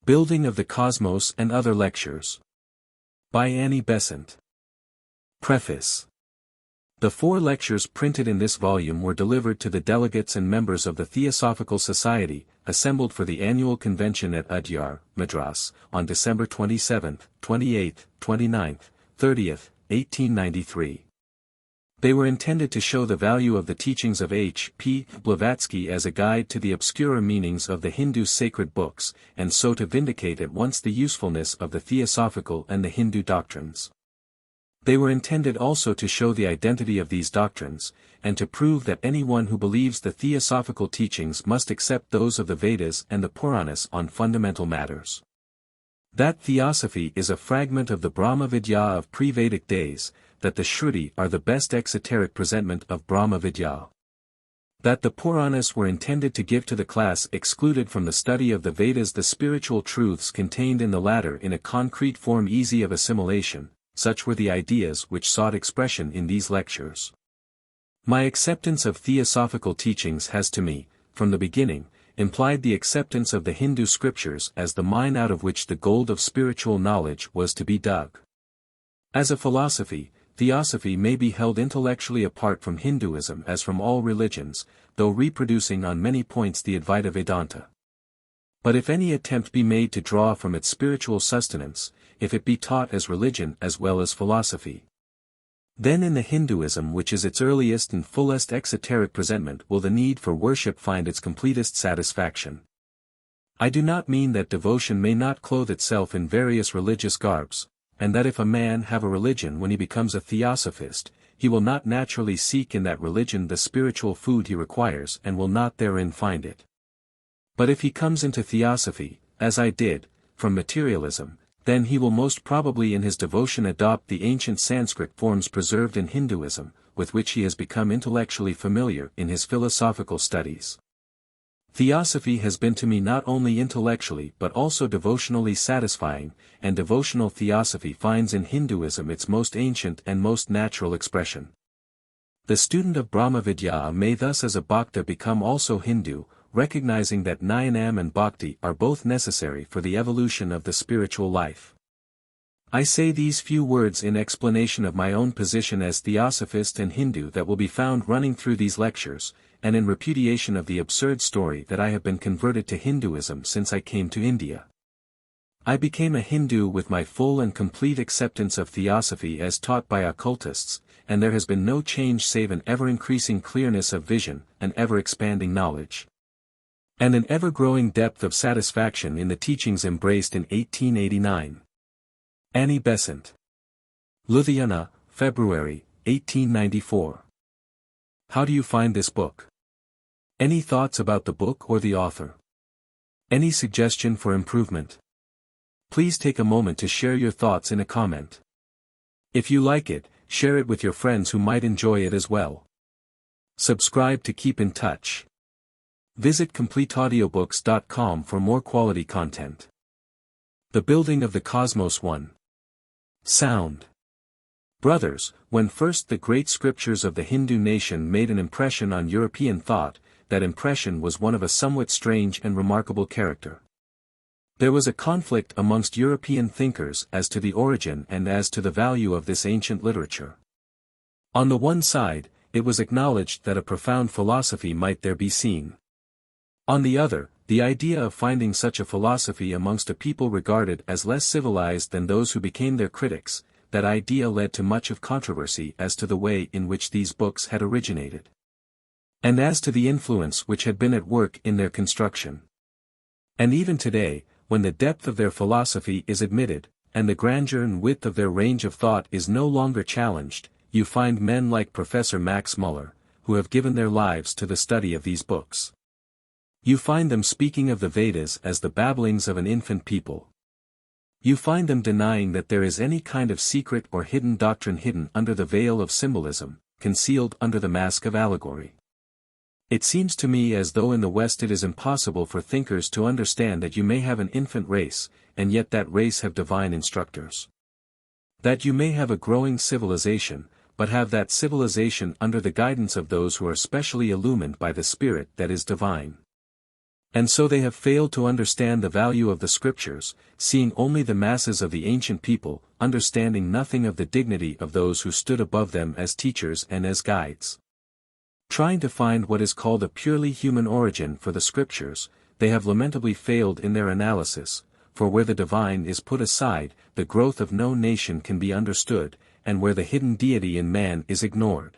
Building of the Cosmos and Other Lectures. By Annie Besant. Preface. The 4 lectures printed in this volume were delivered to the delegates and members of the Theosophical Society, assembled for the annual convention at Udyar, Madras, on December 27, 28, 29, 30, 1893. They were intended to show the value of the teachings of H. P. Blavatsky as a guide to the obscurer meanings of the Hindu sacred books, and so to vindicate at once the usefulness of the theosophical and the Hindu doctrines. They were intended also to show the identity of these doctrines, and to prove that anyone who believes the theosophical teachings must accept those of the Vedas and the Puranas on fundamental matters. That theosophy is a fragment of the Brahma Vidya of pre-Vedic days, that the Shruti are the best exoteric presentment of Brahma Vidya. That the Puranas were intended to give to the class excluded from the study of the Vedas the spiritual truths contained in the latter in a concrete form easy of assimilation, such were the ideas which sought expression in these lectures. My acceptance of theosophical teachings has to me, from the beginning, implied the acceptance of the Hindu scriptures as the mine out of which the gold of spiritual knowledge was to be dug. As a philosophy, Theosophy may be held intellectually apart from Hinduism as from all religions, though reproducing on many points the Advaita Vedanta. But if any attempt be made to draw from its spiritual sustenance, if it be taught as religion as well as philosophy, then in the Hinduism which is its earliest and fullest exoteric presentment will the need for worship find its completest satisfaction. I do not mean that devotion may not clothe itself in various religious garbs, and that if a man have a religion when he becomes a theosophist, he will not naturally seek in that religion the spiritual food he requires and will not therein find it. But if he comes into theosophy, as I did, from materialism, then he will most probably in his devotion adopt the ancient Sanskrit forms preserved in Hinduism, with which he has become intellectually familiar in his philosophical studies. Theosophy has been to me not only intellectually but also devotionally satisfying, and devotional theosophy finds in Hinduism its most ancient and most natural expression. The student of Brahma Vidya may thus as a Bhakta become also Hindu, recognizing that Jnanam and Bhakti are both necessary for the evolution of the spiritual life. I say these few words in explanation of my own position as theosophist and Hindu that will be found running through these lectures, and in repudiation of the absurd story that I have been converted to Hinduism since I came to India. I became a Hindu with my full and complete acceptance of theosophy as taught by occultists, and there has been no change save an ever-increasing clearness of vision, an ever-expanding knowledge, and an ever-growing depth of satisfaction in the teachings embraced in 1889. Annie Besant. Ludhiana, February, 1894. How do you find this book? Any thoughts about the book or the author? Any suggestion for improvement? Please take a moment to share your thoughts in a comment. If you like it, share it with your friends who might enjoy it as well. Subscribe to keep in touch. Visit CompleteAudiobooks.com for more quality content. The Building of the Cosmos 1. Sound. Brothers, when first the great scriptures of the Hindu nation made an impression on European thought, that impression was one of a somewhat strange and remarkable character. There was a conflict amongst European thinkers as to the origin and as to the value of this ancient literature. On the one side, it was acknowledged that a profound philosophy might there be seen. On the other, the idea of finding such a philosophy amongst a people regarded as less civilized than those who became their critics, that idea led to much of controversy as to the way in which these books had originated, and as to the influence which had been at work in their construction. And even today, when the depth of their philosophy is admitted, and the grandeur and width of their range of thought is no longer challenged, you find men like Professor Max Muller, who have given their lives to the study of these books. You find them speaking of the Vedas as the babblings of an infant people. You find them denying that there is any kind of secret or hidden doctrine hidden under the veil of symbolism, concealed under the mask of allegory. It seems to me as though in the West it is impossible for thinkers to understand that you may have an infant race, and yet that race have divine instructors. That you may have a growing civilization, but have that civilization under the guidance of those who are specially illumined by the Spirit that is divine. And so they have failed to understand the value of the scriptures, seeing only the masses of the ancient people, understanding nothing of the dignity of those who stood above them as teachers and as guides. Trying to find what is called a purely human origin for the scriptures, they have lamentably failed in their analysis, for where the divine is put aside, the growth of no nation can be understood, and where the hidden deity in man is ignored,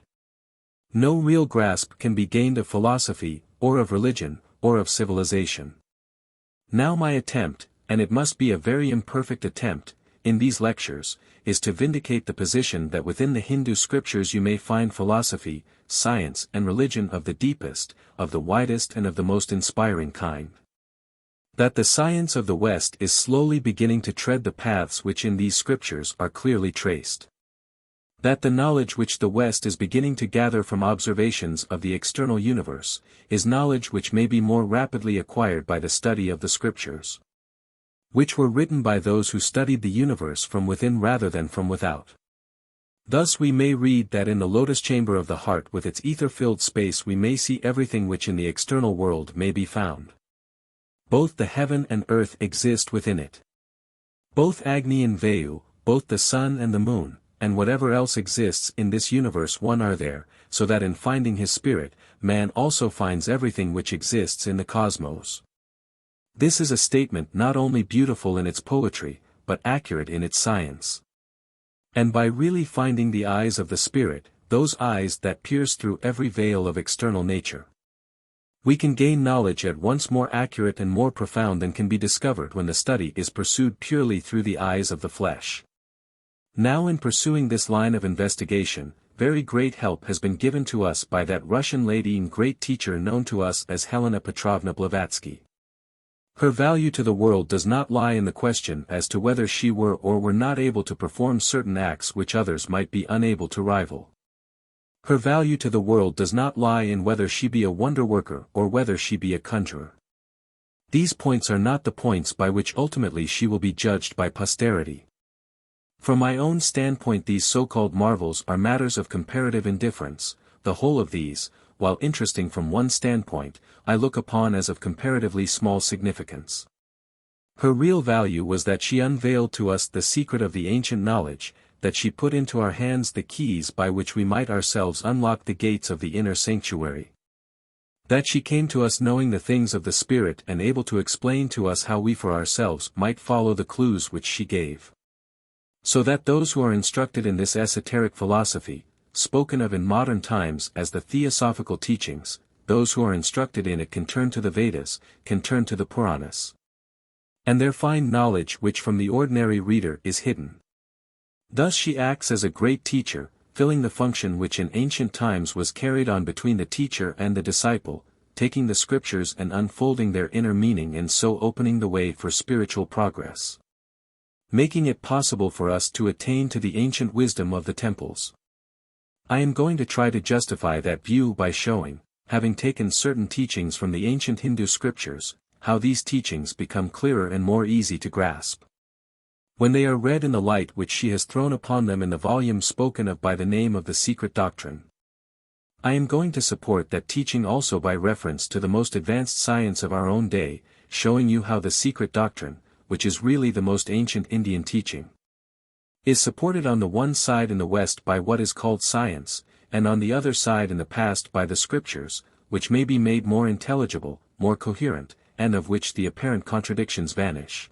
no real grasp can be gained of philosophy, or of religion, or of civilization. Now my attempt, and it must be a very imperfect attempt, in these lectures, is to vindicate the position that within the Hindu scriptures you may find philosophy, science and religion of the deepest, of the widest and of the most inspiring kind. That the science of the West is slowly beginning to tread the paths which in these scriptures are clearly traced. That the knowledge which the West is beginning to gather from observations of the external universe, is knowledge which may be more rapidly acquired by the study of the scriptures, which were written by those who studied the universe from within rather than from without. Thus we may read that in the lotus chamber of the heart with its ether-filled space we may see everything which in the external world may be found. Both the heaven and earth exist within it. Both Agni and Vayu, both the sun and the moon, and whatever else exists in this universe one are there, so that in finding his spirit, man also finds everything which exists in the cosmos. This is a statement not only beautiful in its poetry, but accurate in its science. And by really finding the eyes of the spirit, those eyes that pierce through every veil of external nature, we can gain knowledge at once more accurate and more profound than can be discovered when the study is pursued purely through the eyes of the flesh. Now in pursuing this line of investigation, very great help has been given to us by that Russian lady and great teacher known to us as Helena Petrovna Blavatsky. Her value to the world does not lie in the question as to whether she were or were not able to perform certain acts which others might be unable to rival. Her value to the world does not lie in whether she be a wonder-worker or whether she be a conjurer. These points are not the points by which ultimately she will be judged by posterity. From my own standpoint these so-called marvels are matters of comparative indifference, the whole of these, while interesting from one standpoint, I look upon as of comparatively small significance. Her real value was that she unveiled to us the secret of the ancient knowledge, that she put into our hands the keys by which we might ourselves unlock the gates of the inner sanctuary. That she came to us knowing the things of the spirit and able to explain to us how we for ourselves might follow the clues which she gave. So that those who are instructed in this esoteric philosophy, spoken of in modern times as the Theosophical teachings, those who are instructed in it can turn to the Vedas, can turn to the Puranas, and there find knowledge which from the ordinary reader is hidden. Thus she acts as a great teacher, filling the function which in ancient times was carried on between the teacher and the disciple, taking the scriptures and unfolding their inner meaning and so opening the way for spiritual progress, making it possible for us to attain to the ancient wisdom of the temples. I am going to try to justify that view by showing, having taken certain teachings from the ancient Hindu scriptures, how these teachings become clearer and more easy to grasp when they are read in the light which she has thrown upon them in the volume spoken of by the name of the Secret Doctrine. I am going to support that teaching also by reference to the most advanced science of our own day, showing you how the Secret Doctrine, which is really the most ancient Indian teaching, is supported on the one side in the West by what is called science, and on the other side in the past by the scriptures, which may be made more intelligible, more coherent, and of which the apparent contradictions vanish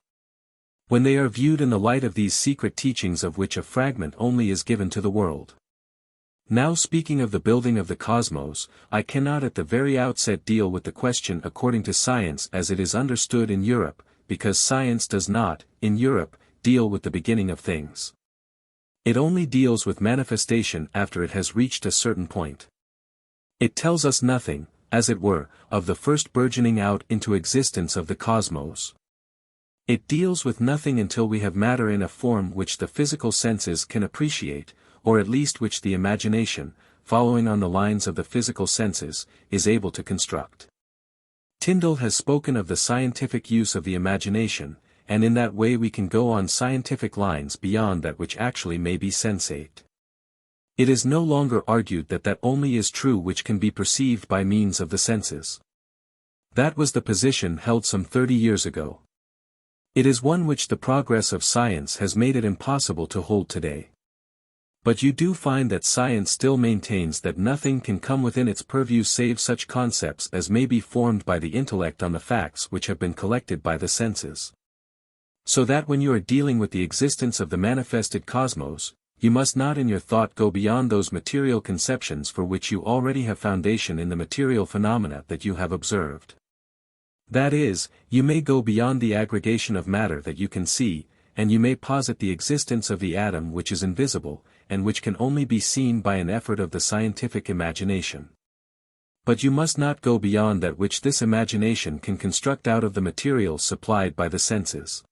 when they are viewed in the light of these secret teachings of which a fragment only is given to the world. Now speaking of the building of the cosmos, I cannot at the very outset deal with the question according to science as it is understood in Europe, because science does not, in Europe, deal with the beginning of things. It only deals with manifestation after it has reached a certain point. It tells us nothing, as it were, of the first burgeoning out into existence of the cosmos. It deals with nothing until we have matter in a form which the physical senses can appreciate, or at least which the imagination, following on the lines of the physical senses, is able to construct. Tyndall has spoken of the scientific use of the imagination, and in that way we can go on scientific lines beyond that which actually may be sensate. It is no longer argued that that only is true which can be perceived by means of the senses. That was the position held some 30 years ago. It is one which the progress of science has made it impossible to hold today. But you do find that science still maintains that nothing can come within its purview save such concepts as may be formed by the intellect on the facts which have been collected by the senses. So that when you are dealing with the existence of the manifested cosmos, you must not in your thought go beyond those material conceptions for which you already have foundation in the material phenomena that you have observed. That is, you may go beyond the aggregation of matter that you can see, and you may posit the existence of the atom which is invisible, and which can only be seen by an effort of the scientific imagination. But you must not go beyond that which this imagination can construct out of the materials supplied by the senses.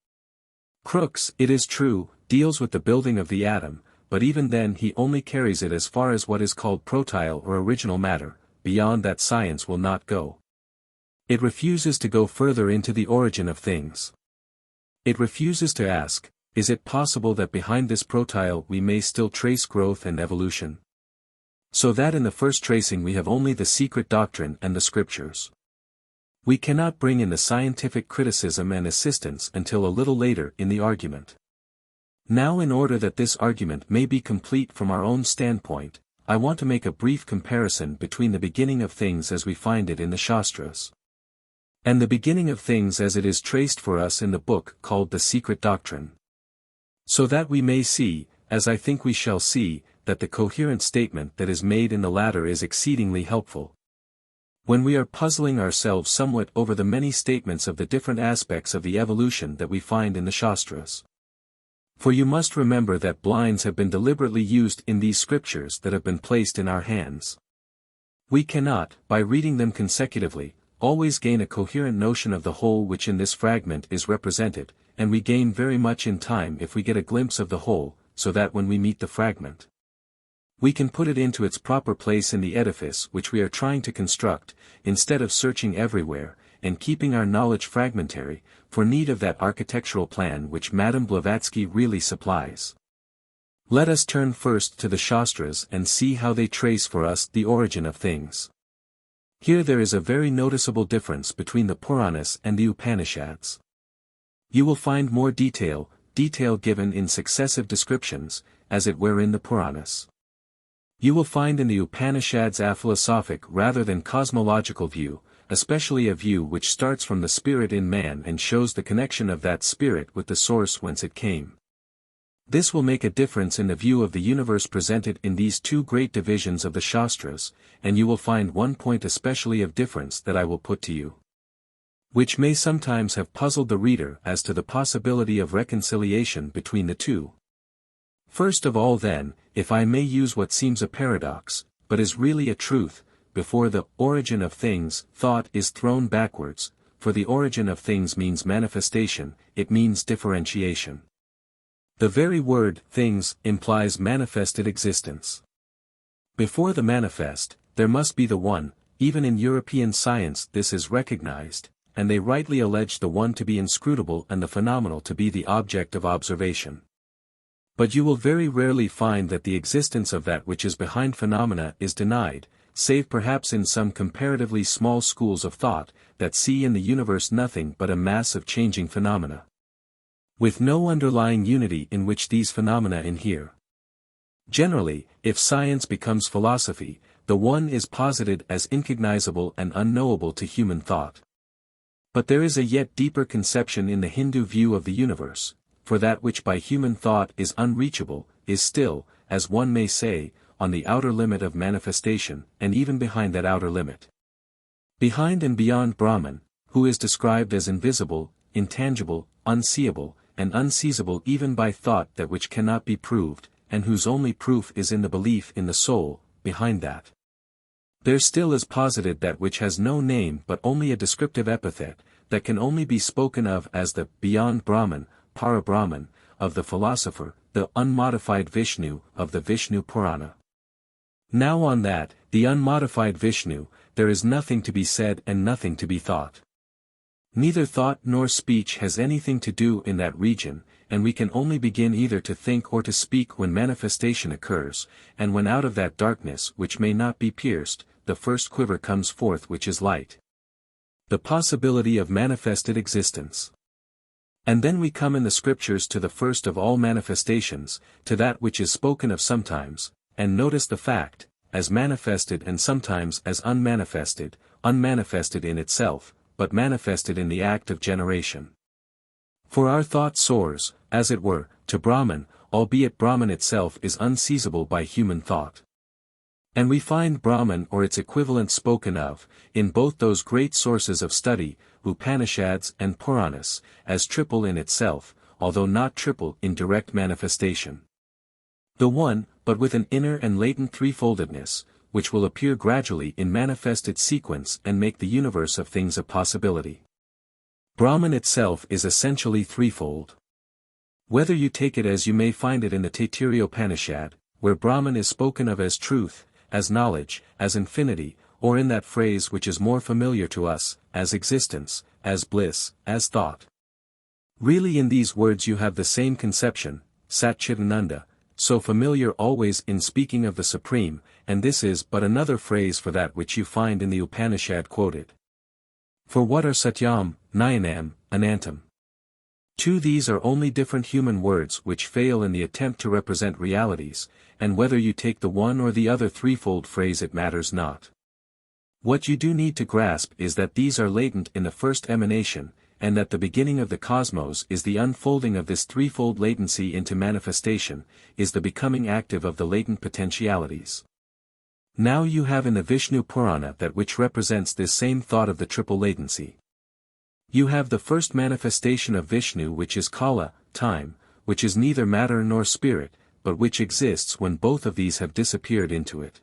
Crookes, it is true, deals with the building of the atom, but even then he only carries it as far as what is called protyle or original matter. Beyond that science will not go. It refuses to go further into the origin of things. It refuses to ask, is it possible that behind this protyle we may still trace growth and evolution? So that in the first tracing we have only the secret doctrine and the scriptures. We cannot bring in the scientific criticism and assistance until a little later in the argument. Now in order that this argument may be complete from our own standpoint, I want to make a brief comparison between the beginning of things as we find it in the Shastras, and the beginning of things as it is traced for us in the book called the Secret Doctrine. So that we may see, as I think we shall see, that the coherent statement that is made in the latter is exceedingly helpful. When we are puzzling ourselves somewhat over the many statements of the different aspects of the evolution that we find in the Shastras. For you must remember that blinds have been deliberately used in these scriptures that have been placed in our hands. We cannot, by reading them consecutively, always gain a coherent notion of the whole which in this fragment is represented, and we gain very much in time if we get a glimpse of the whole, so that when we meet the fragment, we can put it into its proper place in the edifice which we are trying to construct, instead of searching everywhere, and keeping our knowledge fragmentary, for need of that architectural plan which Madame Blavatsky really supplies. Let us turn first to the Shastras and see how they trace for us the origin of things. Here there is a very noticeable difference between the Puranas and the Upanishads. You will find more detail given in successive descriptions, as it were in the Puranas. You will find in the Upanishads a philosophic rather than cosmological view, especially a view which starts from the spirit in man and shows the connection of that spirit with the source whence it came. This will make a difference in the view of the universe presented in these two great divisions of the Shastras, and you will find one point especially of difference that I will put to you, which may sometimes have puzzled the reader as to the possibility of reconciliation between the two. First of all then, if I may use what seems a paradox, but is really a truth, before the origin of things, thought is thrown backwards, for the origin of things means manifestation, it means differentiation. The very word, things, implies manifested existence. Before the manifest, there must be the one, even in European science this is recognized, and they rightly allege the one to be inscrutable and the phenomenal to be the object of observation. But you will very rarely find that the existence of that which is behind phenomena is denied, save perhaps in some comparatively small schools of thought, that see in the universe nothing but a mass of changing phenomena, with no underlying unity in which these phenomena inhere. Generally, if science becomes philosophy, the one is posited as incognizable and unknowable to human thought. But there is a yet deeper conception in the Hindu view of the universe, for that which by human thought is unreachable, is still, as one may say, on the outer limit of manifestation, and even behind that outer limit. Behind and beyond Brahman, who is described as invisible, intangible, unseeable, and unseizable even by thought that which cannot be proved, and whose only proof is in the belief in the soul, behind that, there still is posited that which has no name but only a descriptive epithet, that can only be spoken of as the beyond Brahman, Para-Brahman, of the philosopher, the unmodified Vishnu, of the Vishnu Purana. Now on that, the unmodified Vishnu, there is nothing to be said and nothing to be thought. Neither thought nor speech has anything to do in that region, and we can only begin either to think or to speak when manifestation occurs, and when out of that darkness which may not be pierced, the first quiver comes forth which is light. The possibility of manifested existence. And then we come in the scriptures to the first of all manifestations, to that which is spoken of sometimes, and notice the fact, as manifested and sometimes as unmanifested, unmanifested in itself, but manifested in the act of generation. For our thought soars, as it were, to Brahman, albeit Brahman itself is unseizable by human thought. And we find Brahman or its equivalent spoken of, in both those great sources of study, Upanishads and Puranas, as triple in itself, although not triple in direct manifestation. The one, but with an inner and latent threefoldedness, which will appear gradually in manifested sequence and make the universe of things a possibility. Brahman itself is essentially threefold. Whether you take it as you may find it in the Taittiriyopanishad, where Brahman is spoken of as truth, as knowledge, as infinity, or in that phrase which is more familiar to us, as existence, as bliss, as thought. Really in these words you have the same conception, Satchitananda, so familiar always in speaking of the Supreme, and this is but another phrase for that which you find in the Upanishad quoted. For what are Satyam, Nyanam, Anantam? To these are only different human words which fail in the attempt to represent realities, and whether you take the one or the other threefold phrase it matters not. What you do need to grasp is that these are latent in the first emanation, and that the beginning of the cosmos is the unfolding of this threefold latency into manifestation, is the becoming active of the latent potentialities. Now you have in the Vishnu Purana that which represents this same thought of the triple latency. You have the first manifestation of Vishnu which is Kala, time, which is neither matter nor spirit, but which exists when both of these have disappeared into it.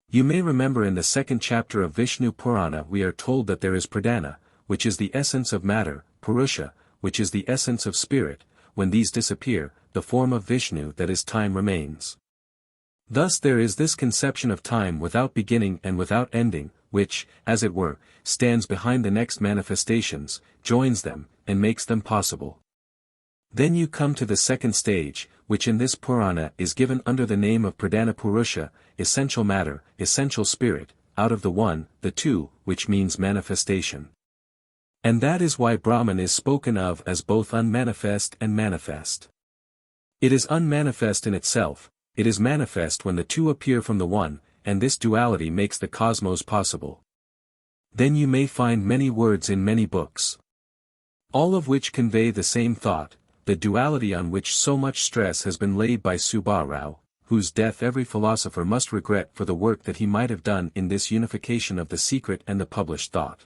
You may remember in the second chapter of Vishnu Purana we are told that there is Pradana, which is the essence of matter, Purusha, which is the essence of spirit, when these disappear, the form of Vishnu that is time remains. Thus there is this conception of time without beginning and without ending, which, as it were, stands behind the next manifestations, joins them, and makes them possible. Then you come to the second stage, which in this Purana is given under the name of Pradana Purusha, essential matter, essential spirit, out of the one, the two, which means manifestation. And that is why Brahman is spoken of as both unmanifest and manifest. It is unmanifest in itself, it is manifest when the two appear from the one, and this duality makes the cosmos possible. Then you may find many words in many books, all of which convey the same thought, the duality on which so much stress has been laid by Subbarao, whose death every philosopher must regret for the work that he might have done in this unification of the secret and the published thought.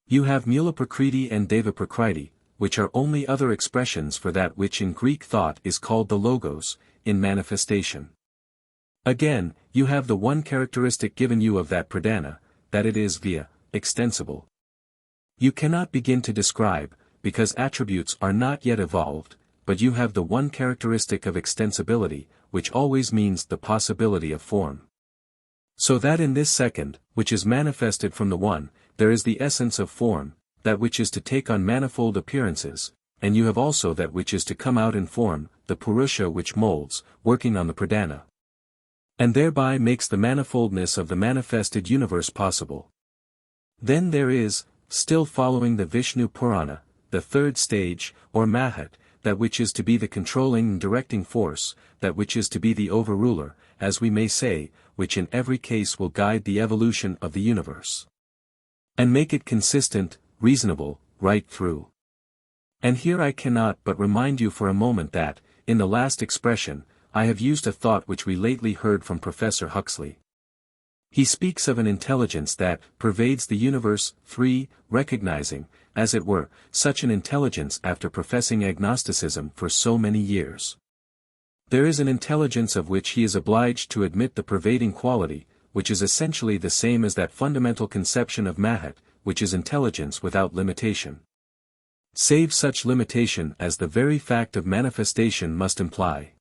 You have Mula Prakriti and Deva Prakriti, which are only other expressions for that which in Greek thought is called the Logos, in manifestation. Again, you have the one characteristic given you of that Pradana, that it is via, extensible. You cannot begin to describe, because attributes are not yet evolved, but you have the one characteristic of extensibility, which always means the possibility of form. So that in this second, which is manifested from the one, there is the essence of form, that which is to take on manifold appearances, and you have also that which is to come out in form, the Purusha which molds, working on the Pradana. And thereby makes the manifoldness of the manifested universe possible. Then there is, still following the Vishnu Purana, the third stage, or Mahat, that which is to be the controlling and directing force, that which is to be the overruler, as we may say, which in every case will guide the evolution of the universe. And make it consistent, reasonable, right through. And here I cannot but remind you for a moment that, in the last expression, I have used a thought which we lately heard from Professor Huxley. He speaks of an intelligence that pervades the universe, recognizing, as it were, such an intelligence after professing agnosticism for so many years. There is an intelligence of which he is obliged to admit the pervading quality, which is essentially the same as that fundamental conception of Mahat, which is intelligence without limitation. Save such limitation as the very fact of manifestation must imply.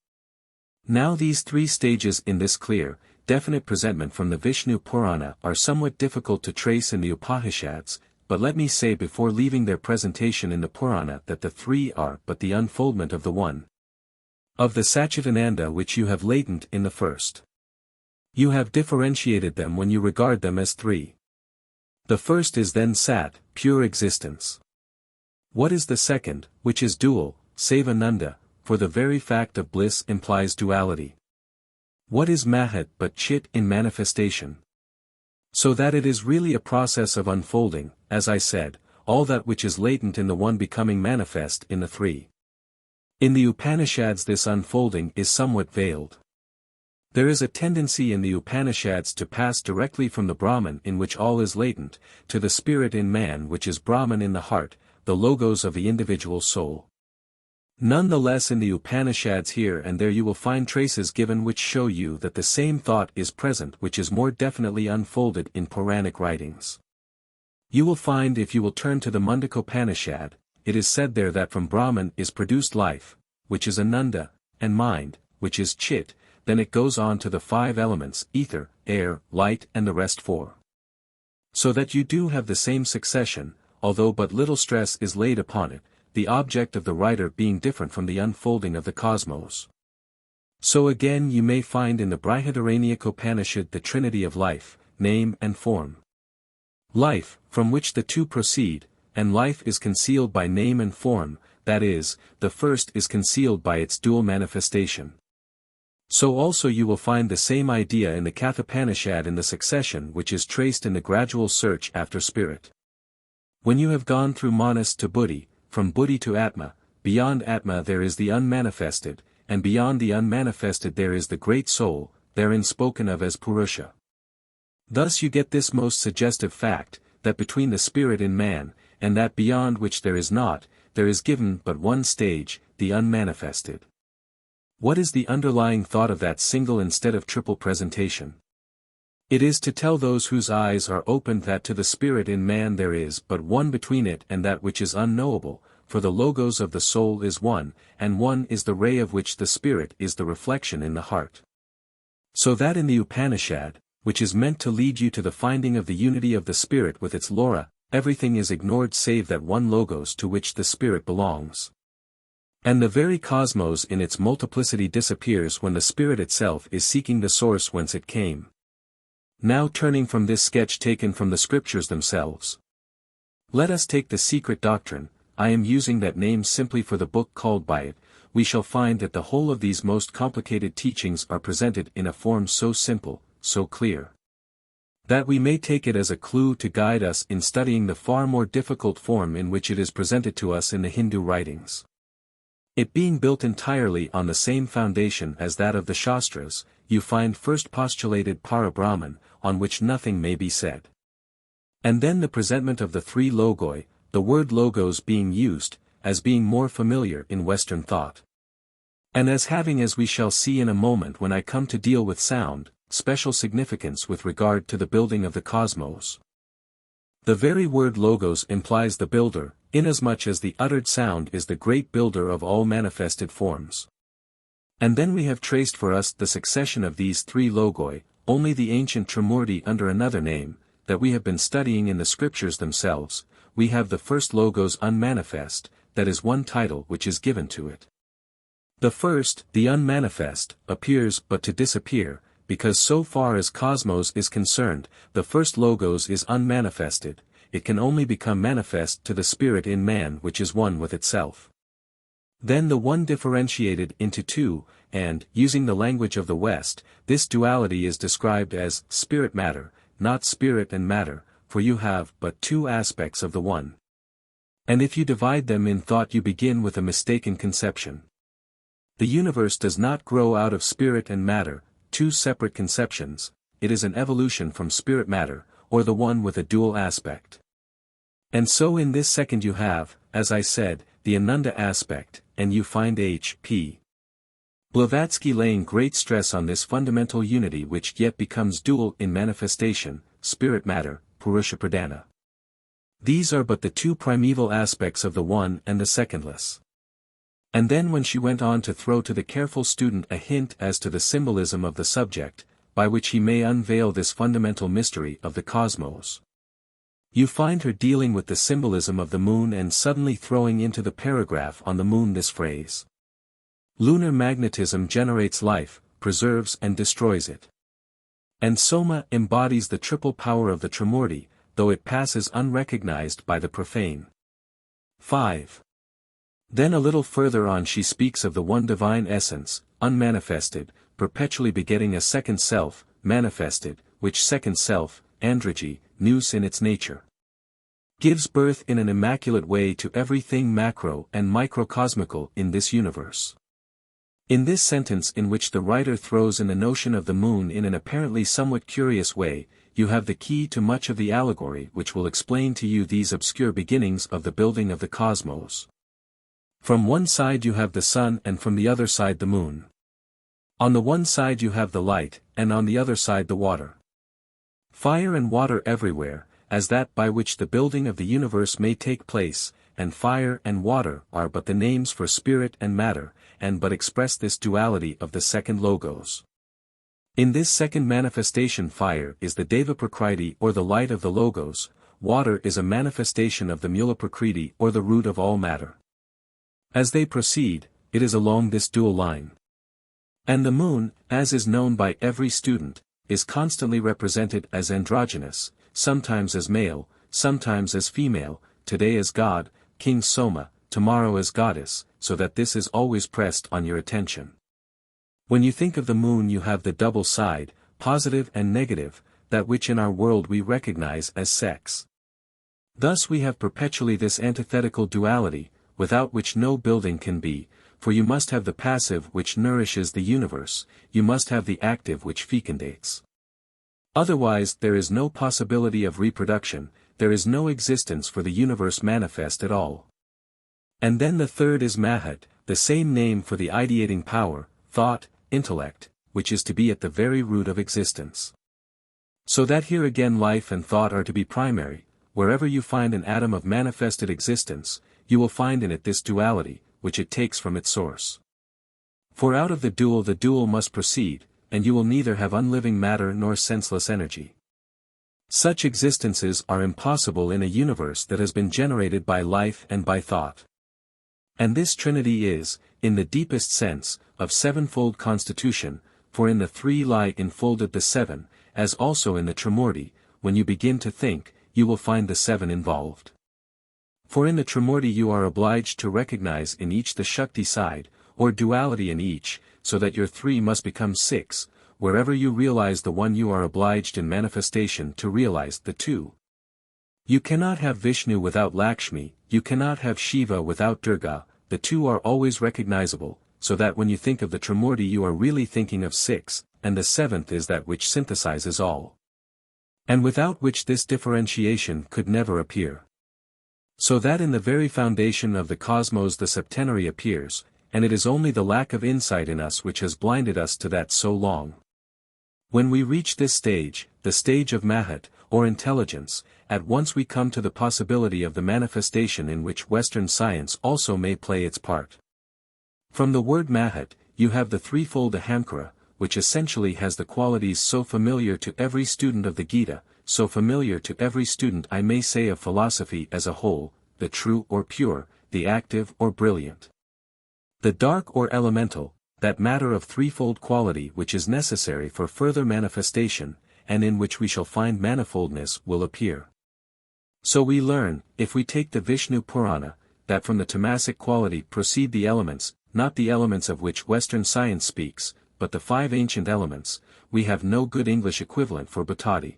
Now these three stages in this clear, definite presentment from the Vishnu Purana are somewhat difficult to trace in the Upanishads, but let me say before leaving their presentation in the Purana that the three are but the unfoldment of the one. Of the Satchitananda which you have latent in the first. You have differentiated them when you regard them as three. The first is then Sat, pure existence. What is the second, which is dual, save Ananda, for the very fact of bliss implies duality? What is Mahat but Chit in manifestation? So that it is really a process of unfolding, as I said, all that which is latent in the one becoming manifest in the three. In the Upanishads this unfolding is somewhat veiled. There is a tendency in the Upanishads to pass directly from the Brahman in which all is latent, to the spirit in man which is Brahman in the heart, the logos of the individual soul. Nonetheless, in the Upanishads here and there you will find traces given which show you that the same thought is present which is more definitely unfolded in Puranic writings. You will find if you will turn to the Mundakopanishad, it is said there that from Brahman is produced life, which is Ananda, and mind, which is Chit, then it goes on to the 5 elements, ether, air, light and the rest 4. So that you do have the same succession, although but little stress is laid upon it, the object of the writer being different from the unfolding of the cosmos. So again you may find in the Brihadaranyaka the trinity of life, name and form. Life, from which the two proceed, and life is concealed by name and form, that is, the first is concealed by its dual manifestation. So also you will find the same idea in the Kathopanishad in the succession which is traced in the gradual search after spirit. When you have gone through Manas to Buddhi, from Buddhi to Atma, beyond Atma there is the unmanifested, and beyond the unmanifested there is the Great Soul, therein spoken of as Purusha. Thus you get this most suggestive fact, that between the spirit in man, and that beyond which there is not, there is given but one stage, the unmanifested. What is the underlying thought of that single instead of triple presentation? It is to tell those whose eyes are opened that to the spirit in man there is but one between it and that which is unknowable, for the logos of the soul is one, and one is the ray of which the spirit is the reflection in the heart. So that in the Upanishad, which is meant to lead you to the finding of the unity of the spirit with its Laura, everything is ignored save that one logos to which the spirit belongs. And the very cosmos in its multiplicity disappears when the spirit itself is seeking the source whence it came. Now turning from this sketch taken from the scriptures themselves. Let us take the secret doctrine, I am using that name simply for the book called by it, we shall find that the whole of these most complicated teachings are presented in a form so simple, so clear, that we may take it as a clue to guide us in studying the far more difficult form in which it is presented to us in the Hindu writings. It being built entirely on the same foundation as that of the Shastras, you find first postulated Para-Brahman, on which nothing may be said. And then the presentment of the 3 logoi, the word logos being used, as being more familiar in Western thought. And as having, as we shall see in a moment when I come to deal with sound, special significance with regard to the building of the cosmos. The very word logos implies the builder, inasmuch as the uttered sound is the great builder of all manifested forms. And then we have traced for us the succession of these 3 logoi, only the ancient Trimurti under another name, that we have been studying in the scriptures themselves, we have the first logos unmanifest, that is one title which is given to it. The first, the unmanifest, appears but to disappear, because so far as cosmos is concerned, the first logos is unmanifested, it can only become manifest to the spirit in man which is one with itself. Then the one differentiated into 2, and, using the language of the West, this duality is described as spirit-matter, not spirit and matter, for you have but 2 aspects of the one. And if you divide them in thought you begin with a mistaken conception. The universe does not grow out of spirit and matter, 2 separate conceptions, it is an evolution from spirit-matter, or the one with a dual aspect. And so in this second you have, as I said, the Ananda aspect, and you find H.P. Blavatsky laying great stress on this fundamental unity which yet becomes dual in manifestation, spirit-matter, Purusha Pradhana. These are but the 2 primeval aspects of the one and the secondless. And then when she went on to throw to the careful student a hint as to the symbolism of the subject, by which he may unveil this fundamental mystery of the cosmos. You find her dealing with the symbolism of the moon and suddenly throwing into the paragraph on the moon this phrase. Lunar magnetism generates life, preserves and destroys it. And Soma embodies the triple power of the Trimurti, though it passes unrecognized by the profane. 5. Then a little further on she speaks of the one divine essence, unmanifested, perpetually begetting a second self, manifested, which second self, androgy, nous in its nature, gives birth in an immaculate way to everything macro and microcosmical in this universe. In this sentence, in which the writer throws in the notion of the moon in an apparently somewhat curious way, you have the key to much of the allegory which will explain to you these obscure beginnings of the building of the cosmos. From one side you have the sun and from the other side the moon. On the one side you have the light, and on the other side the water. Fire and water everywhere, as that by which the building of the universe may take place, and fire and water are but the names for spirit and matter, and but express this duality of the second logos. In this second manifestation, fire is the Deva Prakriti or the light of the logos, water is a manifestation of the Mula Prakriti or the root of all matter. As they proceed, it is along this dual line. And the moon, as is known by every student, is constantly represented as androgynous, sometimes as male, sometimes as female, today as god, King Soma, tomorrow as goddess, so that this is always pressed on your attention. When you think of the moon you have the double side, positive and negative, that which in our world we recognize as sex. Thus we have perpetually this antithetical duality, without which no building can be, for you must have the passive which nourishes the universe, you must have the active which fecundates. Otherwise there is no possibility of reproduction, there is no existence for the universe manifest at all. And then the third is Mahat, the same name for the ideating power, thought, intellect, which is to be at the very root of existence. So that here again life and thought are to be primary, wherever you find an atom of manifested existence, you will find in it this duality, which it takes from its source. For out of the dual must proceed, and you will neither have unliving matter nor senseless energy. Such existences are impossible in a universe that has been generated by life and by thought. And this trinity is, in the deepest sense, of sevenfold constitution, for in the three lie enfolded the seven, as also in the Trimurti, when you begin to think, you will find the seven involved. For in the Trimurti you are obliged to recognize in each the Shakti side, or duality in each, so that your three must become six, wherever you realize the one you are obliged in manifestation to realize the two. You cannot have Vishnu without Lakshmi, you cannot have Shiva without Durga, the two are always recognizable, so that when you think of the Trimurti you are really thinking of six, and the seventh is that which synthesizes all. And without which this differentiation could never appear. So that in the very foundation of the cosmos the septenary appears, and it is only the lack of insight in us which has blinded us to that so long. When we reach this stage, the stage of Mahat, or intelligence, at once we come to the possibility of the manifestation in which Western science also may play its part. From the word Mahat, you have the threefold Ahamkara, which essentially has the qualities so familiar to every student of the Gita, so familiar to every student I may say of philosophy as a whole, the true or pure, the active or brilliant. The dark or elemental, that matter of threefold quality which is necessary for further manifestation, and in which we shall find manifoldness will appear. So we learn, if we take the Vishnu Purana, that from the tamasic quality proceed the elements, not the elements of which Western science speaks, but the five ancient elements. We have no good English equivalent for Bhatati.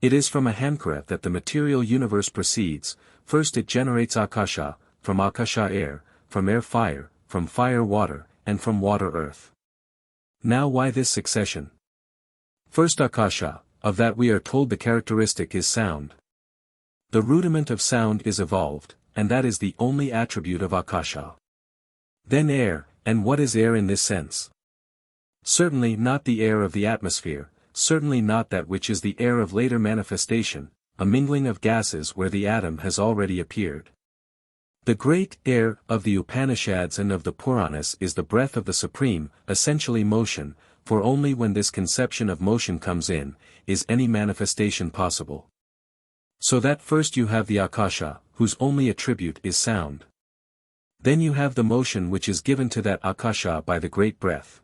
It is from Ahamkara that the material universe proceeds. First it generates Akasha, from Akasha air, from air fire, from fire water, and from water earth. Now why this succession? First Akasha, of that we are told the characteristic is sound. The rudiment of sound is evolved, and that is the only attribute of Akasha. Then air, and what is air in this sense? Certainly not the air of the atmosphere, certainly not that which is the air of later manifestation, a mingling of gases where the atom has already appeared. The great air of the Upanishads and of the Puranas is the breath of the Supreme, essentially motion, for only when this conception of motion comes in, is any manifestation possible. So that first you have the Akasha, whose only attribute is sound. Then you have the motion which is given to that Akasha by the great breath.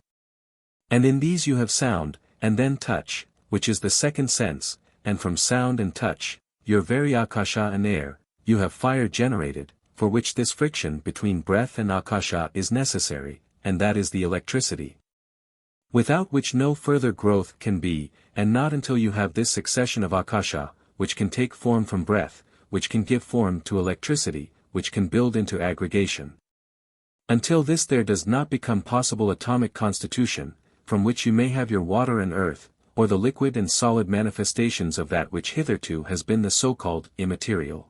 And in these you have sound, and then touch, which is the second sense, and from sound and touch, your very akasha and air, you have fire generated, for which this friction between breath and akasha is necessary, and that is the electricity. Without which no further growth can be, and not until you have this succession of akasha, which can take form from breath, which can give form to electricity, which can build into aggregation. Until this there does not become possible atomic constitution, from which you may have your water and earth, or the liquid and solid manifestations of that which hitherto has been the so-called immaterial.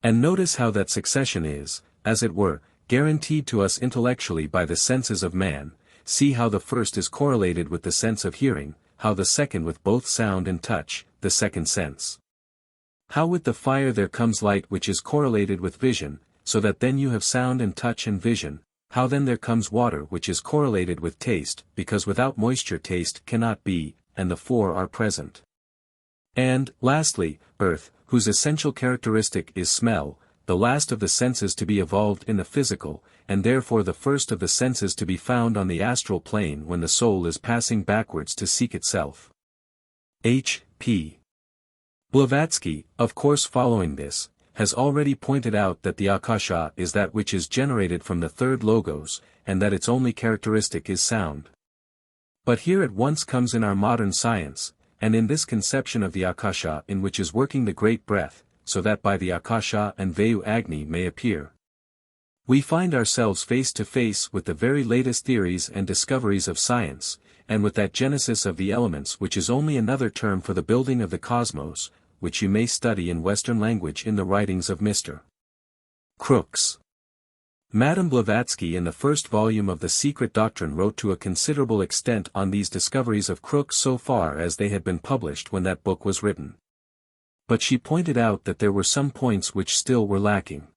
And notice how that succession is, as it were, guaranteed to us intellectually by the senses of man. See how the first is correlated with the sense of hearing, how the second with both sound and touch, the second sense. How with the fire there comes light which is correlated with vision, so that then you have sound and touch and vision, how then there comes water which is correlated with taste, because without moisture taste cannot be, and the four are present. And, lastly, earth, whose essential characteristic is smell, the last of the senses to be evolved in the physical, and therefore the first of the senses to be found on the astral plane when the soul is passing backwards to seek itself. H. P. Blavatsky, of course following this, has already pointed out that the akasha is that which is generated from the third logos, and that its only characteristic is sound. But here at once comes in our modern science, and in this conception of the akasha in which is working the great breath, so that by the akasha and Vayu Agni may appear. We find ourselves face to face with the very latest theories and discoveries of science, and with that genesis of the elements which is only another term for the building of the cosmos, which you may study in Western language in the writings of Mr. Crookes. Madame Blavatsky in the first volume of The Secret Doctrine wrote to a considerable extent on these discoveries of Crookes so far as they had been published when that book was written. But she pointed out that there were some points which still were lacking.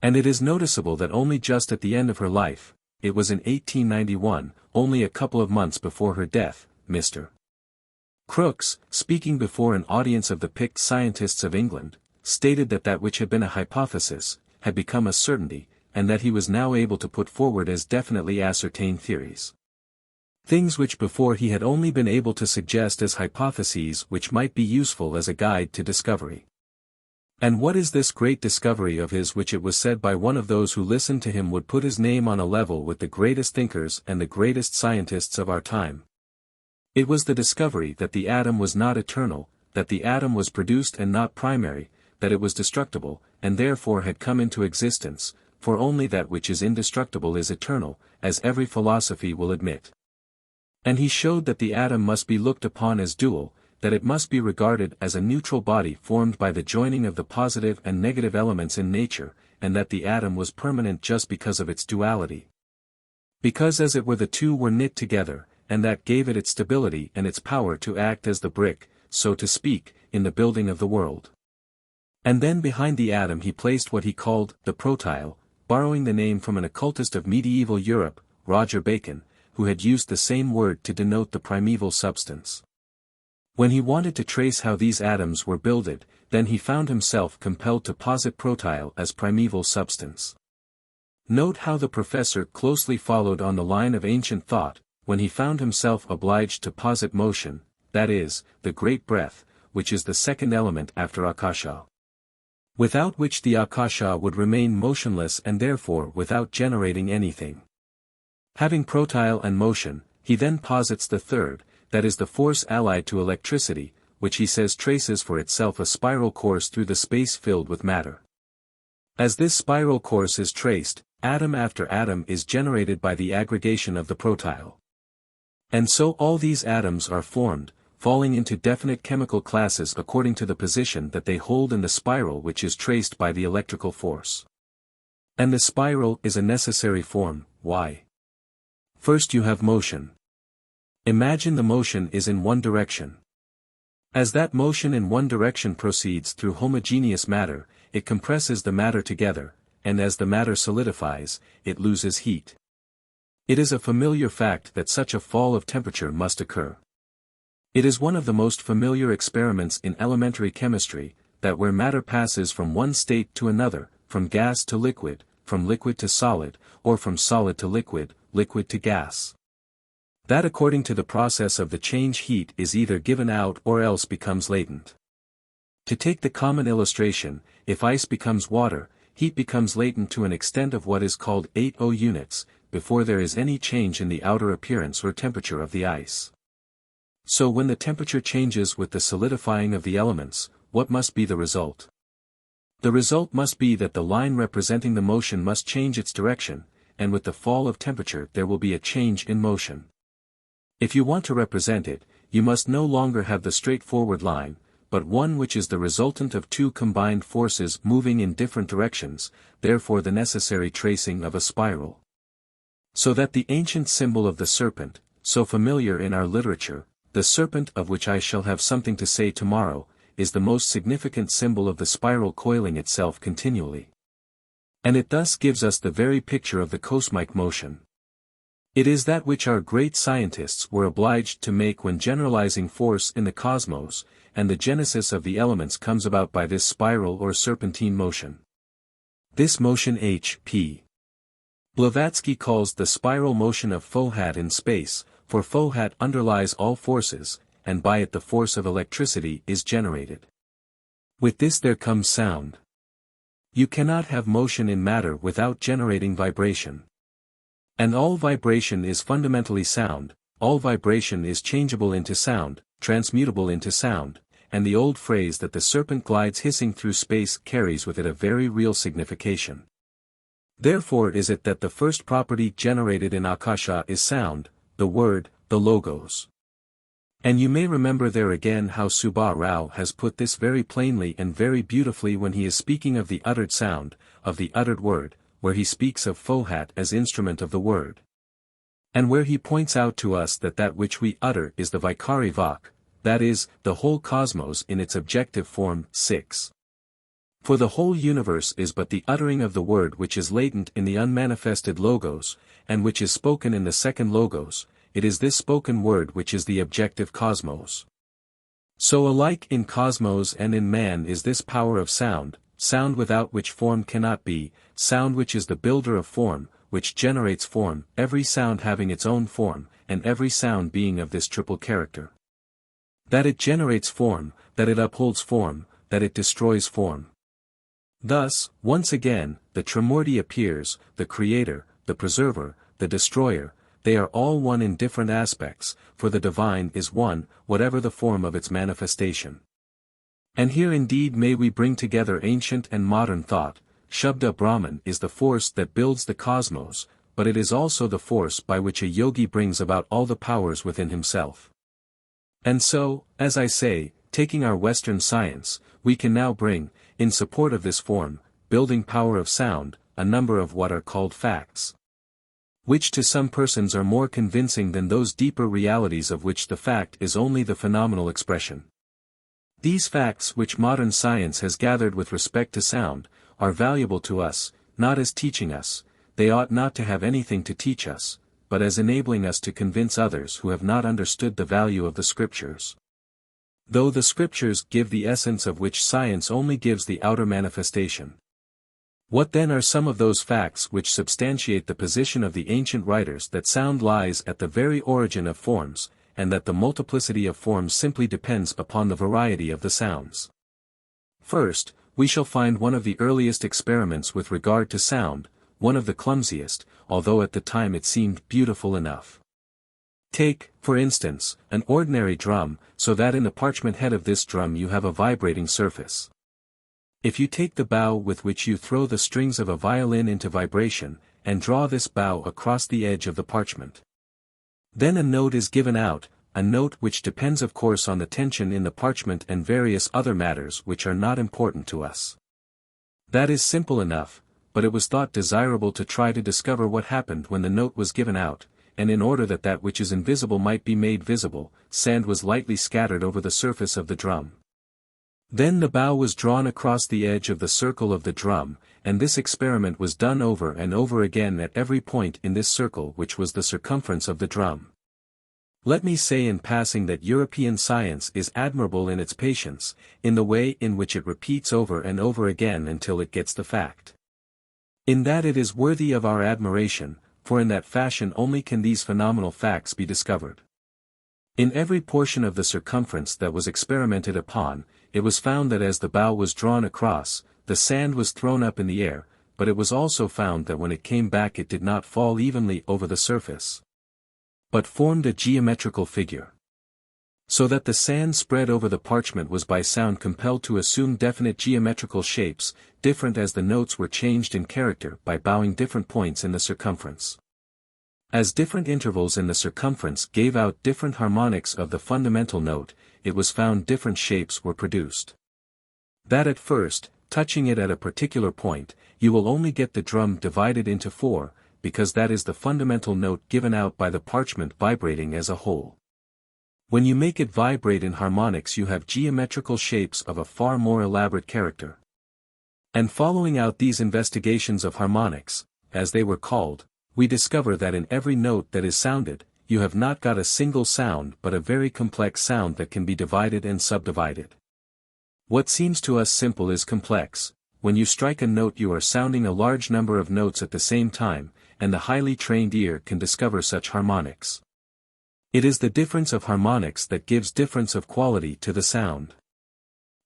And it is noticeable that only just at the end of her life, it was in 1891, only a couple of months before her death, Mr. Crookes, speaking before an audience of the picked scientists of England, stated that that which had been a hypothesis, had become a certainty, and that he was now able to put forward as definitely ascertained theories. Things which before he had only been able to suggest as hypotheses which might be useful as a guide to discovery. And what is this great discovery of his which it was said by one of those who listened to him would put his name on a level with the greatest thinkers and the greatest scientists of our time? It was the discovery that the atom was not eternal, that the atom was produced and not primary, that it was destructible, and therefore had come into existence, for only that which is indestructible is eternal, as every philosophy will admit. And he showed that the atom must be looked upon as dual, that it must be regarded as a neutral body formed by the joining of the positive and negative elements in nature, and that the atom was permanent just because of its duality. Because as it were the two were knit together, and that gave it its stability and its power to act as the brick, so to speak, in the building of the world. And then behind the atom he placed what he called the protyle, borrowing the name from an occultist of medieval Europe, Roger Bacon, who had used the same word to denote the primeval substance. When he wanted to trace how these atoms were builded, then he found himself compelled to posit protyle as primeval substance. Note how the professor closely followed on the line of ancient thought, when he found himself obliged to posit motion, that is, the great breath, which is the second element after akasha. Without which the akasha would remain motionless and therefore without generating anything. Having protyle and motion, he then posits the third, that is the force allied to electricity, which he says traces for itself a spiral course through the space filled with matter. As this spiral course is traced, atom after atom is generated by the aggregation of the protyle. And so all these atoms are formed, falling into definite chemical classes according to the position that they hold in the spiral which is traced by the electrical force. And the spiral is a necessary form. Why? First you have motion. Imagine the motion is in one direction. As that motion in one direction proceeds through homogeneous matter, it compresses the matter together, and as the matter solidifies, it loses heat. It is a familiar fact that such a fall of temperature must occur. It is one of the most familiar experiments in elementary chemistry, that where matter passes from one state to another, from gas to liquid, from liquid to solid, or from solid to liquid, liquid to gas. That according to the process of the change heat is either given out or else becomes latent. To take the common illustration, if ice becomes water, heat becomes latent to an extent of what is called 80 units, before there is any change in the outer appearance or temperature of the ice. So when the temperature changes with the solidifying of the elements, what must be the result? The result must be that the line representing the motion must change its direction, and with the fall of temperature there will be a change in motion. If you want to represent it, you must no longer have the straightforward line, but one which is the resultant of two combined forces moving in different directions, therefore the necessary tracing of a spiral. So that the ancient symbol of the serpent, so familiar in our literature, the serpent of which I shall have something to say tomorrow, is the most significant symbol of the spiral coiling itself continually. And it thus gives us the very picture of the cosmic motion. It is that which our great scientists were obliged to make when generalizing force in the cosmos, and the genesis of the elements comes about by this spiral or serpentine motion. This motion H.P. Blavatsky calls the spiral motion of Foucault in space, for Foucault underlies all forces, and by it the force of electricity is generated. With this there comes sound. You cannot have motion in matter without generating vibration. And all vibration is fundamentally sound, all vibration is changeable into sound, transmutable into sound, and the old phrase that the serpent glides hissing through space carries with it a very real signification. Therefore is it that the first property generated in Akasha is sound, the word, the logos. And you may remember there again how Subha Rao has put this very plainly and very beautifully when he is speaking of the uttered sound, of the uttered word, where he speaks of Foucault as instrument of the word. And where he points out to us that that which we utter is the Vikari Vak, that is, the whole cosmos in its objective form. 6. For the whole universe is but the uttering of the word which is latent in the unmanifested logos, and which is spoken in the second logos. It is this spoken word which is the objective cosmos. So alike in cosmos and in man is this power of sound, sound without which form cannot be, sound which is the builder of form, which generates form, every sound having its own form, and every sound being of this triple character. That it generates form, that it upholds form, that it destroys form. Thus, once again, the Trimurti appears, the creator, the preserver, the destroyer. They are all one in different aspects, for the divine is one, whatever the form of its manifestation. And here indeed may we bring together ancient and modern thought. Shabda Brahman is the force that builds the cosmos, but it is also the force by which a yogi brings about all the powers within himself. And so, as I say, taking our Western science, we can now bring, in support of this form, building power of sound, a number of what are called facts, which to some persons are more convincing than those deeper realities of which the fact is only the phenomenal expression. These facts which modern science has gathered with respect to sound, are valuable to us, not as teaching us, they ought not to have anything to teach us, but as enabling us to convince others who have not understood the value of the scriptures. Though the scriptures give the essence of which science only gives the outer manifestation. What then are some of those facts which substantiate the position of the ancient writers that sound lies at the very origin of forms, and that the multiplicity of forms simply depends upon the variety of the sounds? First, we shall find one of the earliest experiments with regard to sound, one of the clumsiest, although at the time it seemed beautiful enough. Take, for instance, an ordinary drum, so that in the parchment head of this drum you have a vibrating surface. If you take the bow with which you throw the strings of a violin into vibration, and draw this bow across the edge of the parchment, then a note is given out, a note which depends of course on the tension in the parchment and various other matters which are not important to us. That is simple enough, but it was thought desirable to try to discover what happened when the note was given out, and in order that that which is invisible might be made visible, sand was lightly scattered over the surface of the drum. Then the bow was drawn across the edge of the circle of the drum, and this experiment was done over and over again at every point in this circle which was the circumference of the drum. Let me say in passing that European science is admirable in its patience, in the way in which it repeats over and over again until it gets the fact. In that it is worthy of our admiration, for in that fashion only can these phenomenal facts be discovered. In every portion of the circumference that was experimented upon, it was found that as the bow was drawn across, the sand was thrown up in the air, but it was also found that when it came back it did not fall evenly over the surface, but formed a geometrical figure. So that the sand spread over the parchment was by sound compelled to assume definite geometrical shapes, different as the notes were changed in character by bowing different points in the circumference. As different intervals in the circumference gave out different harmonics of the fundamental note, it was found different shapes were produced. That at first, touching it at a particular point, you will only get the drum divided into four, because that is the fundamental note given out by the parchment vibrating as a whole. When you make it vibrate in harmonics you have geometrical shapes of a far more elaborate character. And following out these investigations of harmonics, as they were called, we discover that in every note that is sounded, you have not got a single sound but a very complex sound that can be divided and subdivided. What seems to us simple is complex. When you strike a note you are sounding a large number of notes at the same time, and the highly trained ear can discover such harmonics. It is the difference of harmonics that gives difference of quality to the sound.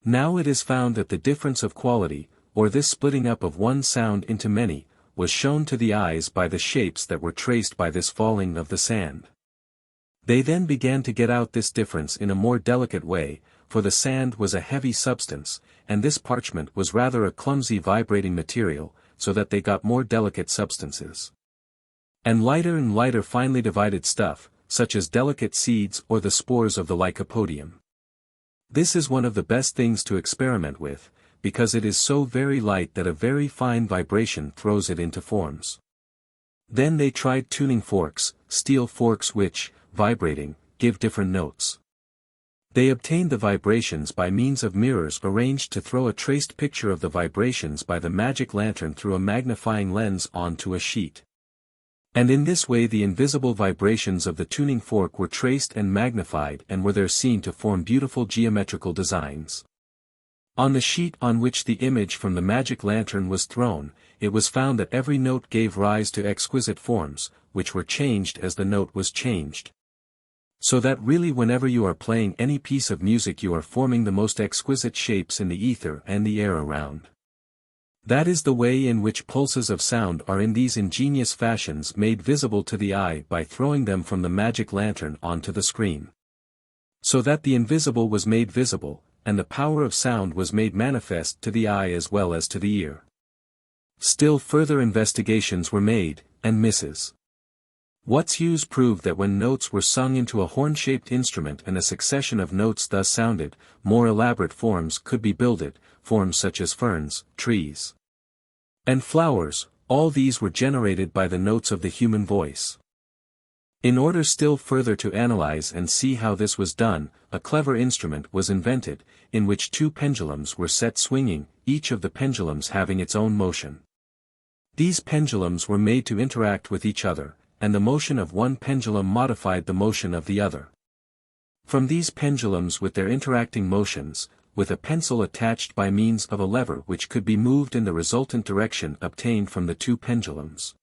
Now it is found that the difference of quality, or this splitting up of one sound into many, was shown to the eyes by the shapes that were traced by this falling of the sand. They then began to get out this difference in a more delicate way, for the sand was a heavy substance, and this parchment was rather a clumsy vibrating material, so that they got more delicate substances. And lighter finely divided stuff, such as delicate seeds or the spores of the lycopodium. This is one of the best things to experiment with, because it is so very light that a very fine vibration throws it into forms. Then they tried tuning forks, steel forks which, vibrating, give different notes. They obtained the vibrations by means of mirrors arranged to throw a traced picture of the vibrations by the magic lantern through a magnifying lens onto a sheet. And in this way the invisible vibrations of the tuning fork were traced and magnified and were there seen to form beautiful geometrical designs. On the sheet on which the image from the magic lantern was thrown, it was found that every note gave rise to exquisite forms, which were changed as the note was changed. So that really whenever you are playing any piece of music you are forming the most exquisite shapes in the ether and the air around. That is the way in which pulses of sound are in these ingenious fashions made visible to the eye by throwing them from the magic lantern onto the screen. So that the invisible was made visible, and the power of sound was made manifest to the eye as well as to the ear. Still further investigations were made, and Mrs. Watt's Hughes proved that when notes were sung into a horn-shaped instrument and a succession of notes thus sounded, more elaborate forms could be builded, forms such as ferns, trees, and flowers, all these were generated by the notes of the human voice. In order still further to analyze and see how this was done, a clever instrument was invented, in which two pendulums were set swinging, each of the pendulums having its own motion. These pendulums were made to interact with each other, and the motion of one pendulum modified the motion of the other. From these pendulums with their interacting motions, with a pencil attached by means of a lever which could be moved in the resultant direction obtained from the two pendulums.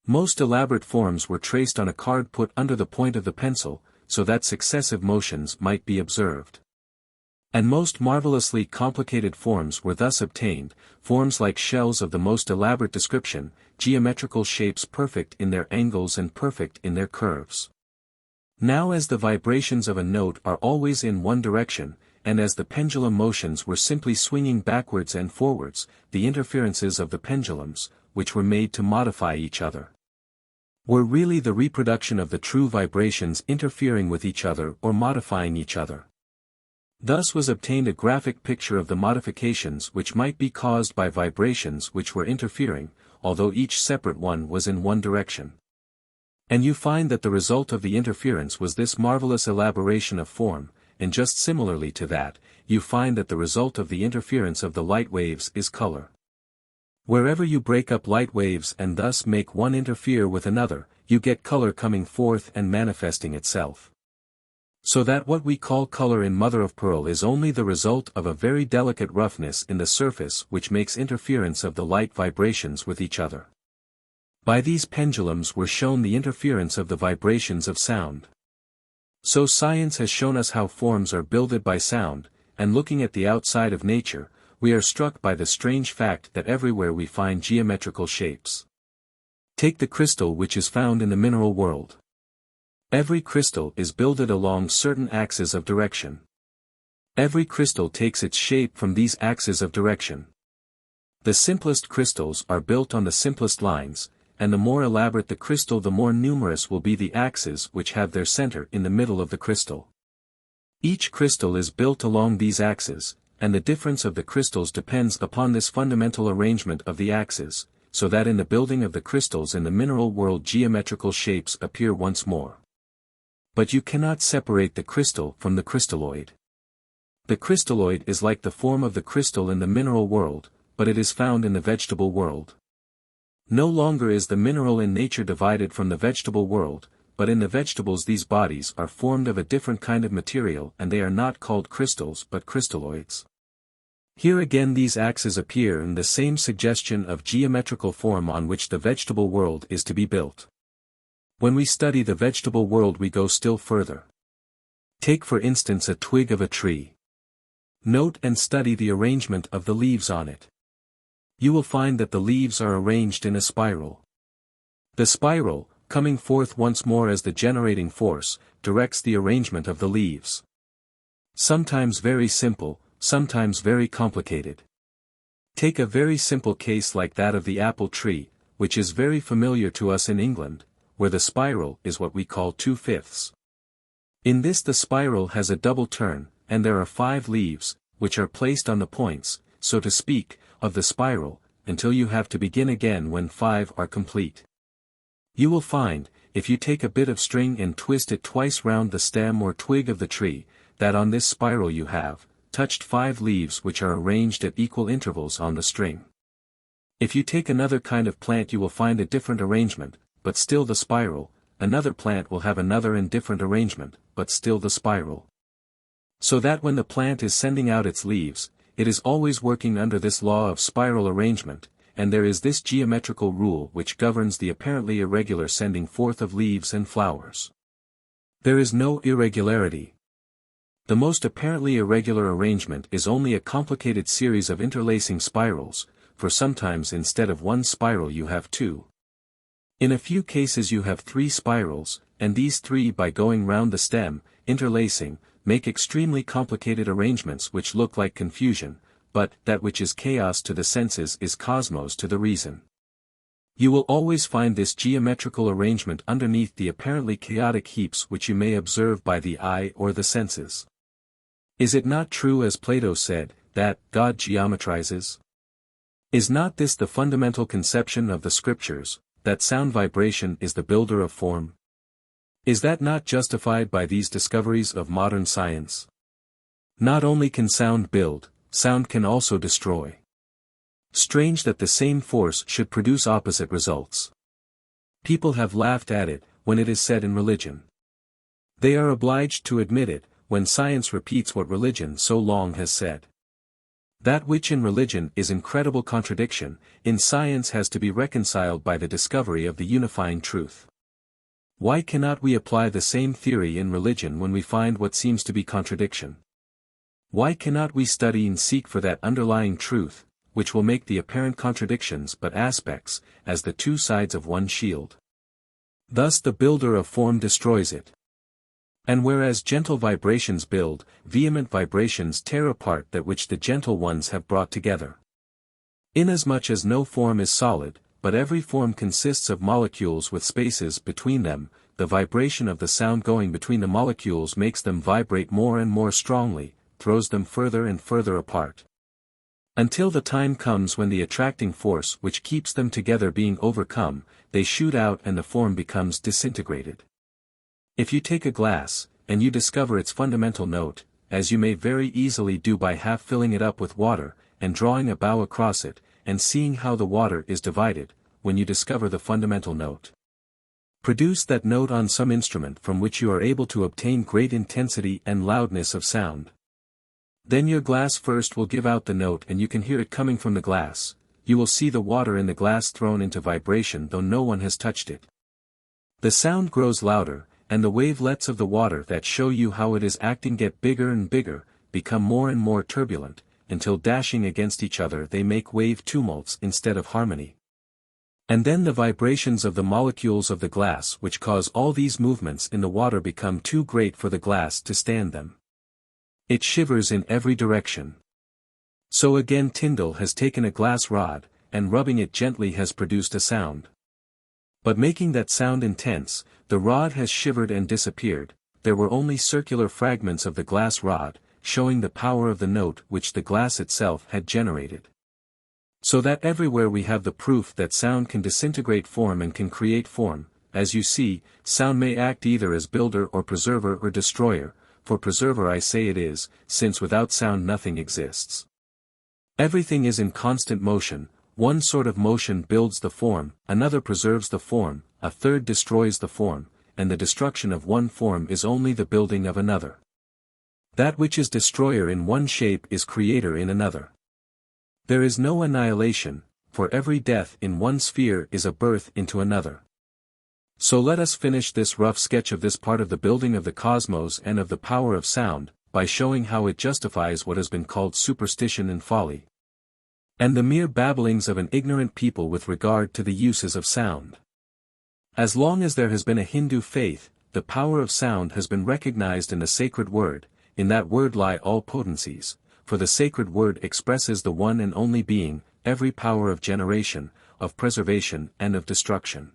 Most elaborate forms were traced on a card put under the point of the pencil, so that successive motions might be observed. And most marvelously complicated forms were thus obtained, forms like shells of the most elaborate description, geometrical shapes perfect in their angles and perfect in their curves. Now as the vibrations of a note are always in one direction, and as the pendulum motions were simply swinging backwards and forwards, the interferences of the pendulums, which were made to modify each other, were really the reproduction of the true vibrations interfering with each other or modifying each other. Thus was obtained a graphic picture of the modifications which might be caused by vibrations which were interfering, although each separate one was in one direction. And you find that the result of the interference was this marvelous elaboration of form, and just similarly to that, you find that the result of the interference of the light waves is color. Wherever you break up light waves and thus make one interfere with another, you get color coming forth and manifesting itself. So that what we call color in mother-of-pearl is only the result of a very delicate roughness in the surface which makes interference of the light vibrations with each other. By these pendulums were shown the interference of the vibrations of sound. So science has shown us how forms are builded by sound, and looking at the outside of nature, we are struck by the strange fact that everywhere we find geometrical shapes. Take the crystal which is found in the mineral world. Every crystal is builded along certain axes of direction. Every crystal takes its shape from these axes of direction. The simplest crystals are built on the simplest lines, and the more elaborate the crystal, the more numerous will be the axes which have their center in the middle of the crystal. Each crystal is built along these axes, and the difference of the crystals depends upon this fundamental arrangement of the axes, so that in the building of the crystals in the mineral world geometrical shapes appear once more. But you cannot separate the crystal from the crystalloid. The crystalloid is like the form of the crystal in the mineral world, but it is found in the vegetable world. No longer is the mineral in nature divided from the vegetable world, but in the vegetables these bodies are formed of a different kind of material and they are not called crystals but crystalloids. Here again these axes appear in the same suggestion of geometrical form on which the vegetable world is to be built. When we study the vegetable world we go still further. Take for instance a twig of a tree. Note and study the arrangement of the leaves on it. You will find that the leaves are arranged in a spiral. The spiral, coming forth once more as the generating force, directs the arrangement of the leaves. Sometimes very simple, sometimes very complicated. Take a very simple case like that of the apple tree, which is very familiar to us in England, where the spiral is what we call 2/5. In this the spiral has a double turn, and there are 5 leaves, which are placed on the points, so to speak, of the spiral, until you have to begin again when 5 are complete. You will find, if you take a bit of string and twist it twice round the stem or twig of the tree, that on this spiral you have touched 5 leaves which are arranged at equal intervals on the string. If you take another kind of plant you will find a different arrangement, but still the spiral, another plant will have another and different arrangement, but still the spiral. So that when the plant is sending out its leaves, it is always working under this law of spiral arrangement, and there is this geometrical rule which governs the apparently irregular sending forth of leaves and flowers. There is no irregularity. The most apparently irregular arrangement is only a complicated series of interlacing spirals, for sometimes instead of 1 spiral you have 2. In a few cases you have 3 spirals, and these 3 by going round the stem, interlacing, make extremely complicated arrangements which look like confusion, but that which is chaos to the senses is cosmos to the reason. You will always find this geometrical arrangement underneath the apparently chaotic heaps which you may observe by the eye or the senses. Is it not true as Plato said, that God geometrizes? Is not this the fundamental conception of the scriptures, that sound vibration is the builder of form? Is that not justified by these discoveries of modern science? Not only can sound build, sound can also destroy. Strange that the same force should produce opposite results. People have laughed at it, when it is said in religion. They are obliged to admit it, when science repeats what religion so long has said. That which in religion is incredible contradiction, in science has to be reconciled by the discovery of the unifying truth. Why cannot we apply the same theory in religion when we find what seems to be contradiction? Why cannot we study and seek for that underlying truth, which will make the apparent contradictions but aspects, as the 2 sides of one shield? Thus the builder of form destroys it. And whereas gentle vibrations build, vehement vibrations tear apart that which the gentle ones have brought together. Inasmuch as no form is solid, but every form consists of molecules with spaces between them, the vibration of the sound going between the molecules makes them vibrate more and more strongly, throws them further and further apart. Until the time comes when the attracting force which keeps them together being overcome, they shoot out and the form becomes disintegrated. If you take a glass, and you discover its fundamental note, as you may very easily do by half filling it up with water, and drawing a bow across it, and seeing how the water is divided, when you discover the fundamental note. Produce that note on some instrument from which you are able to obtain great intensity and loudness of sound. Then your glass first will give out the note and you can hear it coming from the glass, you will see the water in the glass thrown into vibration though no one has touched it. The sound grows louder, and the wavelets of the water that show you how it is acting get bigger and bigger, become more and more turbulent, until dashing against each other they make wave tumults instead of harmony. And then the vibrations of the molecules of the glass which cause all these movements in the water become too great for the glass to stand them. It shivers in every direction. So again Tyndall has taken a glass rod, and rubbing it gently has produced a sound. But making that sound intense, the rod has shivered and disappeared. There were only circular fragments of the glass rod, showing the power of the note which the glass itself had generated. So that everywhere we have the proof that sound can disintegrate form and can create form. As you see, sound may act either as builder or preserver or destroyer, for preserver I say it is, since without sound nothing exists. Everything is in constant motion, one sort of motion builds the form, another preserves the form, a third destroys the form, and the destruction of one form is only the building of another. That which is destroyer in one shape is creator in another. There is no annihilation, for every death in one sphere is a birth into another. So let us finish this rough sketch of this part of the building of the cosmos and of the power of sound, by showing how it justifies what has been called superstition and folly, and the mere babblings of an ignorant people with regard to the uses of sound. As long as there has been a Hindu faith, the power of sound has been recognized in the sacred word. In that word lie all potencies, for the sacred word expresses the one and only being, every power of generation, of preservation and of destruction.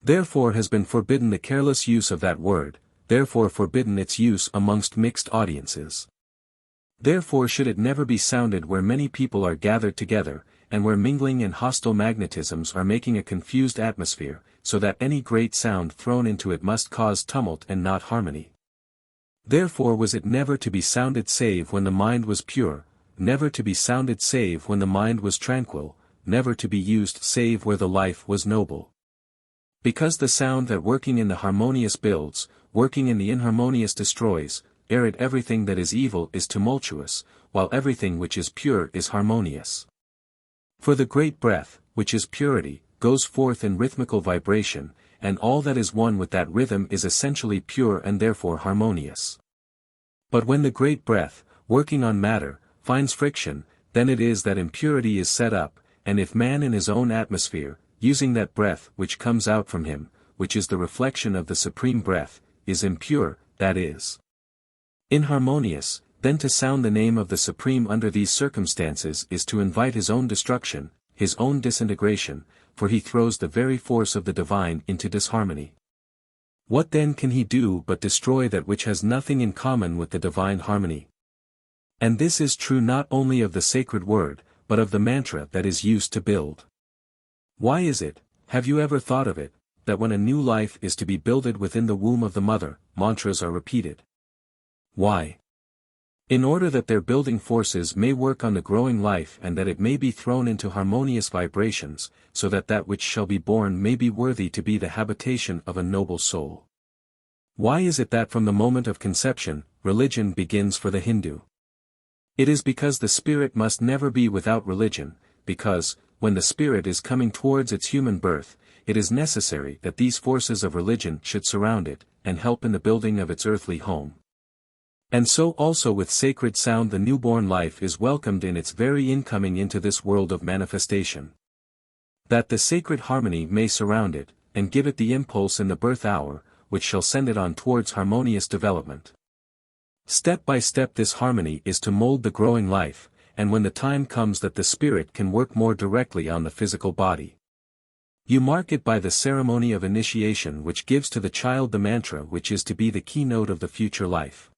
Therefore has been forbidden the careless use of that word, therefore forbidden its use amongst mixed audiences. Therefore should it never be sounded where many people are gathered together, and where mingling and hostile magnetisms are making a confused atmosphere, so that any great sound thrown into it must cause tumult and not harmony. Therefore was it never to be sounded save when the mind was pure, never to be sounded save when the mind was tranquil, never to be used save where the life was noble. Because the sound that working in the harmonious builds, working in the inharmonious destroys, ere it everything that is evil is tumultuous, while everything which is pure is harmonious. For the great breath, which is purity, goes forth in rhythmical vibration, and all that is one with that rhythm is essentially pure and therefore harmonious. But when the great breath, working on matter, finds friction, then it is that impurity is set up, and if man in his own atmosphere, using that breath which comes out from him, which is the reflection of the supreme breath, is impure, that is inharmonious, then to sound the name of the Supreme under these circumstances is to invite his own destruction, his own disintegration, for he throws the very force of the divine into disharmony. What then can he do but destroy that which has nothing in common with the divine harmony? And this is true not only of the sacred word, but of the mantra that is used to build. Why is it, have you ever thought of it, that when a new life is to be builded within the womb of the mother, mantras are repeated? Why? In order that their building forces may work on the growing life and that it may be thrown into harmonious vibrations, so that that which shall be born may be worthy to be the habitation of a noble soul. Why is it that from the moment of conception, religion begins for the Hindu? It is because the spirit must never be without religion, because, when the spirit is coming towards its human birth, it is necessary that these forces of religion should surround it, and help in the building of its earthly home. And so also with sacred sound the newborn life is welcomed in its very incoming into this world of manifestation. That the sacred harmony may surround it, and give it the impulse in the birth hour, which shall send it on towards harmonious development. Step by step this harmony is to mold the growing life, and when the time comes that the spirit can work more directly on the physical body. You mark it by the ceremony of initiation which gives to the child the mantra which is to be the keynote of the future life.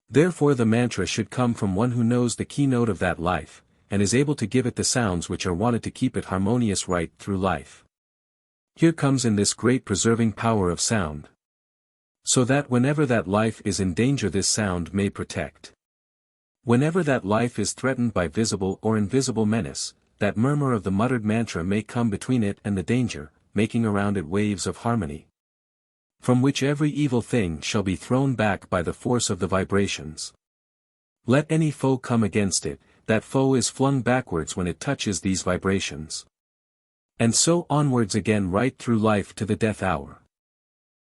Therefore the mantra should come from one who knows the keynote of that life, and is able to give it the sounds which are wanted to keep it harmonious right through life. Here comes in this great preserving power of sound. So that whenever that life is in danger this sound may protect. Whenever that life is threatened by visible or invisible menace, that murmur of the muttered mantra may come between it and the danger, making around it waves of harmony, from which every evil thing shall be thrown back by the force of the vibrations. Let any foe come against it, that foe is flung backwards when it touches these vibrations. And so onwards again right through life to the death hour.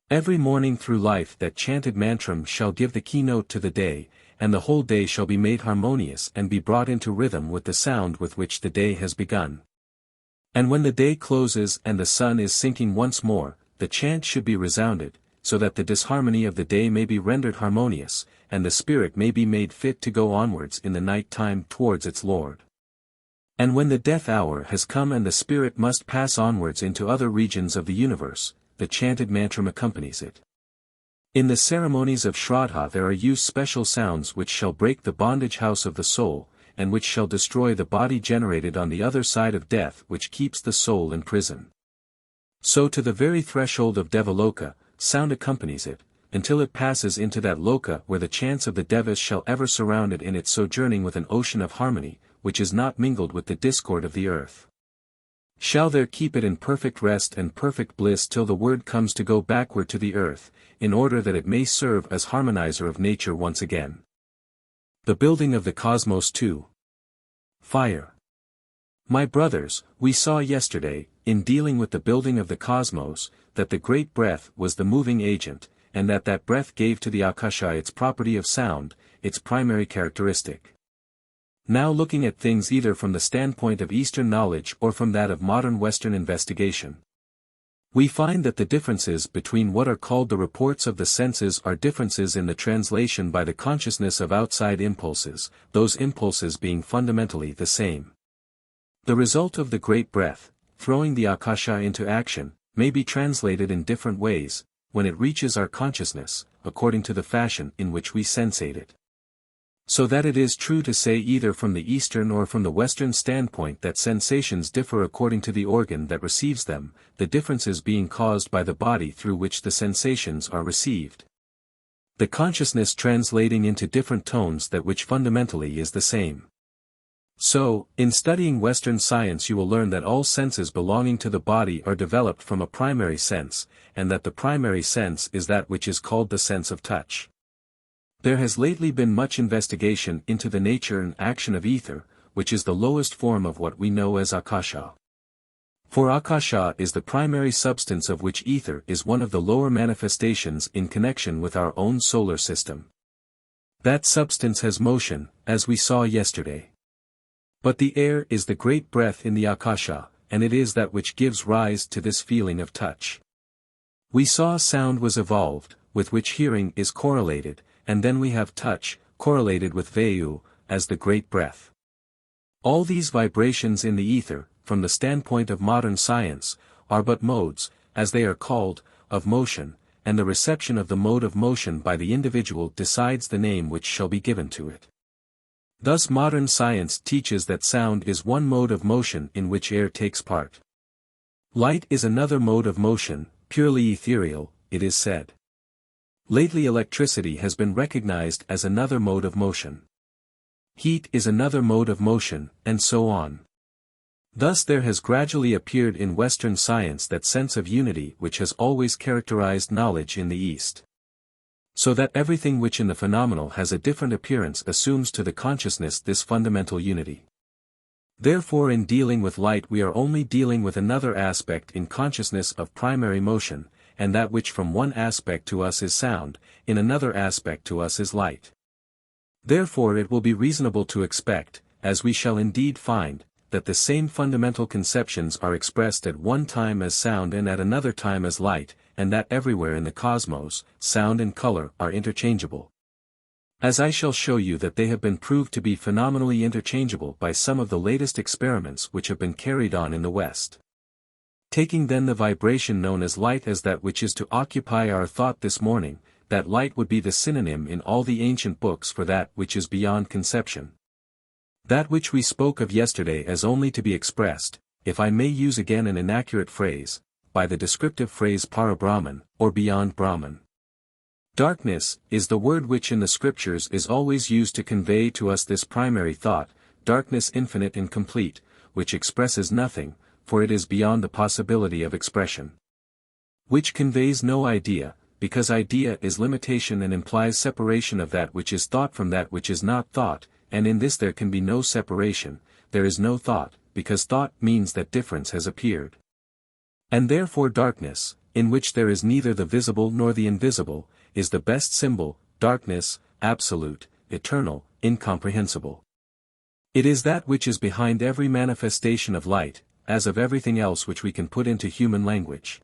Every morning through life that chanted mantram shall give the keynote to the day, and the whole day shall be made harmonious and be brought into rhythm with the sound with which the day has begun. And when the day closes and the sun is sinking once more, the chant should be resounded, so that the disharmony of the day may be rendered harmonious, and the spirit may be made fit to go onwards in the night time towards its Lord. And when the death hour has come and the spirit must pass onwards into other regions of the universe, the chanted mantram accompanies it. In the ceremonies of Shraddha there are used special sounds which shall break the bondage house of the soul, and which shall destroy the body generated on the other side of death which keeps the soul in prison. So to the very threshold of Devaloka, sound accompanies it, until it passes into that loka where the chants of the devas shall ever surround it in its sojourning with an ocean of harmony, which is not mingled with the discord of the earth. Shall there keep it in perfect rest and perfect bliss till the word comes to go backward to the earth, in order that it may serve as harmonizer of nature once again. The building of the cosmos 2. Fire. My brothers, we saw yesterday, in dealing with the building of the cosmos, that the great breath was the moving agent, and that breath gave to the akasha its property of sound, its primary characteristic. Now looking at things either from the standpoint of Eastern knowledge or from that of modern Western investigation, we find that the differences between what are called the reports of the senses are differences in the translation by the consciousness of outside impulses, those impulses being fundamentally the same. The result of the great breath, throwing the akasha into action, may be translated in different ways, when it reaches our consciousness, according to the fashion in which we sensate it. So that it is true to say either from the Eastern or from the Western standpoint that sensations differ according to the organ that receives them, the differences being caused by the body through which the sensations are received. The consciousness translating into different tones that which fundamentally is the same. So, in studying Western science you will learn that all senses belonging to the body are developed from a primary sense, and that the primary sense is that which is called the sense of touch. There has lately been much investigation into the nature and action of ether, which is the lowest form of what we know as akasha. For akasha is the primary substance of which ether is one of the lower manifestations in connection with our own solar system. That substance has motion, as we saw yesterday. But the air is the great breath in the akasha, and it is that which gives rise to this feeling of touch. We saw sound was evolved, with which hearing is correlated, and then we have touch, correlated with vayu, as the great breath. All these vibrations in the ether, from the standpoint of modern science, are but modes, as they are called, of motion, and the reception of the mode of motion by the individual decides the name which shall be given to it. Thus modern science teaches that sound is one mode of motion in which air takes part. Light is another mode of motion, purely ethereal, it is said. Lately electricity has been recognized as another mode of motion. Heat is another mode of motion, and so on. Thus there has gradually appeared in Western science that sense of unity which has always characterized knowledge in the East. So that everything which in the phenomenal has a different appearance assumes to the consciousness this fundamental unity. Therefore in dealing with light we are only dealing with another aspect in consciousness of primary motion, and that which from one aspect to us is sound, in another aspect to us is light. Therefore it will be reasonable to expect, as we shall indeed find, that the same fundamental conceptions are expressed at one time as sound and at another time as light, and that everywhere in the cosmos, sound and color are interchangeable. As I shall show you that they have been proved to be phenomenally interchangeable by some of the latest experiments which have been carried on in the West. Taking then the vibration known as light as that which is to occupy our thought this morning, that light would be the synonym in all the ancient books for that which is beyond conception. That which we spoke of yesterday as only to be expressed, if I may use again an inaccurate phrase, by the descriptive phrase para-Brahman, or beyond Brahman. Darkness, is the word which in the scriptures is always used to convey to us this primary thought, darkness infinite and complete, which expresses nothing, for it is beyond the possibility of expression. Which conveys no idea, because idea is limitation and implies separation of that which is thought from that which is not thought, and in this there can be no separation, there is no thought, because thought means that difference has appeared. And therefore darkness, in which there is neither the visible nor the invisible, is the best symbol, darkness, absolute, eternal, incomprehensible. It is that which is behind every manifestation of light, as of everything else which we can put into human language.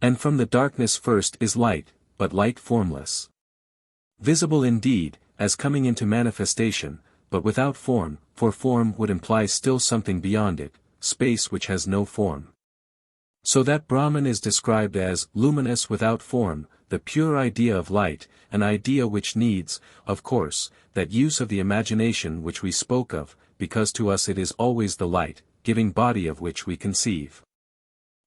And from the darkness first is light, but light formless. Visible indeed, as coming into manifestation, but without form, for form would imply still something beyond it, space which has no form. So that Brahman is described as luminous without form, the pure idea of light, an idea which needs, of course, that use of the imagination which we spoke of, because to us it is always the light, giving body of which we conceive.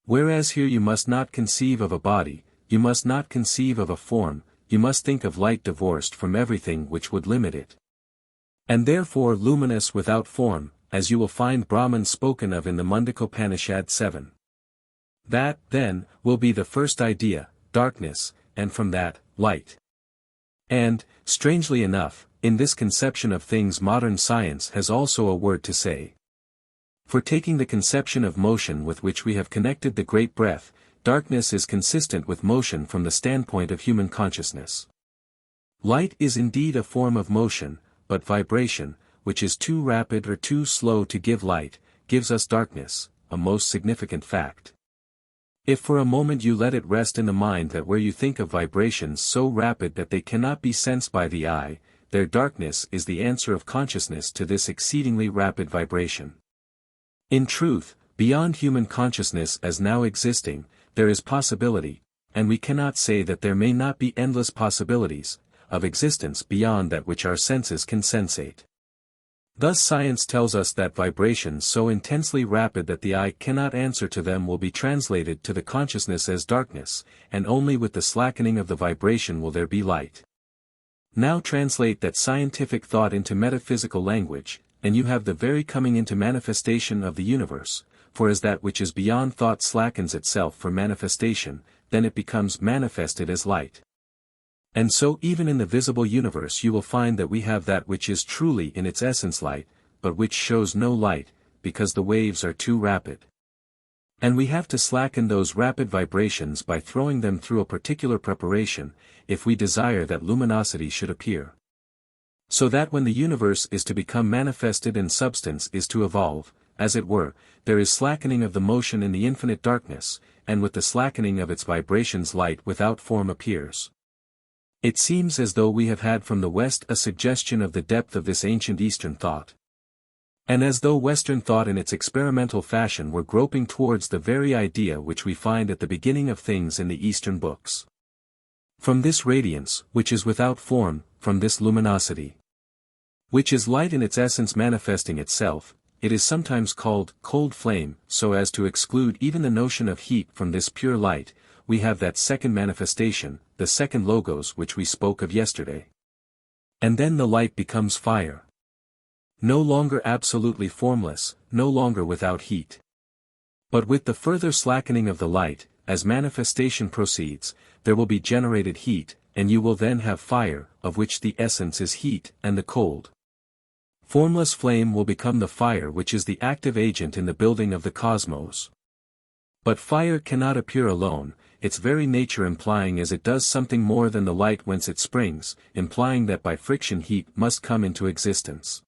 Whereas here you must not conceive of a body, you must not conceive of a form, you must think of light divorced from everything which would limit it. And therefore luminous without form, as you will find Brahman spoken of in the Mundaka 7. That, then, will be the first idea, darkness, and from that, light. And, strangely enough, in this conception of things modern science has also a word to say. For taking the conception of motion with which we have connected the great breath, darkness is consistent with motion from the standpoint of human consciousness. Light is indeed a form of motion, but vibration, which is too rapid or too slow to give light, gives us darkness, a most significant fact. If for a moment you let it rest in the mind that where you think of vibrations so rapid that they cannot be sensed by the eye, their darkness is the answer of consciousness to this exceedingly rapid vibration. In truth, beyond human consciousness as now existing, there is possibility, and we cannot say that there may not be endless possibilities, of existence beyond that which our senses can sensate. Thus science tells us that vibrations so intensely rapid that the eye cannot answer to them will be translated to the consciousness as darkness, and only with the slackening of the vibration will there be light. Now translate that scientific thought into metaphysical language, and you have the very coming into manifestation of the universe, for as that which is beyond thought slackens itself for manifestation, then it becomes manifested as light. And so even in the visible universe you will find that we have that which is truly in its essence light, but which shows no light, because the waves are too rapid. And we have to slacken those rapid vibrations by throwing them through a particular preparation, if we desire that luminosity should appear. So that when the universe is to become manifested and substance is to evolve, as it were, there is slackening of the motion in the infinite darkness, and with the slackening of its vibrations light without form appears. It seems as though we have had from the West a suggestion of the depth of this ancient Eastern thought. And as though Western thought in its experimental fashion were groping towards the very idea which we find at the beginning of things in the Eastern books. From this radiance, which is without form, from this luminosity, which is light in its essence manifesting itself, it is sometimes called cold flame, so as to exclude even the notion of heat from this pure light, we have that second manifestation, the second logos which we spoke of yesterday. And then the light becomes fire. No longer absolutely formless, no longer without heat. But with the further slackening of the light, as manifestation proceeds, there will be generated heat, and you will then have fire, of which the essence is heat, and the cold. Formless flame will become the fire which is the active agent in the building of the cosmos. But fire cannot appear alone, its very nature implying as it does something more than the light whence it springs, implying that by friction heat must come into existence.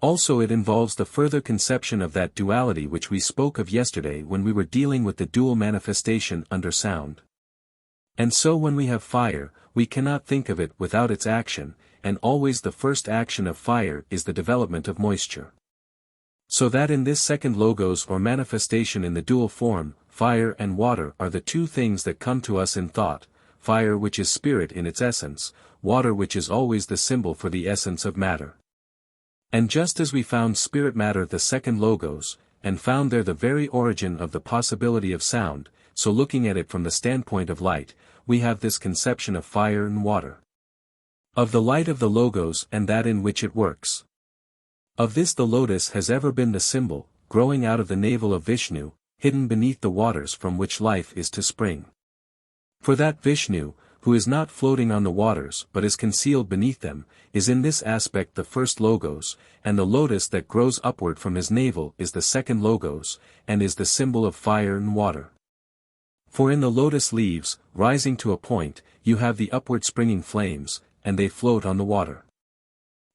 Also it involves the further conception of that duality which we spoke of yesterday when we were dealing with the dual manifestation under sound. And so when we have fire, we cannot think of it without its action, and always the first action of fire is the development of moisture. So that in this second logos or manifestation in the dual form, fire and water are the two things that come to us in thought, fire which is spirit in its essence, water which is always the symbol for the essence of matter. And just as we found spirit matter the second logos, and found there the very origin of the possibility of sound, so looking at it from the standpoint of light, we have this conception of fire and water. Of the light of the logos and that in which it works. Of this the lotus has ever been the symbol, growing out of the navel of Vishnu, hidden beneath the waters from which life is to spring. For that Vishnu, who is not floating on the waters but is concealed beneath them, is in this aspect the first logos, and the lotus that grows upward from his navel is the second logos, and is the symbol of fire and water. For in the lotus leaves, rising to a point, you have the upward springing flames, and they float on the water.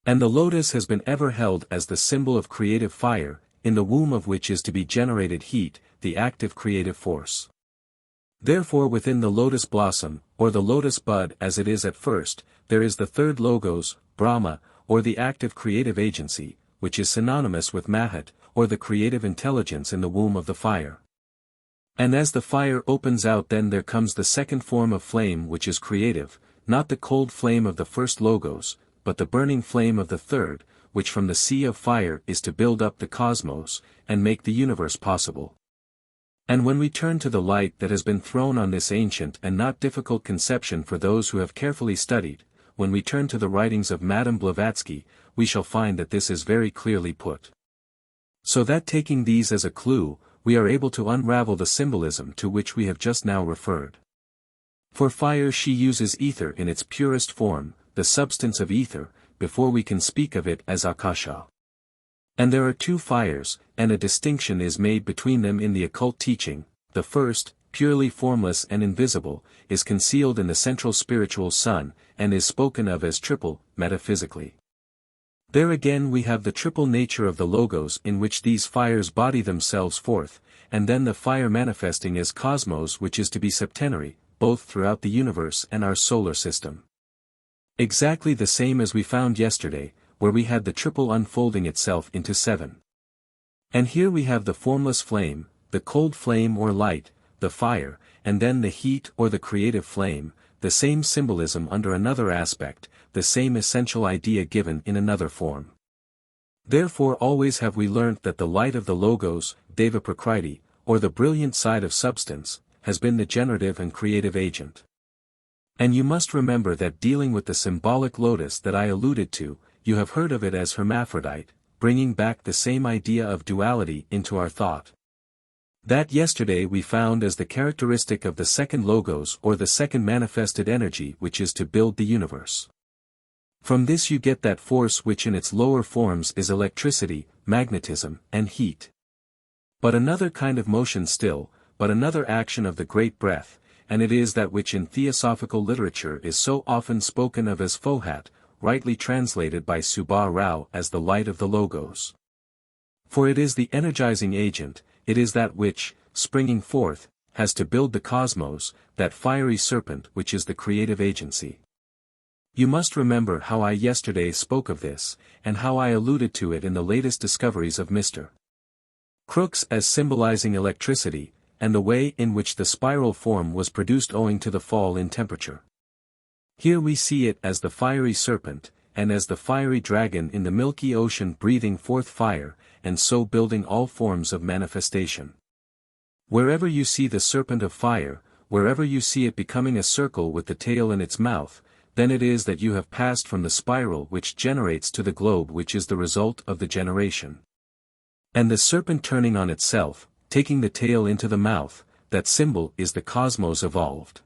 And the lotus has been ever held as the symbol of creative fire, in the womb of which is to be generated heat, the active creative force. Therefore within the lotus blossom, or the lotus bud as it is at first, there is the third logos, Brahma, or the active creative agency, which is synonymous with Mahat, or the creative intelligence in the womb of the fire. And as the fire opens out, then there comes the second form of flame which is creative, not the cold flame of the first logos, but the burning flame of the third, which from the sea of fire is to build up the cosmos, and make the universe possible. And when we turn to the light that has been thrown on this ancient and not difficult conception for those who have carefully studied, when we turn to the writings of Madame Blavatsky, we shall find that this is very clearly put. So that taking these as a clue, we are able to unravel the symbolism to which we have just now referred. For fire she uses ether in its purest form, the substance of ether, before we can speak of it as Akasha. And there are two fires, and a distinction is made between them in the occult teaching. The first, purely formless and invisible, is concealed in the central spiritual sun, and is spoken of as triple, metaphysically. There again we have the triple nature of the logos in which these fires body themselves forth, and then the fire manifesting as cosmos which is to be septenary, both throughout the universe and our solar system. Exactly the same as we found yesterday, where we had the triple unfolding itself into seven. And here we have the formless flame, the cold flame or light, the fire, and then the heat or the creative flame, the same symbolism under another aspect, the same essential idea given in another form. Therefore always have we learnt that the light of the logos, Deva Prakriti, or the brilliant side of substance, has been the generative and creative agent. And you must remember that dealing with the symbolic lotus that I alluded to, you have heard of it as hermaphrodite, bringing back the same idea of duality into our thought. That yesterday we found as the characteristic of the second logos or the second manifested energy which is to build the universe. From this you get that force which in its lower forms is electricity, magnetism, and heat. But another kind of motion still, but another action of the great breath, and it is that which in theosophical literature is so often spoken of as Fohat, rightly translated by Subha Rao as the light of the logos. For it is the energizing agent, it is that which, springing forth, has to build the cosmos, that fiery serpent which is the creative agency. You must remember how I yesterday spoke of this, and how I alluded to it in the latest discoveries of Mr. Crookes as symbolizing electricity, and the way in which the spiral form was produced owing to the fall in temperature. Here we see it as the fiery serpent, and as the fiery dragon in the milky ocean breathing forth fire, and so building all forms of manifestation. Wherever you see the serpent of fire, wherever you see it becoming a circle with the tail in its mouth, then it is that you have passed from the spiral which generates to the globe which is the result of the generation. And the serpent turning on itself, taking the tail into the mouth, that symbol is the cosmos evolved.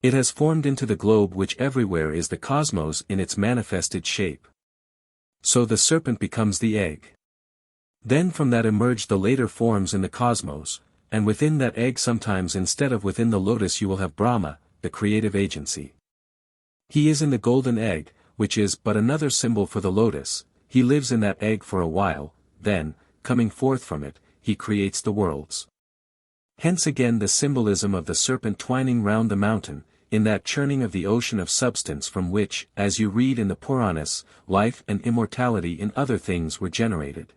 It has formed into the globe which everywhere is the cosmos in its manifested shape. So the serpent becomes the egg. Then from that emerge the later forms in the cosmos, and within that egg sometimes instead of within the lotus you will have Brahma, the creative agency. He is in the golden egg, which is but another symbol for the lotus. He lives in that egg for a while, then, coming forth from it, he creates the worlds. Hence again the symbolism of the serpent twining round the mountain, in that churning of the ocean of substance from which, as you read in the Puranas, life and immortality in other things were generated.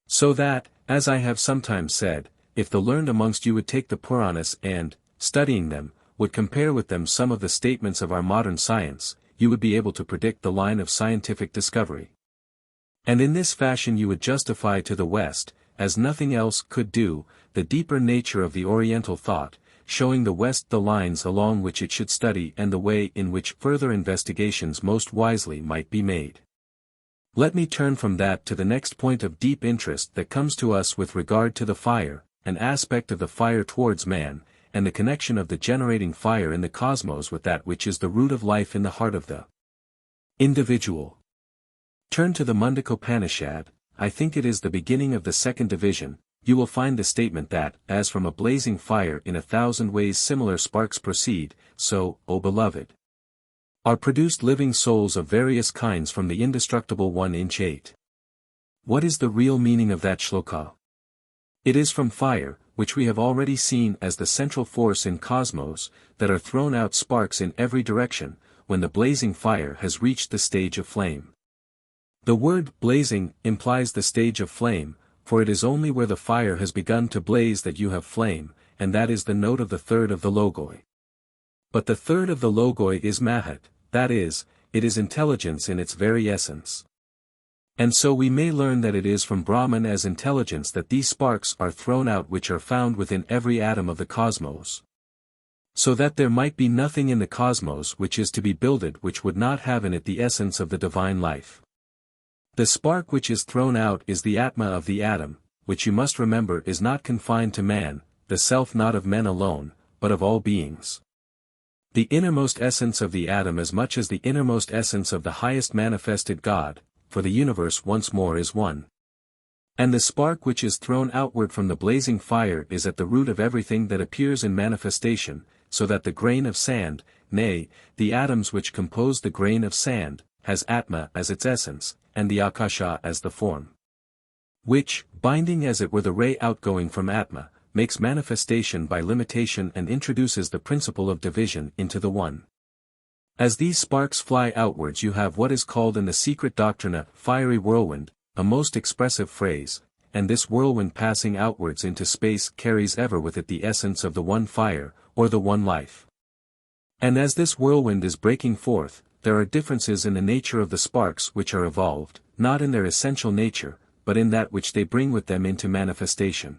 So that, as I have sometimes said, if the learned amongst you would take the Puranas and, studying them, would compare with them some of the statements of our modern science, you would be able to predict the line of scientific discovery. And in this fashion you would justify to the West, as nothing else could do, the deeper nature of the Oriental thought, showing the West the lines along which it should study and the way in which further investigations most wisely might be made. Let me turn from that to the next point of deep interest that comes to us with regard to the fire, an aspect of the fire towards man, and the connection of the generating fire in the cosmos with that which is the root of life in the heart of the individual. Turn to the Mundakopanishad. I think it is the beginning of the second division. You will find the statement that, as from a blazing fire in 1,000 ways similar sparks proceed, so, O beloved, are produced living souls of various kinds from the indestructible 1-8. What is the real meaning of that shloka? It is from fire, which we have already seen as the central force in cosmos, that are thrown out sparks in every direction, when the blazing fire has reached the stage of flame. The word blazing implies the stage of flame, for it is only where the fire has begun to blaze that you have flame, and that is the note of the third of the logoi. But the third of the logoi is mahat, that is, it is intelligence in its very essence. And so we may learn that it is from Brahman as intelligence that these sparks are thrown out which are found within every atom of the cosmos. So that there might be nothing in the cosmos which is to be builded which would not have in it the essence of the divine life. The spark which is thrown out is the Atma of the atom, which you must remember is not confined to man, the self not of men alone, but of all beings. The innermost essence of the atom as much as the innermost essence of the highest manifested God, for the universe once more is one. And the spark which is thrown outward from the blazing fire is at the root of everything that appears in manifestation, so that the grain of sand, nay, the atoms which compose the grain of sand, has Atma as its essence, and the Akasha as the form. Which, binding as it were the ray outgoing from Atma, makes manifestation by limitation and introduces the principle of division into the one. As these sparks fly outwards you have what is called in the secret doctrine a fiery whirlwind, a most expressive phrase, and this whirlwind passing outwards into space carries ever with it the essence of the one fire, or the one life. And as this whirlwind is breaking forth, there are differences in the nature of the sparks which are evolved, not in their essential nature, but in that which they bring with them into manifestation.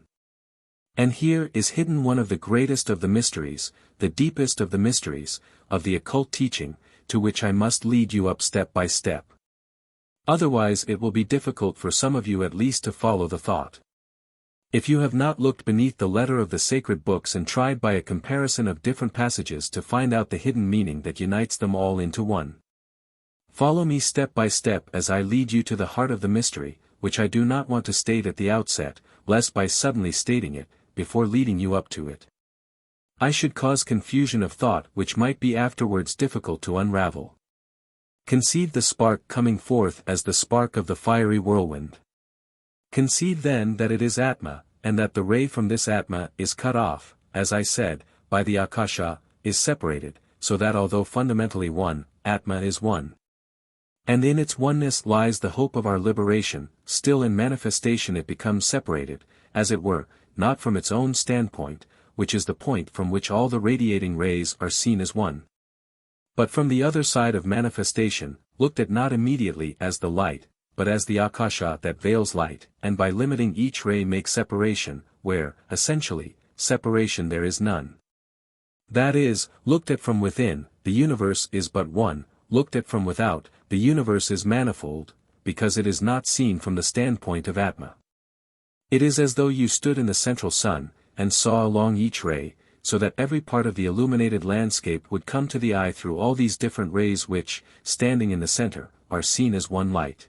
And here is hidden one of the greatest of the mysteries, the deepest of the mysteries, of the occult teaching, to which I must lead you up step by step. Otherwise it will be difficult for some of you at least to follow the thought. If you have not looked beneath the letter of the sacred books and tried by a comparison of different passages to find out the hidden meaning that unites them all into one. Follow me step by step as I lead you to the heart of the mystery, which I do not want to state at the outset, lest by suddenly stating it, before leading you up to it, I should cause confusion of thought which might be afterwards difficult to unravel. Conceive the spark coming forth as the spark of the fiery whirlwind. Conceive then that it is Atma, and that the ray from this Atma is cut off, as I said, by the Akasha, is separated, so that although fundamentally one, Atma is one. And in its oneness lies the hope of our liberation, still in manifestation it becomes separated, as it were, not from its own standpoint, which is the point from which all the radiating rays are seen as one. But from the other side of manifestation, looked at not immediately as the light, but as the Akasha that veils light, and by limiting each ray makes separation, where, essentially, separation there is none. That is, looked at from within, the universe is but one, looked at from without, the universe is manifold, because it is not seen from the standpoint of Atma. It is as though you stood in the central sun, and saw along each ray, so that every part of the illuminated landscape would come to the eye through all these different rays which, standing in the center, are seen as one light.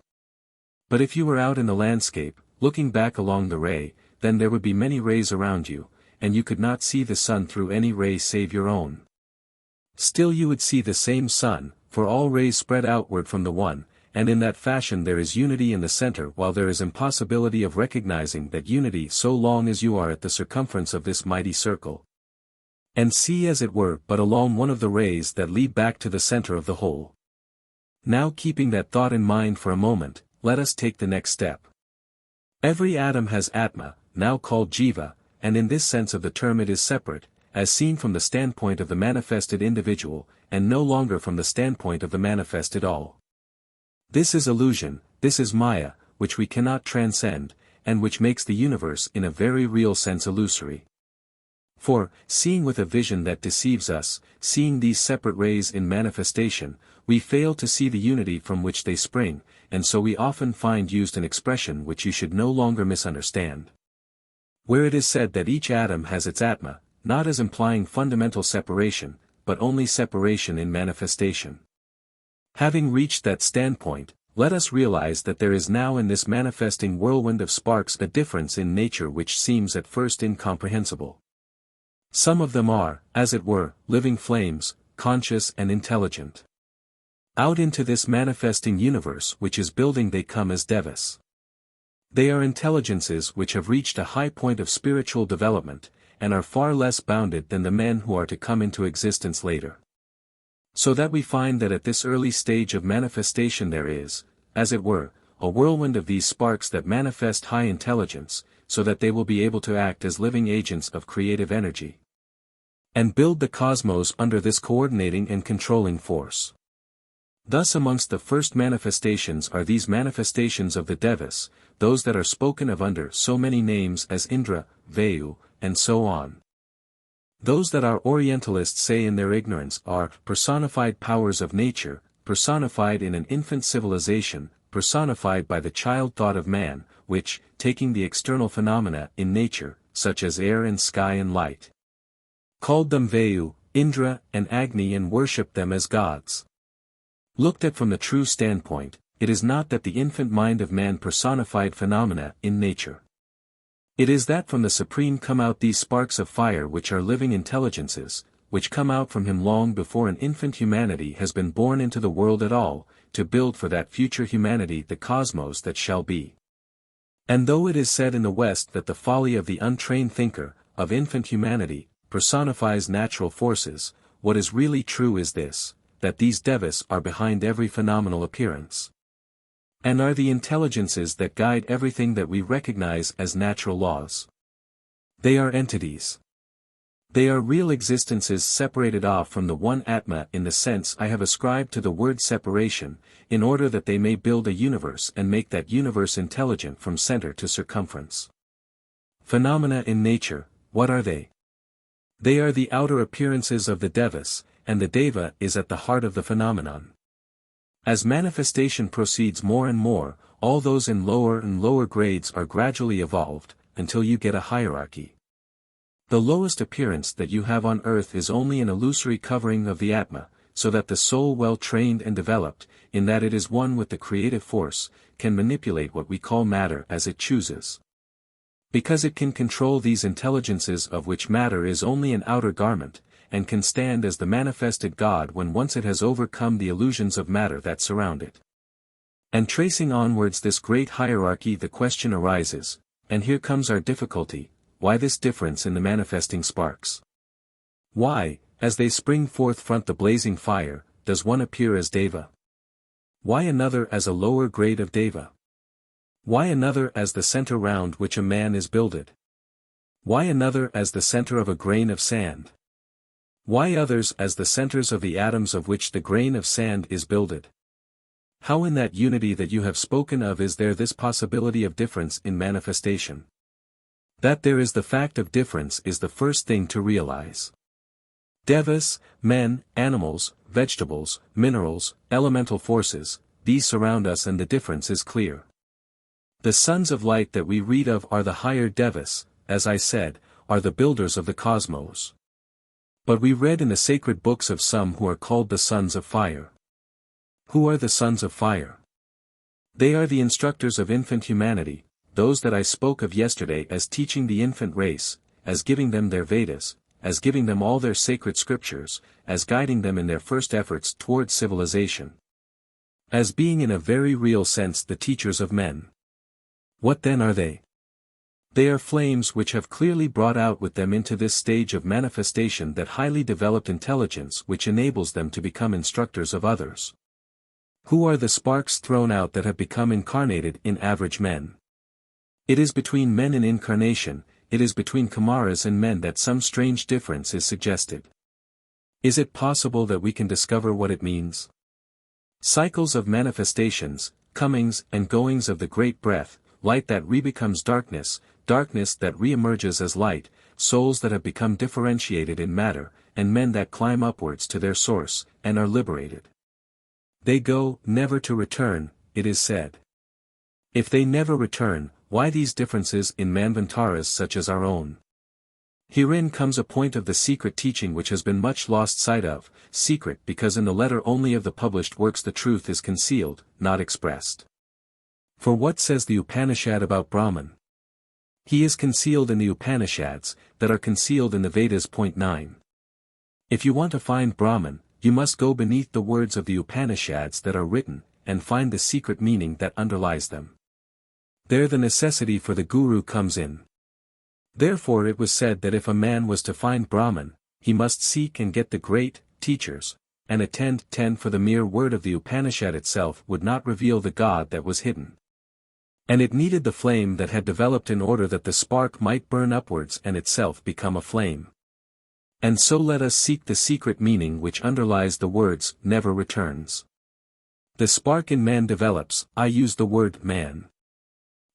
But if you were out in the landscape, looking back along the ray, then there would be many rays around you, and you could not see the sun through any ray save your own. Still you would see the same sun, for all rays spread outward from the one, and in that fashion there is unity in the center while there is impossibility of recognizing that unity so long as you are at the circumference of this mighty circle. And see as it were but along one of the rays that lead back to the center of the whole. Now keeping that thought in mind for a moment, let us take the next step. Every atom has Atma, now called Jiva, and in this sense of the term it is separate, as seen from the standpoint of the manifested individual, and no longer from the standpoint of the manifested all. This is illusion, this is Maya, which we cannot transcend, and which makes the universe in a very real sense illusory. For, seeing with a vision that deceives us, seeing these separate rays in manifestation, we fail to see the unity from which they spring, and so we often find used an expression which you should no longer misunderstand. Where it is said that each atom has its Atma, not as implying fundamental separation, but only separation in manifestation. Having reached that standpoint, let us realize that there is now in this manifesting whirlwind of sparks a difference in nature which seems at first incomprehensible. Some of them are, as it were, living flames, conscious and intelligent. Out into this manifesting universe which is building they come as devas. They are intelligences which have reached a high point of spiritual development, and are far less bounded than the men who are to come into existence later. So that we find that at this early stage of manifestation there is, as it were, a whirlwind of these sparks that manifest high intelligence, so that they will be able to act as living agents of creative energy, and build the cosmos under this coordinating and controlling force. Thus amongst the first manifestations are these manifestations of the devas, those that are spoken of under so many names as Indra, Vayu, and so on. Those that our Orientalists say in their ignorance are personified powers of nature, personified in an infant civilization, personified by the child thought of man, which, taking the external phenomena in nature, such as air and sky and light, called them Vayu, Indra, and Agni and worshipped them as gods. Looked at from the true standpoint, it is not that the infant mind of man personified phenomena in nature. It is that from the Supreme come out these sparks of fire which are living intelligences, which come out from him long before an infant humanity has been born into the world at all, to build for that future humanity the cosmos that shall be. And though it is said in the West that the folly of the untrained thinker, of infant humanity, personifies natural forces, what is really true is this, that these devas are behind every phenomenal appearance, and are the intelligences that guide everything that we recognize as natural laws. They are entities. They are real existences separated off from the one Atma in the sense I have ascribed to the word separation, in order that they may build a universe and make that universe intelligent from center to circumference. Phenomena in nature, what are they? They are the outer appearances of the devas, and the deva is at the heart of the phenomenon. As manifestation proceeds more and more, all those in lower and lower grades are gradually evolved, until you get a hierarchy. The lowest appearance that you have on earth is only an illusory covering of the Atma, so that the soul well trained and developed, in that it is one with the creative force, can manipulate what we call matter as it chooses. Because it can control these intelligences of which matter is only an outer garment, and can stand as the manifested God when once it has overcome the illusions of matter that surround it. And tracing onwards this great hierarchy the question arises, and here comes our difficulty, why this difference in the manifesting sparks? Why, as they spring forth front the blazing fire, does one appear as Deva? Why another as a lower grade of Deva? Why another as the center round which a man is builded? Why another as the center of a grain of sand? Why others as the centers of the atoms of which the grain of sand is builded? How in that unity that you have spoken of is there this possibility of difference in manifestation? That there is the fact of difference is the first thing to realize. Devas, men, animals, vegetables, minerals, elemental forces, these surround us and the difference is clear. The sons of light that we read of are the higher devas, as I said, are the builders of the cosmos. But we read in the sacred books of some who are called the sons of fire. Who are the sons of fire? They are the instructors of infant humanity, those that I spoke of yesterday as teaching the infant race, as giving them their Vedas, as giving them all their sacred scriptures, as guiding them in their first efforts towards civilization. As being in a very real sense the teachers of men. What then are they? They are flames which have clearly brought out with them into this stage of manifestation that highly developed intelligence which enables them to become instructors of others. Who are the sparks thrown out that have become incarnated in average men? It is between men in incarnation, it is between Kumaras and men that some strange difference is suggested. Is it possible that we can discover what it means? Cycles of manifestations, comings and goings of the great breath, light that re-becomes darkness, darkness that re-emerges as light, souls that have become differentiated in matter, and men that climb upwards to their source, and are liberated. They go, never to return, it is said. If they never return, why these differences in manvantaras such as our own? Herein comes a point of the secret teaching which has been much lost sight of, secret because in the letter only of the published works the truth is concealed, not expressed. For what says the Upanishad about Brahman? He is concealed in the Upanishads, that are concealed in the Vedas. 9. If you want to find Brahman, you must go beneath the words of the Upanishads that are written, and find the secret meaning that underlies them. There the necessity for the guru comes in. Therefore it was said that if a man was to find Brahman, he must seek and get the great teachers, and attend 10 for the mere word of the Upanishad itself would not reveal the God that was hidden. And it needed the flame that had developed in order that the spark might burn upwards and itself become a flame. And so let us seek the secret meaning which underlies the words, never returns. The spark in man develops, I use the word man,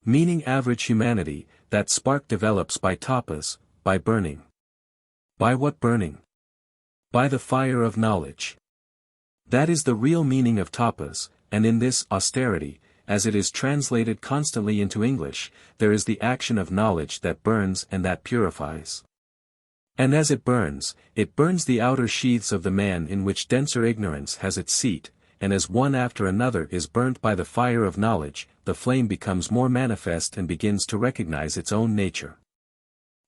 meaning average humanity. That spark develops by tapas, by burning. By what burning? By the fire of knowledge. That is the real meaning of tapas, and in this austerity, as it is translated constantly into English, there is the action of knowledge that burns and that purifies. And as it burns the outer sheaths of the man in which denser ignorance has its seat, and as one after another is burnt by the fire of knowledge, the flame becomes more manifest and begins to recognize its own nature.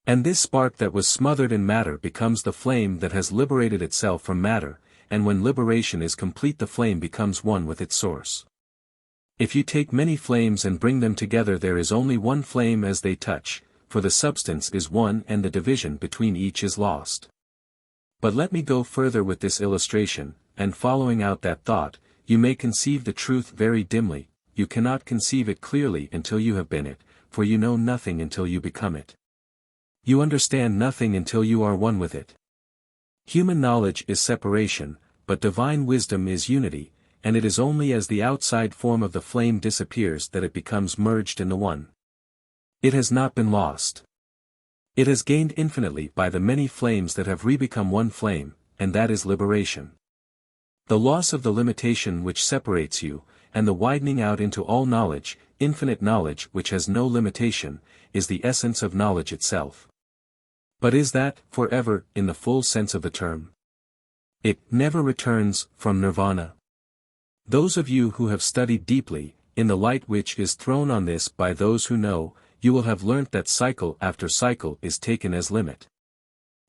And this spark that was smothered in matter becomes the flame that has liberated itself from matter, and when liberation is complete the flame becomes one with its source. If you take many flames and bring them together there is only one flame as they touch, for the substance is one and the division between each is lost. But let me go further with this illustration, and following out that thought, you may conceive the truth very dimly, you cannot conceive it clearly until you have been it, for you know nothing until you become it. You understand nothing until you are one with it. Human knowledge is separation, but divine wisdom is unity, and it is only as the outside form of the flame disappears that it becomes merged in the one. It has not been lost. It has gained infinitely by the many flames that have re-become one flame, and that is liberation. The loss of the limitation which separates you, and the widening out into all knowledge, infinite knowledge which has no limitation, is the essence of knowledge itself. But is that, forever, in the full sense of the term? It never returns from nirvana. Those of you who have studied deeply, in the light which is thrown on this by those who know, you will have learnt that cycle after cycle is taken as limit.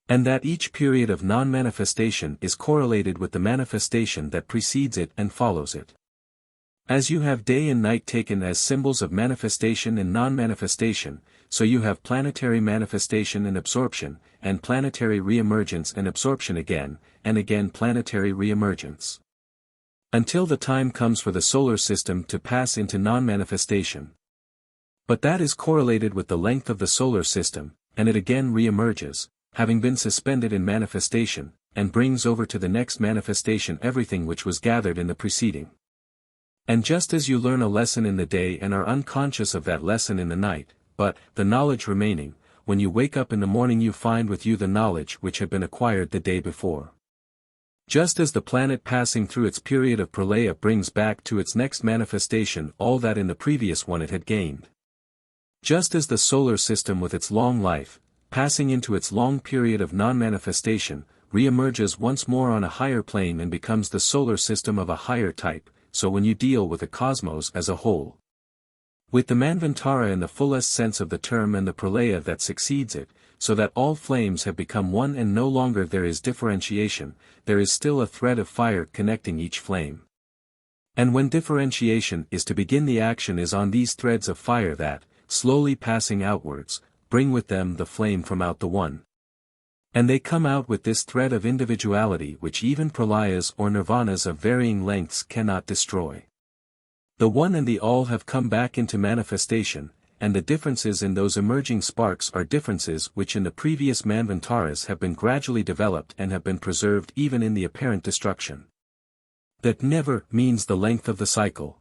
And that each period of non-manifestation is correlated with the manifestation that precedes it and follows it. As you have day and night taken as symbols of manifestation and non-manifestation, so you have planetary manifestation and absorption, and planetary re-emergence and absorption again, and again planetary re-emergence. Until the time comes for the solar system to pass into non-manifestation. But that is correlated with the length of the solar system, and it again re-emerges, having been suspended in manifestation, and brings over to the next manifestation everything which was gathered in the preceding. And just as you learn a lesson in the day and are unconscious of that lesson in the night, but, the knowledge remaining, when you wake up in the morning you find with you the knowledge which had been acquired the day before. Just as the planet passing through its period of pralaya brings back to its next manifestation all that in the previous one it had gained. Just as the solar system with its long life, passing into its long period of non-manifestation, re-emerges once more on a higher plane and becomes the solar system of a higher type, so when you deal with the cosmos as a whole, with the Manvantara in the fullest sense of the term and the pralaya that succeeds it, so that all flames have become one and no longer there is differentiation, there is still a thread of fire connecting each flame. And when differentiation is to begin the action is on these threads of fire that, slowly passing outwards, bring with them the flame from out the one. And they come out with this thread of individuality which even pralayas or nirvanas of varying lengths cannot destroy. The one and the all have come back into manifestation, and the differences in those emerging sparks are differences which in the previous manvantaras have been gradually developed and have been preserved even in the apparent destruction. That never means the length of the cycle.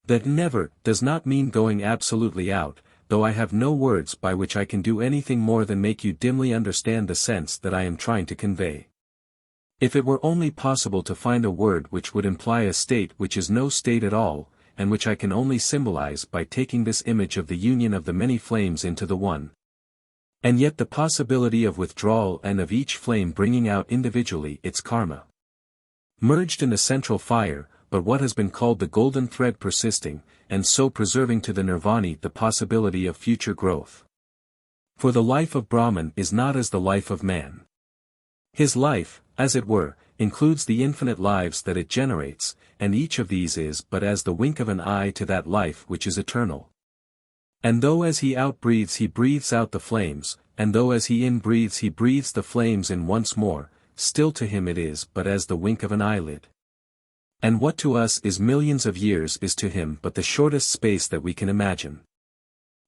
That never does not mean going absolutely out, though I have no words by which I can do anything more than make you dimly understand the sense that I am trying to convey. If it were only possible to find a word which would imply a state which is no state at all, and which I can only symbolize by taking this image of the union of the many flames into the one. And yet the possibility of withdrawal and of each flame bringing out individually its karma. Merged in the central fire, but what has been called the golden thread persisting, and so preserving to the nirvani the possibility of future growth. For the life of Brahman is not as the life of man. His life, as it were, includes the infinite lives that it generates, and each of these is but as the wink of an eye to that life which is eternal. And though as he outbreathes he breathes out the flames, and though as he inbreathes he breathes the flames in once more, still to him it is but as the wink of an eyelid. And what to us is millions of years is to him but the shortest space that we can imagine.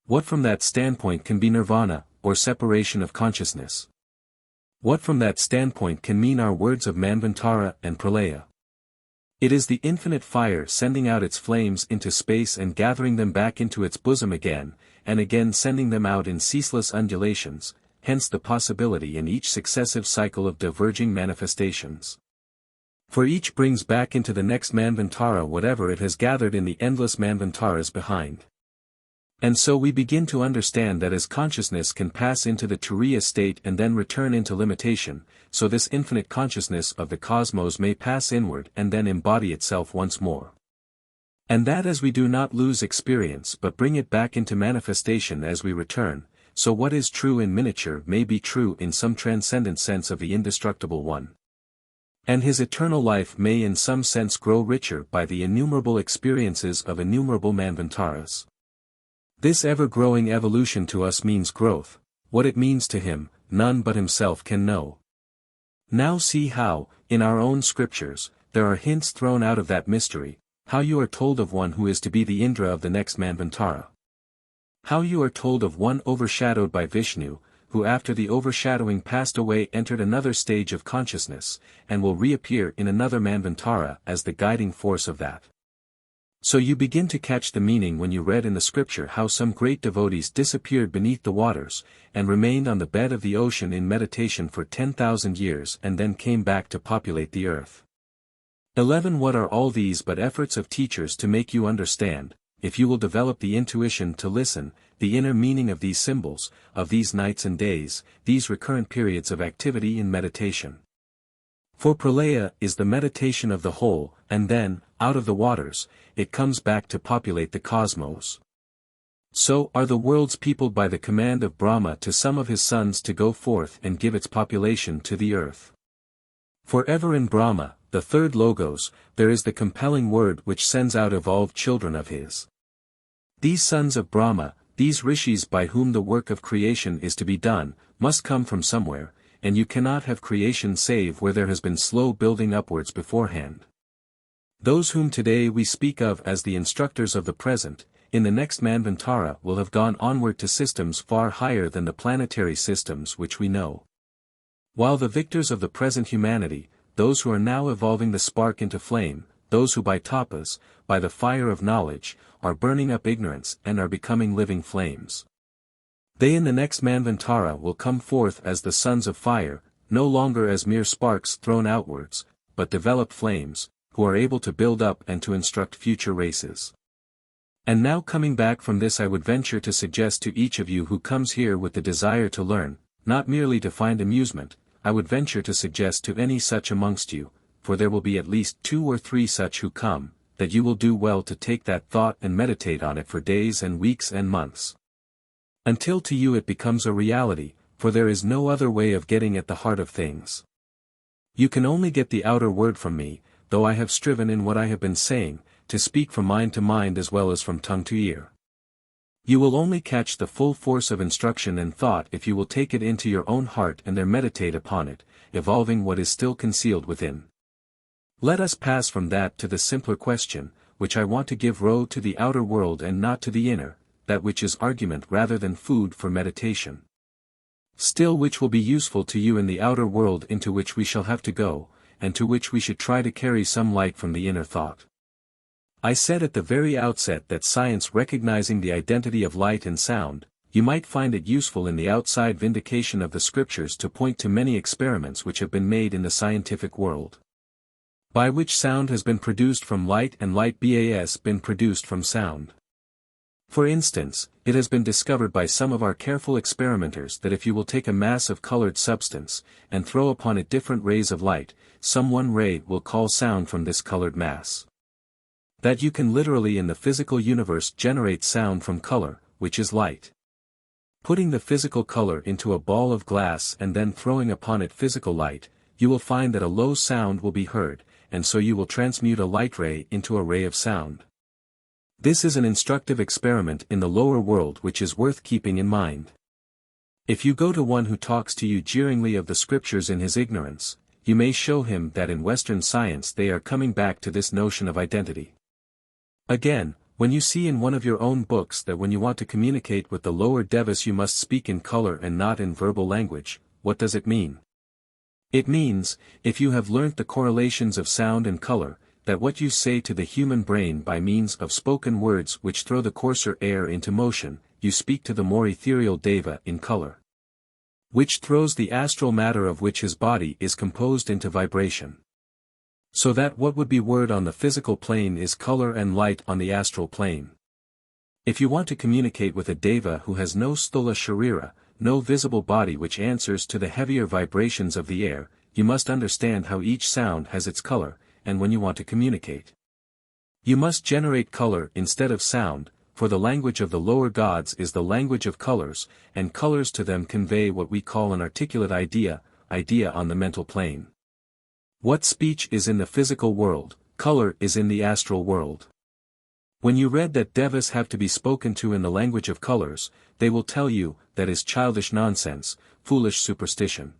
What from that standpoint can be nirvana, or separation of consciousness? What from that standpoint can mean our words of Manvantara and Pralaya? It is the infinite fire sending out its flames into space and gathering them back into its bosom again, and again sending them out in ceaseless undulations, hence the possibility in each successive cycle of diverging manifestations. For each brings back into the next Manvantara whatever it has gathered in the endless Manvantaras behind. And so we begin to understand that as consciousness can pass into the Turiya state and then return into limitation, so this infinite consciousness of the cosmos may pass inward and then embody itself once more. And that as we do not lose experience but bring it back into manifestation as we return, so what is true in miniature may be true in some transcendent sense of the indestructible one. And his eternal life may in some sense grow richer by the innumerable experiences of innumerable Manvantaras. This ever-growing evolution to us means growth. What it means to him, none but himself can know. Now see how, in our own scriptures, there are hints thrown out of that mystery, how you are told of one who is to be the Indra of the next Manvantara. How you are told of one overshadowed by Vishnu, who after the overshadowing passed away entered another stage of consciousness, and will reappear in another Manvantara as the guiding force of that. So you begin to catch the meaning when you read in the scripture how some great devotees disappeared beneath the waters, and remained on the bed of the ocean in meditation for 10,000 years and then came back to populate the earth. 11. What are all these but efforts of teachers to make you understand, if you will develop the intuition to listen, the inner meaning of these symbols, of these nights and days, these recurrent periods of activity in meditation. For Pralaya is the meditation of the whole, and then, out of the waters, it comes back to populate the cosmos. So are the worlds peopled by the command of Brahma to some of his sons to go forth and give its population to the earth. For ever in Brahma, the third Logos, there is the compelling word which sends out evolved children of his. These sons of Brahma, these rishis by whom the work of creation is to be done, must come from somewhere, and you cannot have creation save where there has been slow building upwards beforehand. Those whom today we speak of as the instructors of the present, in the next Manvantara will have gone onward to systems far higher than the planetary systems which we know. While the victors of the present humanity, those who are now evolving the spark into flame, those who by tapas, by the fire of knowledge, are burning up ignorance and are becoming living flames. They in the next Manvantara will come forth as the sons of fire, no longer as mere sparks thrown outwards, but developed flames, who are able to build up and to instruct future races. And now coming back from this I would venture to suggest to each of you who comes here with the desire to learn, not merely to find amusement, I would venture to suggest to any such amongst you, for there will be at least 2 or 3 such who come, that you will do well to take that thought and meditate on it for days and weeks and months. Until to you it becomes a reality, for there is no other way of getting at the heart of things. You can only get the outer word from me, though I have striven in what I have been saying, to speak from mind to mind as well as from tongue to ear. You will only catch the full force of instruction and thought if you will take it into your own heart and there meditate upon it, evolving what is still concealed within. Let us pass from that to the simpler question, which I want to give row to the outer world and not to the inner, that which is argument rather than food for meditation. Still which will be useful to you in the outer world into which we shall have to go, and to which we should try to carry some light from the inner thought. I said at the very outset that science recognizing the identity of light and sound, you might find it useful in the outside vindication of the scriptures to point to many experiments which have been made in the scientific world. By which sound has been produced from light and light has been produced from sound. For instance, it has been discovered by some of our careful experimenters that if you will take a mass of colored substance, and throw upon it different rays of light, some one ray will call sound from this colored mass. That you can literally in the physical universe generate sound from color, which is light. Putting the physical color into a ball of glass and then throwing upon it physical light, you will find that a low sound will be heard, and so you will transmute a light ray into a ray of sound. This is an instructive experiment in the lower world which is worth keeping in mind. If you go to one who talks to you jeeringly of the scriptures in his ignorance, you may show him that in Western science they are coming back to this notion of identity. Again, when you see in one of your own books that when you want to communicate with the lower devas you must speak in color and not in verbal language, what does it mean? It means, if you have learnt the correlations of sound and color, that what you say to the human brain by means of spoken words which throw the coarser air into motion, you speak to the more ethereal deva in color, which throws the astral matter of which his body is composed into vibration. So that what would be word on the physical plane is color and light on the astral plane. If you want to communicate with a deva who has no sthula sharira, no visible body which answers to the heavier vibrations of the air, you must understand how each sound has its color, and when you want to communicate, you must generate color instead of sound, for the language of the lower gods is the language of colors, and colors to them convey what we call an articulate idea on the mental plane. What speech is in the physical world, color is in the astral world. When you read that devas have to be spoken to in the language of colors, they will tell you, that is childish nonsense, foolish superstition.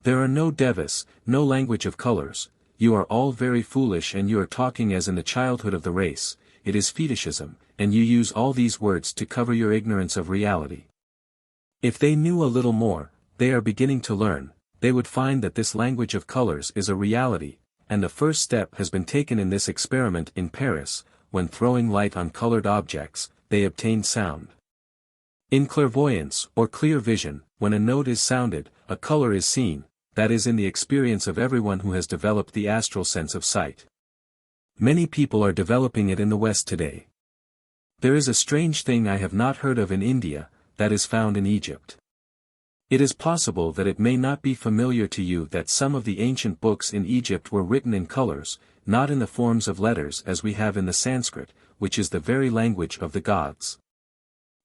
There are no devas, no language of colors, you are all very foolish and you are talking as in the childhood of the race, it is fetishism, and you use all these words to cover your ignorance of reality. If they knew a little more, they are beginning to learn, they would find that this language of colors is a reality, and the first step has been taken in this experiment in Paris, when throwing light on colored objects, they obtained sound. In clairvoyance, or clear vision, when a note is sounded, a color is seen, that is in the experience of everyone who has developed the astral sense of sight. Many people are developing it in the West today. There is a strange thing I have not heard of in India, that is found in Egypt. It is possible that it may not be familiar to you that some of the ancient books in Egypt were written in colors, not in the forms of letters as we have in the Sanskrit, which is the very language of the gods.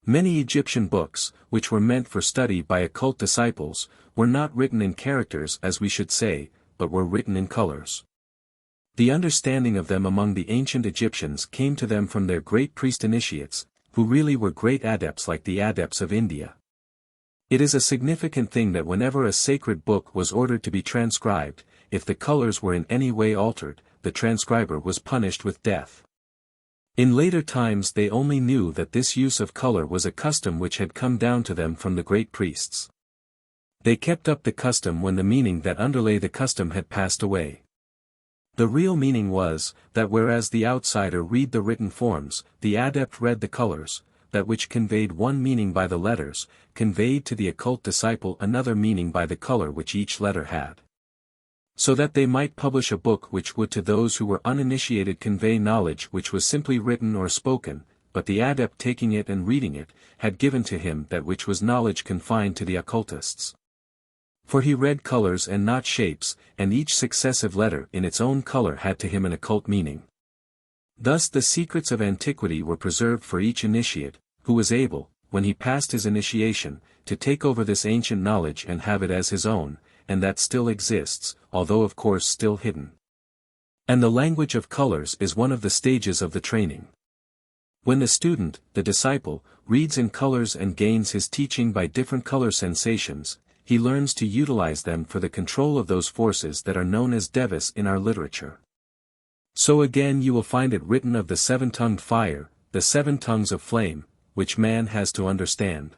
Many Egyptian books, which were meant for study by occult disciples, were not written in characters as we should say, but were written in colors. The understanding of them among the ancient Egyptians came to them from their great priest initiates, who really were great adepts like the adepts of India. It is a significant thing that whenever a sacred book was ordered to be transcribed, if the colors were in any way altered, the transcriber was punished with death. In later times they only knew that this use of color was a custom which had come down to them from the great priests. They kept up the custom when the meaning that underlay the custom had passed away. The real meaning was, that whereas the outsider read the written forms, the adept read the colors, that which conveyed one meaning by the letters, conveyed to the occult disciple another meaning by the color which each letter had. So that they might publish a book which would to those who were uninitiated convey knowledge which was simply written or spoken, but the adept taking it and reading it, had given to him that which was knowledge confined to the occultists. For he read colors and not shapes, and each successive letter in its own color had to him an occult meaning. Thus the secrets of antiquity were preserved for each initiate, who was able, when he passed his initiation, to take over this ancient knowledge and have it as his own, and that still exists, although of course still hidden. And the language of colors is one of the stages of the training. When the student, the disciple, reads in colors and gains his teaching by different color sensations, he learns to utilize them for the control of those forces that are known as devas in our literature. So again you will find it written of the seven-tongued fire, the seven tongues of flame, which man has to understand.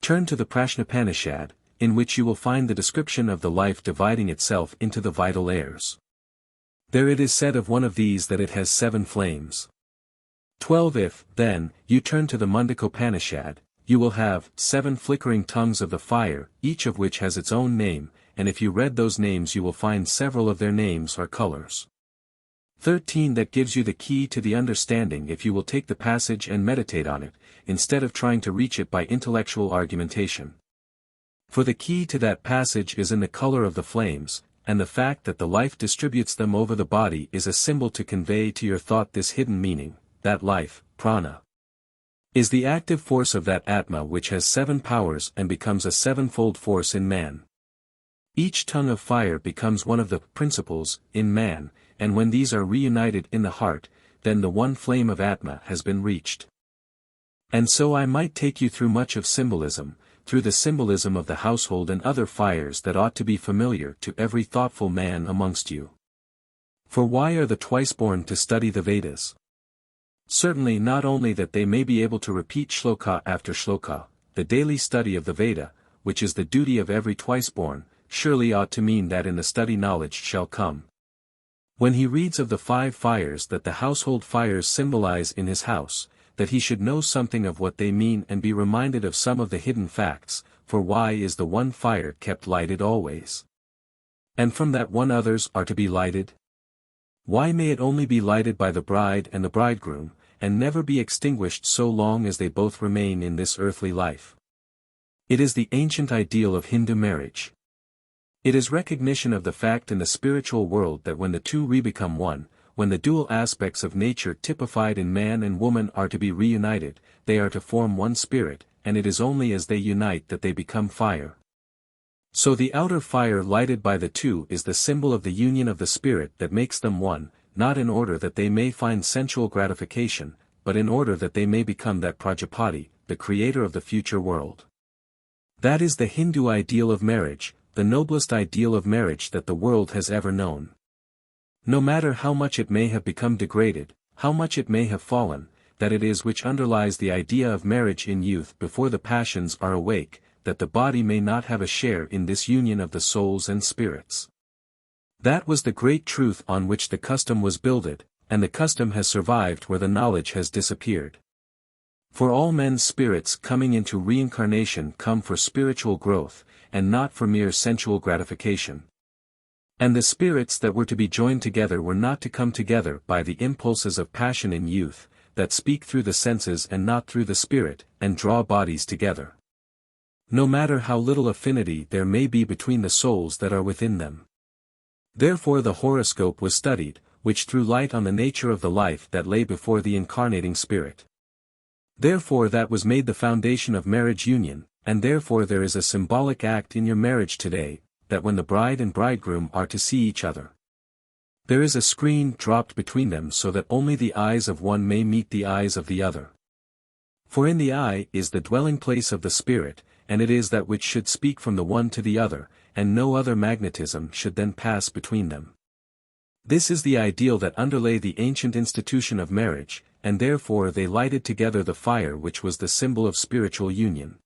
Turn to the Prajnapanishad, in which you will find the description of the life dividing itself into the vital airs. There it is said of one of these that it has 7 flames. 12. If, then, you turn to the Mundaka-Upanishad, you will have 7 flickering tongues of the fire, each of which has its own name, and if you read those names you will find several of their names are colors. 13. That gives you the key to the understanding if you will take the passage and meditate on it, instead of trying to reach it by intellectual argumentation. For the key to that passage is in the color of the flames, and the fact that the life distributes them over the body is a symbol to convey to your thought this hidden meaning, that life, prana, is the active force of that Atma which has 7 powers and becomes a 7-fold force in man. Each tongue of fire becomes one of the principles in man, and when these are reunited in the heart, then the one flame of Atma has been reached. And so I might take you through much of symbolism, through the symbolism of the household and other fires that ought to be familiar to every thoughtful man amongst you. For why are the twice-born to study the Vedas? Certainly not only that they may be able to repeat shloka after shloka, the daily study of the Veda, which is the duty of every twice-born, surely ought to mean that in the study knowledge shall come. When he reads of the 5 fires that the household fires symbolize in his house, that he should know something of what they mean and be reminded of some of the hidden facts, for why is the one fire kept lighted always? And from that one others are to be lighted? Why may it only be lighted by the bride and the bridegroom, and never be extinguished so long as they both remain in this earthly life? It is the ancient ideal of Hindu marriage. It is recognition of the fact in the spiritual world that when the two re-become one, when the dual aspects of nature typified in man and woman are to be reunited, they are to form one spirit, and it is only as they unite that they become fire. So the outer fire lighted by the two is the symbol of the union of the spirit that makes them one, not in order that they may find sensual gratification, but in order that they may become that Prajapati, the creator of the future world. That is the Hindu ideal of marriage, the noblest ideal of marriage that the world has ever known. No matter how much it may have become degraded, how much it may have fallen, that it is which underlies the idea of marriage in youth before the passions are awake, that the body may not have a share in this union of the souls and spirits. That was the great truth on which the custom was builded, and the custom has survived where the knowledge has disappeared. For all men's spirits coming into reincarnation come for spiritual growth, and not for mere sensual gratification. And the spirits that were to be joined together were not to come together by the impulses of passion in youth, that speak through the senses and not through the spirit, and draw bodies together. No matter how little affinity there may be between the souls that are within them. Therefore the horoscope was studied, which threw light on the nature of the life that lay before the incarnating spirit. Therefore that was made the foundation of marriage union, and therefore there is a symbolic act in your marriage today, that when the bride and bridegroom are to see each other, there is a screen dropped between them so that only the eyes of one may meet the eyes of the other. For in the eye is the dwelling place of the spirit, and it is that which should speak from the one to the other, and no other magnetism should then pass between them. This is the ideal that underlay the ancient institution of marriage, and therefore they lighted together the fire which was the symbol of spiritual union.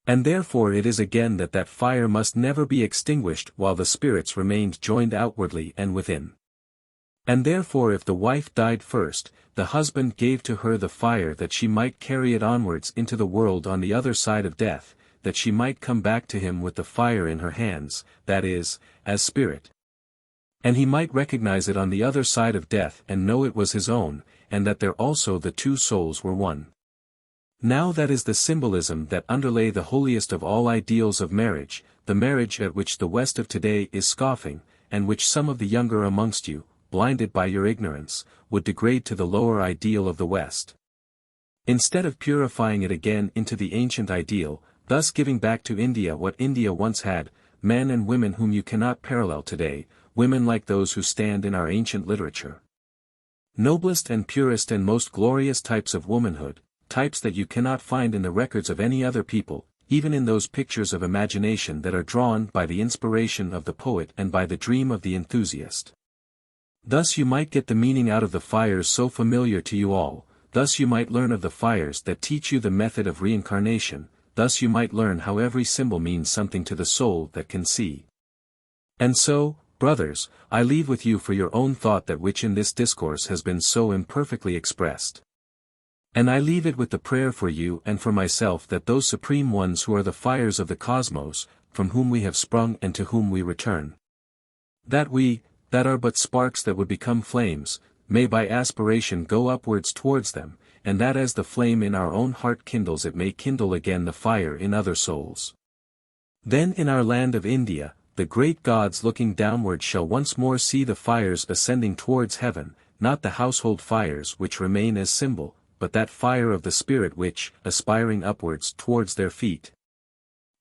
And therefore it is again that that fire must never be extinguished while the spirits remained joined outwardly and within. And therefore if the wife died first, the husband gave to her the fire that she might carry it onwards into the world on the other side of death, that she might come back to him with the fire in her hands, that is, as spirit. And he might recognize it on the other side of death and know it was his own, and that there also the two souls were one. Now that is the symbolism that underlay the holiest of all ideals of marriage, the marriage at which the West of today is scoffing, and which some of the younger amongst you, blinded by your ignorance, would degrade to the lower ideal of the West. Instead of purifying it again into the ancient ideal, thus giving back to India what India once had, men and women whom you cannot parallel today, women like those who stand in our ancient literature. Noblest and purest and most glorious types of womanhood, types that you cannot find in the records of any other people, even in those pictures of imagination that are drawn by the inspiration of the poet and by the dream of the enthusiast. Thus you might get the meaning out of the fires so familiar to you all, thus you might learn of the fires that teach you the method of reincarnation, thus you might learn how every symbol means something to the soul that can see. And so, brothers, I leave with you for your own thought that which in this discourse has been so imperfectly expressed. And I leave it with the prayer for you and for myself that those supreme ones who are the fires of the cosmos, from whom we have sprung and to whom we return, that we, that are but sparks that would become flames, may by aspiration go upwards towards them, and that as the flame in our own heart kindles it may kindle again the fire in other souls. Then in our land of India, the great gods looking downward shall once more see the fires ascending towards heaven, not the household fires which remain as symbol, but that fire of the spirit which, aspiring upwards towards their feet,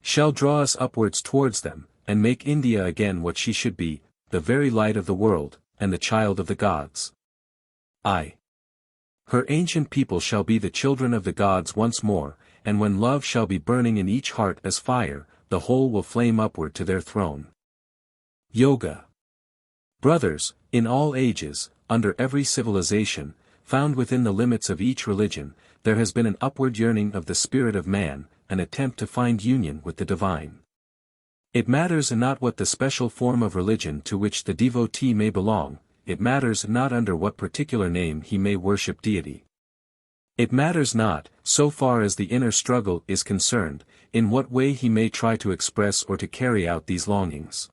shall draw us upwards towards them, and make India again what she should be, the very light of the world, and the child of the gods. Her ancient people shall be the children of the gods once more, and when love shall be burning in each heart as fire, the whole will flame upward to their throne. Yoga. Brothers, in all ages, under every civilization, found within the limits of each religion, there has been an upward yearning of the spirit of man, an attempt to find union with the divine. It matters not what the special form of religion to which the devotee may belong, it matters not under what particular name he may worship deity. It matters not, so far as the inner struggle is concerned, in what way he may try to express or to carry out these longings.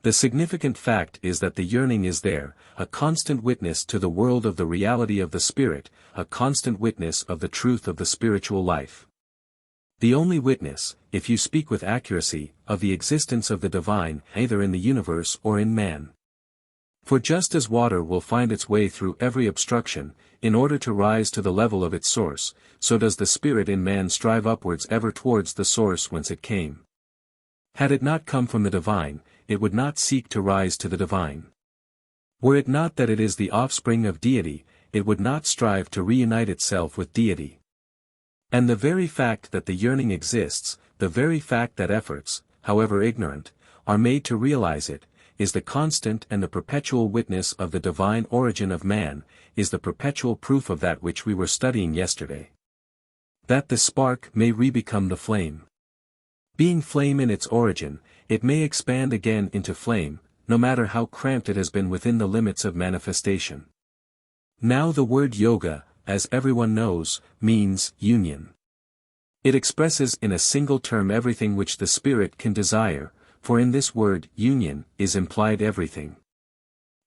The significant fact is that the yearning is there, a constant witness to the world of the reality of the spirit, a constant witness of the truth of the spiritual life. The only witness, if you speak with accuracy, of the existence of the divine, either in the universe or in man. For just as water will find its way through every obstruction, in order to rise to the level of its source, so does the spirit in man strive upwards ever towards the source whence it came. Had it not come from the divine, it would not seek to rise to the divine. Were it not that it is the offspring of deity, it would not strive to reunite itself with deity. And the very fact that the yearning exists, the very fact that efforts, however ignorant, are made to realize it, is the constant and the perpetual witness of the divine origin of man, is the perpetual proof of that which we were studying yesterday. That the spark may re-become the flame. Being flame in its origin, it may expand again into flame, no matter how cramped it has been within the limits of manifestation. Now the word yoga, as everyone knows, means union. It expresses in a single term everything which the spirit can desire, for in this word union is implied everything.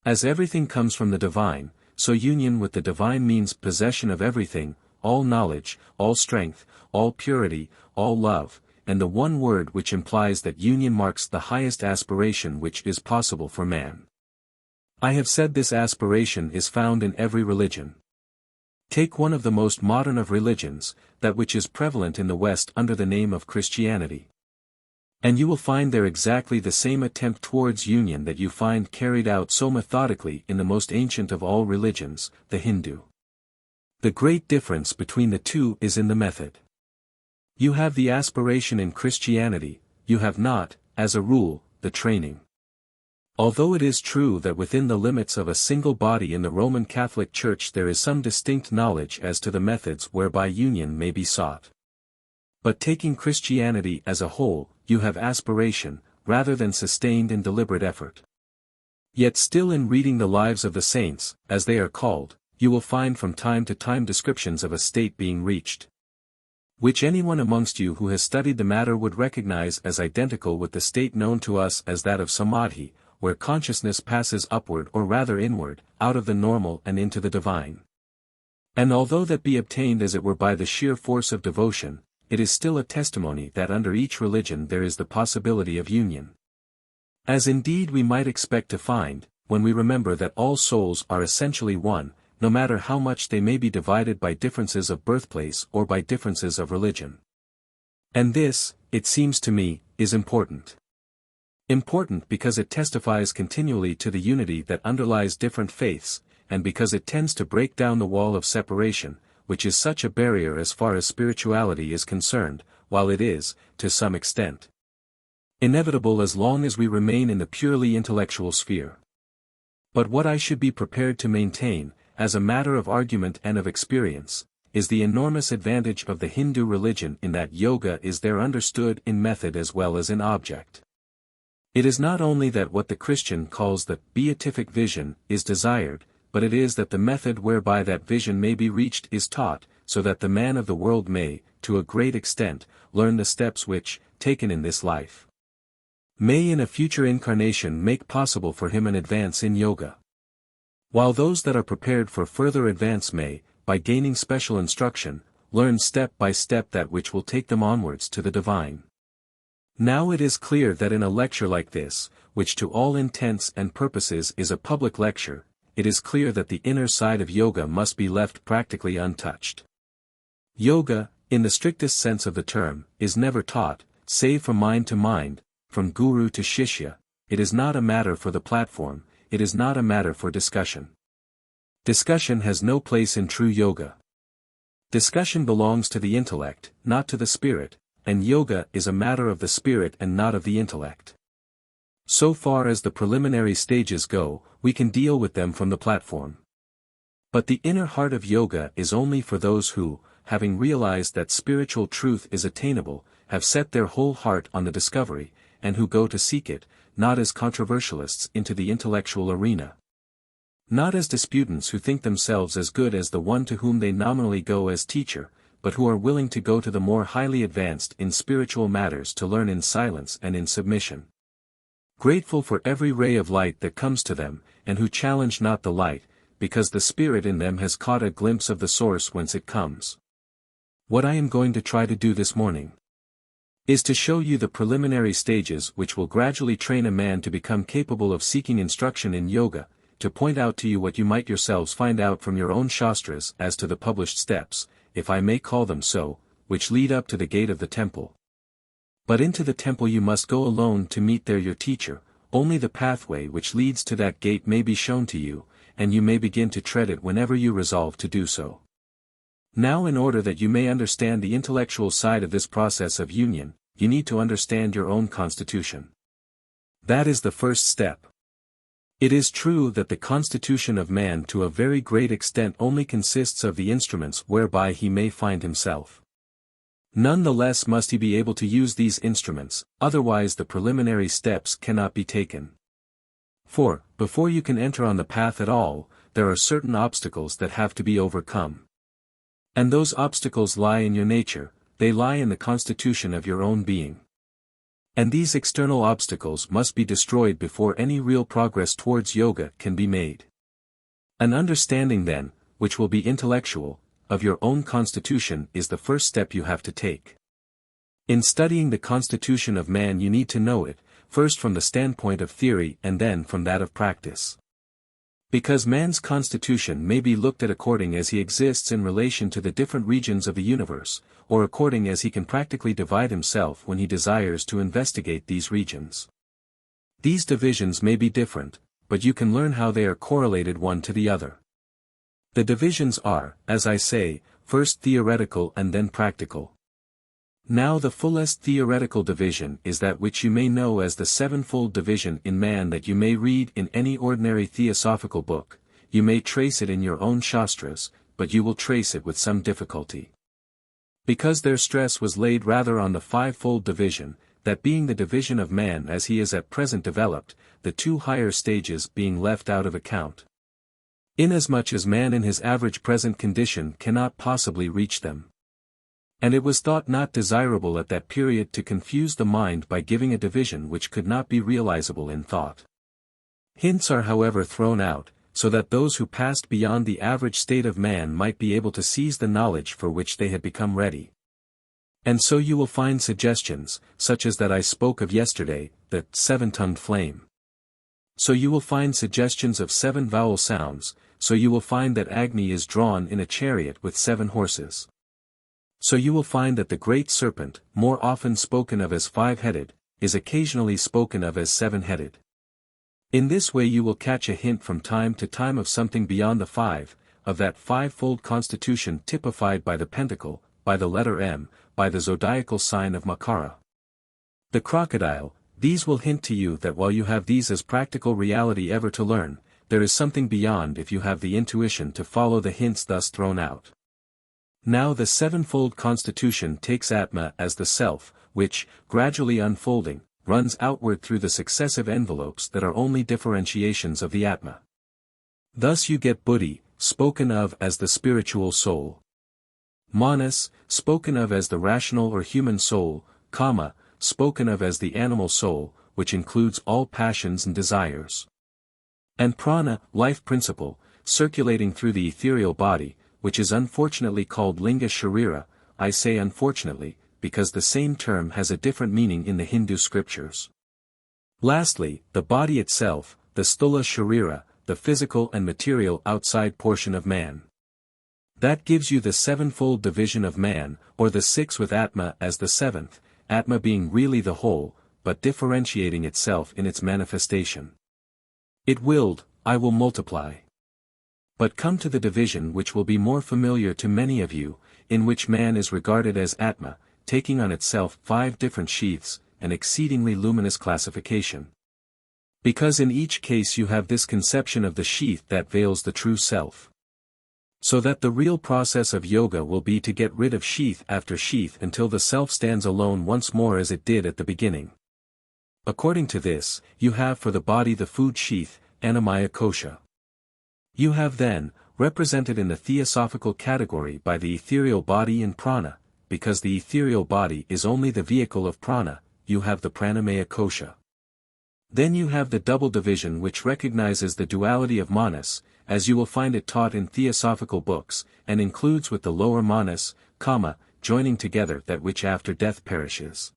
As everything comes from the divine, so union with the divine means possession of everything, all knowledge, all strength, all purity, all love, and the one word which implies that union marks the highest aspiration which is possible for man. I have said this aspiration is found in every religion. Take one of the most modern of religions, that which is prevalent in the West under the name of Christianity. And you will find there exactly the same attempt towards union that you find carried out so methodically in the most ancient of all religions, the Hindu. The great difference between the two is in the method. You have the aspiration in Christianity, you have not, as a rule, the training. Although it is true that within the limits of a single body in the Roman Catholic Church there is some distinct knowledge as to the methods whereby union may be sought. But taking Christianity as a whole, you have aspiration, rather than sustained and deliberate effort. Yet still in reading the lives of the saints, as they are called, you will find from time to time descriptions of a state being reached, which anyone amongst you who has studied the matter would recognize as identical with the state known to us as that of samadhi, where consciousness passes upward or rather inward, out of the normal and into the divine. And although that be obtained as it were by the sheer force of devotion, it is still a testimony that under each religion there is the possibility of union. As indeed we might expect to find, when we remember that all souls are essentially one, no matter how much they may be divided by differences of birthplace or by differences of religion. And this, it seems to me, is important. Important because it testifies continually to the unity that underlies different faiths, and because it tends to break down the wall of separation, which is such a barrier as far as spirituality is concerned, while it is, to some extent, inevitable as long as we remain in the purely intellectual sphere. But what I should be prepared to maintain, as a matter of argument and of experience, is the enormous advantage of the Hindu religion in that yoga is there understood in method as well as in object. It is not only that what the Christian calls the beatific vision is desired, but it is that the method whereby that vision may be reached is taught, so that the man of the world may, to a great extent, learn the steps which, taken in this life, may in a future incarnation make possible for him an advance in yoga. While those that are prepared for further advance may, by gaining special instruction, learn step by step that which will take them onwards to the divine. Now it is clear that in a lecture like this, which to all intents and purposes is a public lecture, it is clear that the inner side of yoga must be left practically untouched. Yoga, in the strictest sense of the term, is never taught, save from mind to mind, from guru to shishya, it is not a matter for the platform, it is not a matter for discussion. Discussion has no place in true yoga. Discussion belongs to the intellect, not to the spirit, and yoga is a matter of the spirit and not of the intellect. So far as the preliminary stages go, we can deal with them from the platform. But the inner heart of yoga is only for those who, having realized that spiritual truth is attainable, have set their whole heart on the discovery, and who go to seek it, not as controversialists into the intellectual arena. Not as disputants who think themselves as good as the one to whom they nominally go as teacher, but who are willing to go to the more highly advanced in spiritual matters to learn in silence and in submission. Grateful for every ray of light that comes to them, and who challenge not the light, because the spirit in them has caught a glimpse of the source whence it comes. What I am going to try to do this morning is to show you the preliminary stages which will gradually train a man to become capable of seeking instruction in yoga, to point out to you what you might yourselves find out from your own shastras as to the published steps, if I may call them so, which lead up to the gate of the temple. But into the temple you must go alone to meet there your teacher, only the pathway which leads to that gate may be shown to you, and you may begin to tread it whenever you resolve to do so. Now, in order that you may understand the intellectual side of this process of union, you need to understand your own constitution. That is the first step. It is true that the constitution of man to a very great extent only consists of the instruments whereby he may find himself. None the less must he be able to use these instruments, otherwise the preliminary steps cannot be taken. For, before you can enter on the path at all, there are certain obstacles that have to be overcome. And those obstacles lie in your nature, they lie in the constitution of your own being. And these external obstacles must be destroyed before any real progress towards yoga can be made. An understanding then, which will be intellectual, of your own constitution is the first step you have to take. In studying the constitution of man you need to know it, first from the standpoint of theory and then from that of practice. Because man's constitution may be looked at according as he exists in relation to the different regions of the universe, or according as he can practically divide himself when he desires to investigate these regions. These divisions may be different, but you can learn how they are correlated one to the other. The divisions are, as I say, first theoretical and then practical. Now the fullest theoretical division is that which you may know as the sevenfold division in man that you may read in any ordinary theosophical book, you may trace it in your own shastras, but you will trace it with some difficulty. Because their stress was laid rather on the fivefold division, that being the division of man as he is at present developed, the two higher stages being left out of account. Inasmuch as man in his average present condition cannot possibly reach them. And it was thought not desirable at that period to confuse the mind by giving a division which could not be realizable in thought. Hints are however thrown out, so that those who passed beyond the average state of man might be able to seize the knowledge for which they had become ready. And so you will find suggestions, such as that I spoke of yesterday, the seven-tongued flame. So you will find suggestions of seven vowel sounds, so you will find that Agni is drawn in a chariot with 7 horses. So you will find that the great serpent, more often spoken of as 5-headed, is occasionally spoken of as 7-headed. In this way you will catch a hint from time to time of something beyond the 5, of that fivefold constitution typified by the pentacle, by the letter M, by the zodiacal sign of Makara. The crocodile, these will hint to you that while you have these as practical reality ever to learn, there is something beyond if you have the intuition to follow the hints thus thrown out. Now the sevenfold constitution takes Atma as the self, which, gradually unfolding, runs outward through the successive envelopes that are only differentiations of the Atma. Thus you get Buddhi, spoken of as the spiritual soul. Manas, spoken of as the rational or human soul, Kama, spoken of as the animal soul, which includes all passions and desires. And Prana, life principle, circulating through the ethereal body, which is unfortunately called Linga Sharira. I say unfortunately, because the same term has a different meaning in the Hindu scriptures. Lastly, the body itself, the Sthula Sharira, the physical and material outside portion of man. That gives you the sevenfold division of man, or the 6 with Atma as the 7th, Atma being really the whole, but differentiating itself in its manifestation. It willed, I will multiply. But come to the division which will be more familiar to many of you, in which man is regarded as Atma, taking on itself 5 different sheaths, an exceedingly luminous classification. Because in each case you have this conception of the sheath that veils the true self. So that the real process of yoga will be to get rid of sheath after sheath until the self stands alone once more as it did at the beginning. According to this, you have for the body the food sheath, Annamaya Kosha. You have then, represented in the Theosophical category by the ethereal body and prana, because the ethereal body is only the vehicle of prana, you have the Pranamaya Kosha. Then you have the double division which recognizes the duality of manas, as you will find it taught in Theosophical books, and includes with the lower manas, kama, joining together that which after death perishes.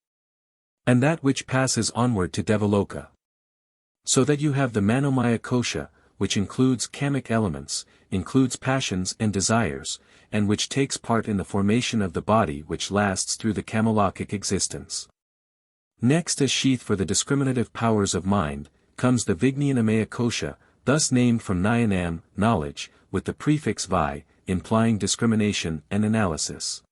And that which passes onward to Devaloka. So that you have the Manomaya Kosha, which includes kamic elements, includes passions and desires, and which takes part in the formation of the body which lasts through the Kamalokic existence. Next as sheath for the discriminative powers of mind, comes the Vijnanamaya Kosha, thus named from Nyanam, knowledge, with the prefix vi, implying discrimination and analysis.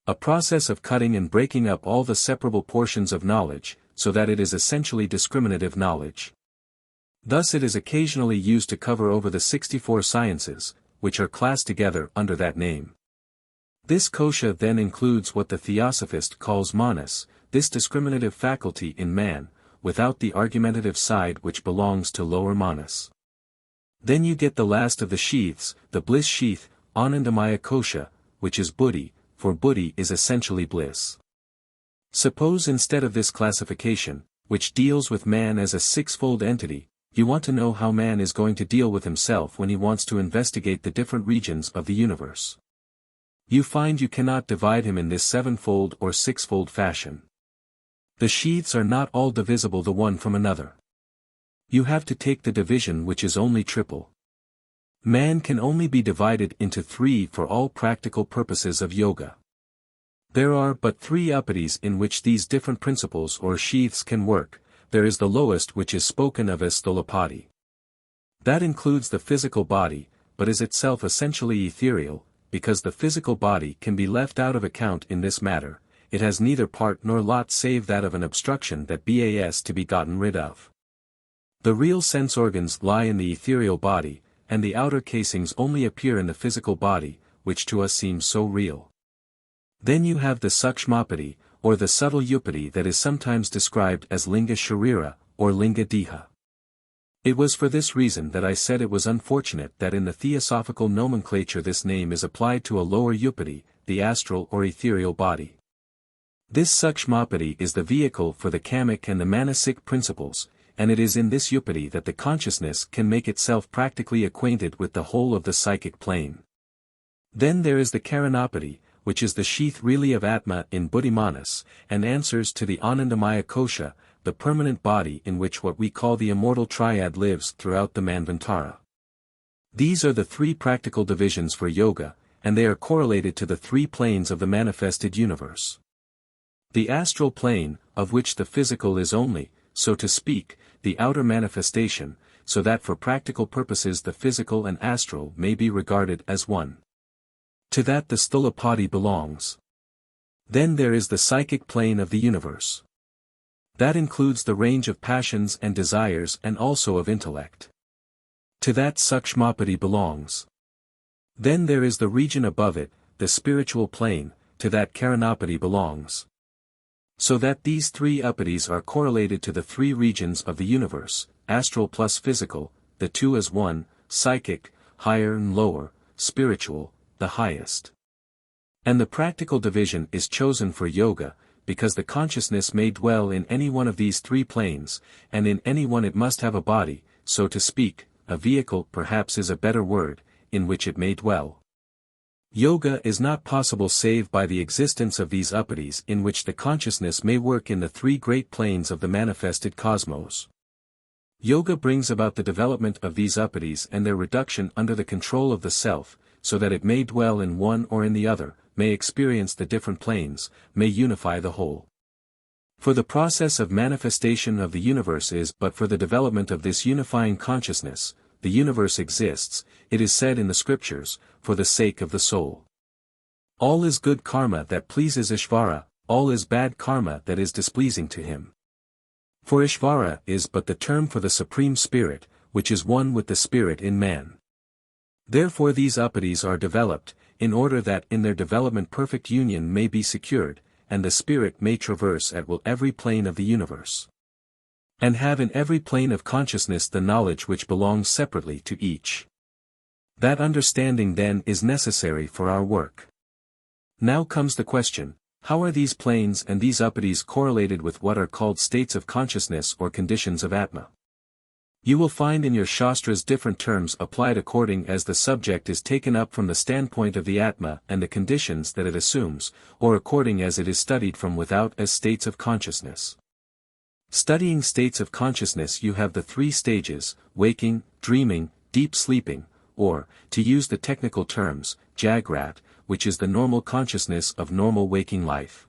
A process of cutting and breaking up all the separable portions of knowledge, so that it is essentially discriminative knowledge. Thus it is occasionally used to cover over the 64 sciences, which are classed together under that name. This kosha then includes what the Theosophist calls manas, this discriminative faculty in man, without the argumentative side which belongs to lower manas. Then you get the last of the sheaths, the bliss sheath, Anandamaya Kosha, which is buddhi, for buddhi is essentially bliss. Suppose instead of this classification, which deals with man as a 6-fold entity, you want to know how man is going to deal with himself when he wants to investigate the different regions of the universe. You find you cannot divide him in this 7-fold or 6-fold fashion. The sheaths are not all divisible the one from another. You have to take the division which is only triple. Man can only be divided into 3 for all practical purposes of yoga. There are but 3 upadhis in which these different principles or sheaths can work. There is the lowest which is spoken of as Stholapati. That includes the physical body, but is itself essentially ethereal, because the physical body can be left out of account in this matter, it has neither part nor lot save that of an obstruction that bas to be gotten rid of. The real sense organs lie in the ethereal body, and the outer casings only appear in the physical body, which to us seems so real. Then you have the Sukshmapati, or the subtle upadi that is sometimes described as Linga Sharira, or Linga Deha. It was for this reason that I said it was unfortunate that in the Theosophical nomenclature this name is applied to a lower upadi, the astral or ethereal body. This Sukshmapati is the vehicle for the kamic and the manasic principles, and it is in this upadi that the consciousness can make itself practically acquainted with the whole of the psychic plane. Then there is the Karanapati, which is the sheath really of Atma in Buddhimanas, and answers to the Anandamaya Kosha, the permanent body in which what we call the immortal triad lives throughout the Manvantara. These are the 3 practical divisions for yoga, and they are correlated to the 3 planes of the manifested universe. The astral plane, of which the physical is only, so to speak, the outer manifestation, so that for practical purposes the physical and astral may be regarded as one. To that the Stholapati belongs. Then there is the psychic plane of the universe. That includes the range of passions and desires and also of intellect. To that Sukshmapati belongs. Then there is the region above it, the spiritual plane, to that Karanapati belongs. So that these 3 upadhis are correlated to the 3 regions of the universe, astral plus physical, the 2 as one, psychic, higher and lower, spiritual, the highest. And the practical division is chosen for yoga, because the consciousness may dwell in any one of these 3 planes, and in any one it must have a body, so to speak, a vehicle perhaps is a better word, in which it may dwell. Yoga is not possible save by the existence of these upadhis in which the consciousness may work in the 3 great planes of the manifested cosmos. Yoga brings about the development of these upadhis and their reduction under the control of the self, so that it may dwell in one or in the other, may experience the different planes, may unify the whole. For the process of manifestation of the universe is but for the development of this unifying consciousness, the universe exists, it is said in the scriptures, for the sake of the soul. All is good karma that pleases Ishvara, all is bad karma that is displeasing to him. For Ishvara is but the term for the Supreme Spirit, which is one with the Spirit in man. Therefore these upatis are developed, in order that in their development perfect union may be secured, and the Spirit may traverse at will every plane of the universe. And have in every plane of consciousness the knowledge which belongs separately to each. That understanding then is necessary for our work. Now comes the question, how are these planes and these upatis correlated with what are called states of consciousness or conditions of Atma? You will find in your Shastras different terms applied according as the subject is taken up from the standpoint of the Atma and the conditions that it assumes, or according as it is studied from without as states of consciousness. Studying states of consciousness you have the three stages, waking, dreaming, deep sleeping, or, to use the technical terms, Jagrat, which is the normal consciousness of normal waking life.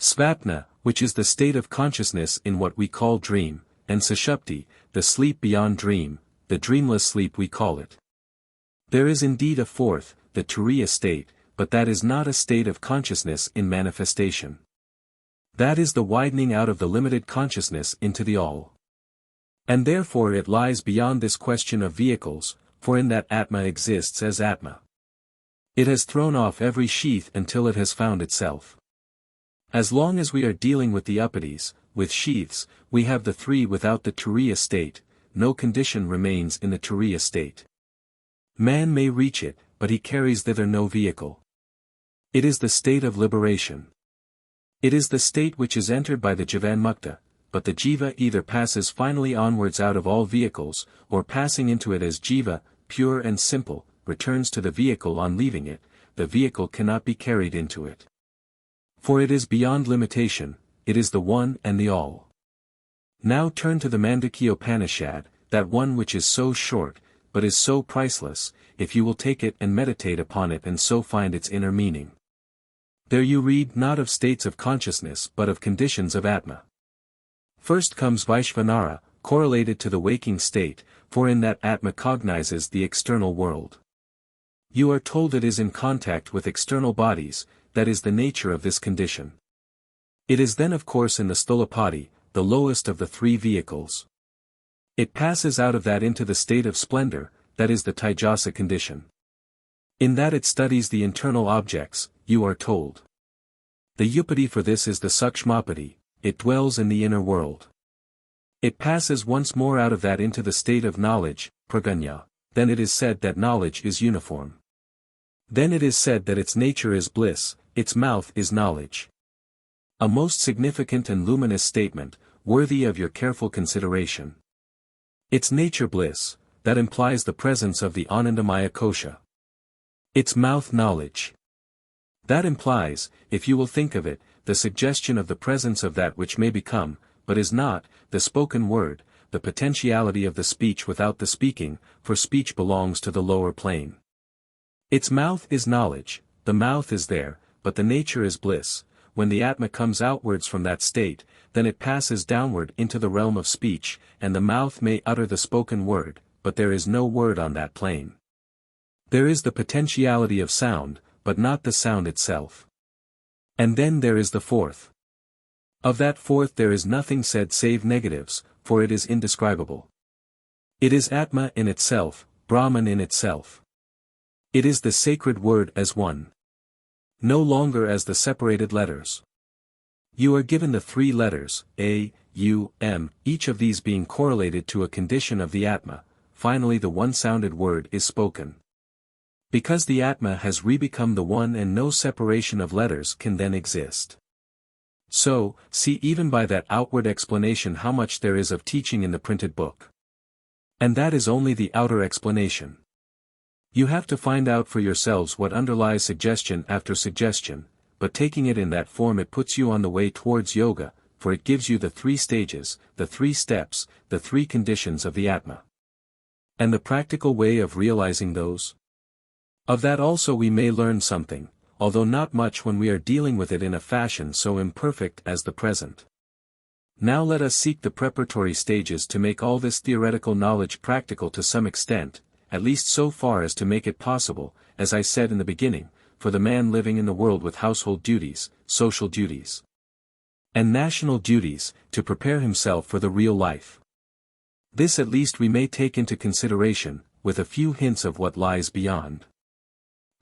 Svapna, which is the state of consciousness in what we call dream, and Sushupti, the sleep beyond dream, the dreamless sleep we call it. There is indeed a fourth, the Turiya state, but that is not a state of consciousness in manifestation. That is the widening out of the limited consciousness into the all. And therefore it lies beyond this question of vehicles, for in that Atma exists as Atma. It has thrown off every sheath until it has found itself. As long as we are dealing with the upatis, with sheaths, we have the three without the Turiya state, no condition remains in the Turiya state. Man may reach it, but he carries thither no vehicle. It is the state of liberation. It is the state which is entered by the Jivanmukta, but the Jiva either passes finally onwards out of all vehicles, or passing into it as Jiva, pure and simple, returns to the vehicle on leaving it, the vehicle cannot be carried into it. For it is beyond limitation, it is the one and the all. Now turn to the Mandukya-Upanishad, that one which is so short, but is so priceless, if you will take it and meditate upon it and so find its inner meaning. There you read not of states of consciousness but of conditions of Atma. First comes Vaishvanara, correlated to the waking state, for in that Atma cognizes the external world. You are told it is in contact with external bodies, that is the nature of this condition. It is then of course in the Stulapadi, the lowest of the three vehicles. It passes out of that into the state of splendor, that is the Taijasa condition. In that it studies the internal objects, you are told. The Upadi for this is the Sukshmapadi, it dwells in the inner world. It passes once more out of that into the state of knowledge, Praganya, then it is said that knowledge is uniform. Then it is said that its nature is bliss, its mouth is knowledge. A most significant and luminous statement, worthy of your careful consideration. Its nature bliss, that implies the presence of the Anandamaya Kosha. Its mouth knowledge. That implies, if you will think of it, the suggestion of the presence of that which may become, but is not, the spoken word, the potentiality of the speech without the speaking, for speech belongs to the lower plane. Its mouth is knowledge, the mouth is there, but the nature is bliss. When the Atma comes outwards from that state, then it passes downward into the realm of speech, and the mouth may utter the spoken word, but there is no word on that plane. There is the potentiality of sound, but not the sound itself. And then there is the fourth. Of that fourth there is nothing said save negatives, for it is indescribable. It is Atma in itself, Brahman in itself. It is the sacred word as one. No longer as the separated letters. You are given the three letters, A, U, M, each of these being correlated to a condition of the Atma, finally the one-sounded word is spoken. Because the Atma has re-become the one and no separation of letters can then exist. So, see even by that outward explanation how much there is of teaching in the printed book. And that is only the outer explanation. You have to find out for yourselves what underlies suggestion after suggestion, but taking it in that form it puts you on the way towards yoga, for it gives you the three stages, the three steps, the three conditions of the Atma. And the practical way of realizing those? Of that also we may learn something, although not much when we are dealing with it in a fashion so imperfect as the present. Now let us seek the preparatory stages to make all this theoretical knowledge practical to some extent, at least so far as to make it possible, as I said in the beginning, for the man living in the world with household duties, social duties, and national duties, to prepare himself for the real life. This at least we may take into consideration, with a few hints of what lies beyond.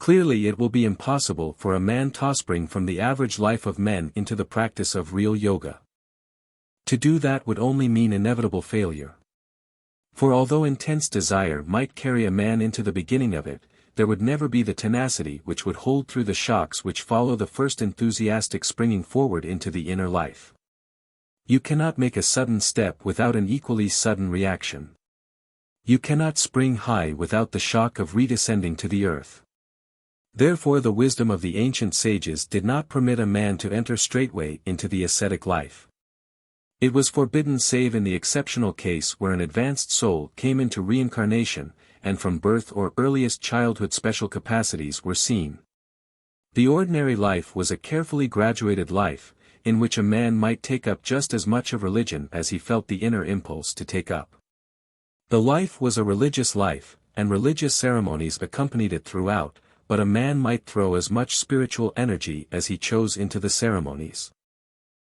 Clearly it will be impossible for a man to spring from the average life of men into the practice of real yoga. To do that would only mean inevitable failure. For although intense desire might carry a man into the beginning of it, there would never be the tenacity which would hold through the shocks which follow the first enthusiastic springing forward into the inner life. You cannot make a sudden step without an equally sudden reaction. You cannot spring high without the shock of redescending to the earth. Therefore the wisdom of the ancient sages did not permit a man to enter straightway into the ascetic life. It was forbidden save in the exceptional case where an advanced soul came into reincarnation, and from birth or earliest childhood special capacities were seen. The ordinary life was a carefully graduated life, in which a man might take up just as much of religion as he felt the inner impulse to take up. The life was a religious life, and religious ceremonies accompanied it throughout, but a man might throw as much spiritual energy as he chose into the ceremonies.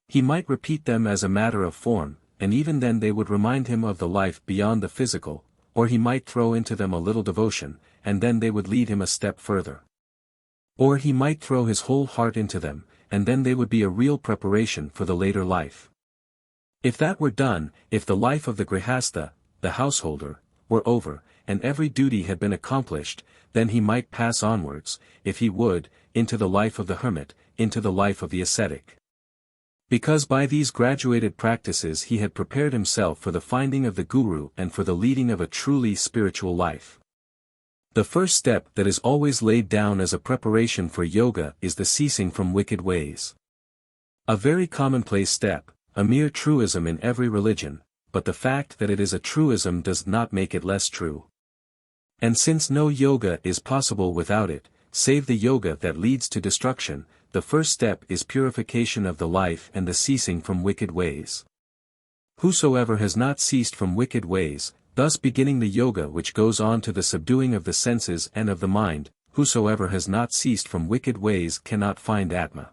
He might repeat them as a matter of form, and even then they would remind him of the life beyond the physical, or he might throw into them a little devotion, and then they would lead him a step further. Or he might throw his whole heart into them, and then they would be a real preparation for the later life. If that were done, if the life of the grihastha, the householder, were over, and every duty had been accomplished, then he might pass onwards, if he would, into the life of the hermit, into the life of the ascetic. Because by these graduated practices he had prepared himself for the finding of the guru and for the leading of a truly spiritual life. The first step that is always laid down as a preparation for yoga is the ceasing from wicked ways. A very commonplace step, a mere truism in every religion, but the fact that it is a truism does not make it less true. And since no yoga is possible without it, save the yoga that leads to destruction, the first step is purification of the life and the ceasing from wicked ways. Whosoever has not ceased from wicked ways, thus beginning the yoga which goes on to the subduing of the senses and of the mind, whosoever has not ceased from wicked ways cannot find Atma.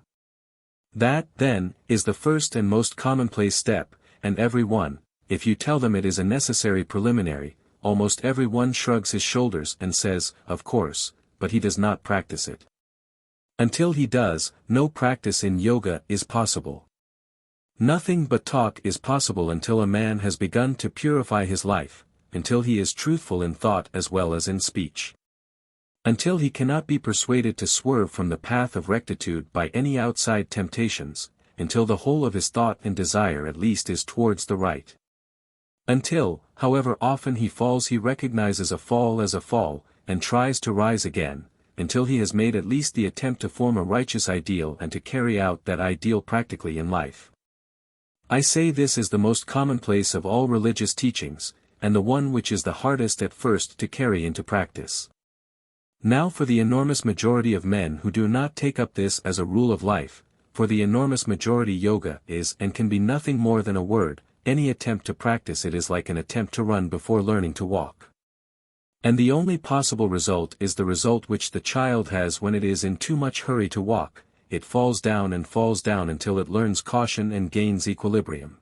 That, then, is the first and most commonplace step, and every one, if you tell them it is a necessary preliminary, almost every one shrugs his shoulders and says, of course, but he does not practice it. Until he does, no practice in yoga is possible. Nothing but talk is possible until a man has begun to purify his life, until he is truthful in thought as well as in speech. Until he cannot be persuaded to swerve from the path of rectitude by any outside temptations, until the whole of his thought and desire at least is towards the right. Until, however often he falls he recognizes a fall as a fall, and tries to rise again, until he has made at least the attempt to form a righteous ideal and to carry out that ideal practically in life. I say this is the most commonplace of all religious teachings, and the one which is the hardest at first to carry into practice. Now for the enormous majority of men who do not take up this as a rule of life, for the enormous majority yoga is and can be nothing more than a word, any attempt to practice it is like an attempt to run before learning to walk. And the only possible result is the result which the child has when it is in too much hurry to walk, it falls down until it learns caution and gains equilibrium.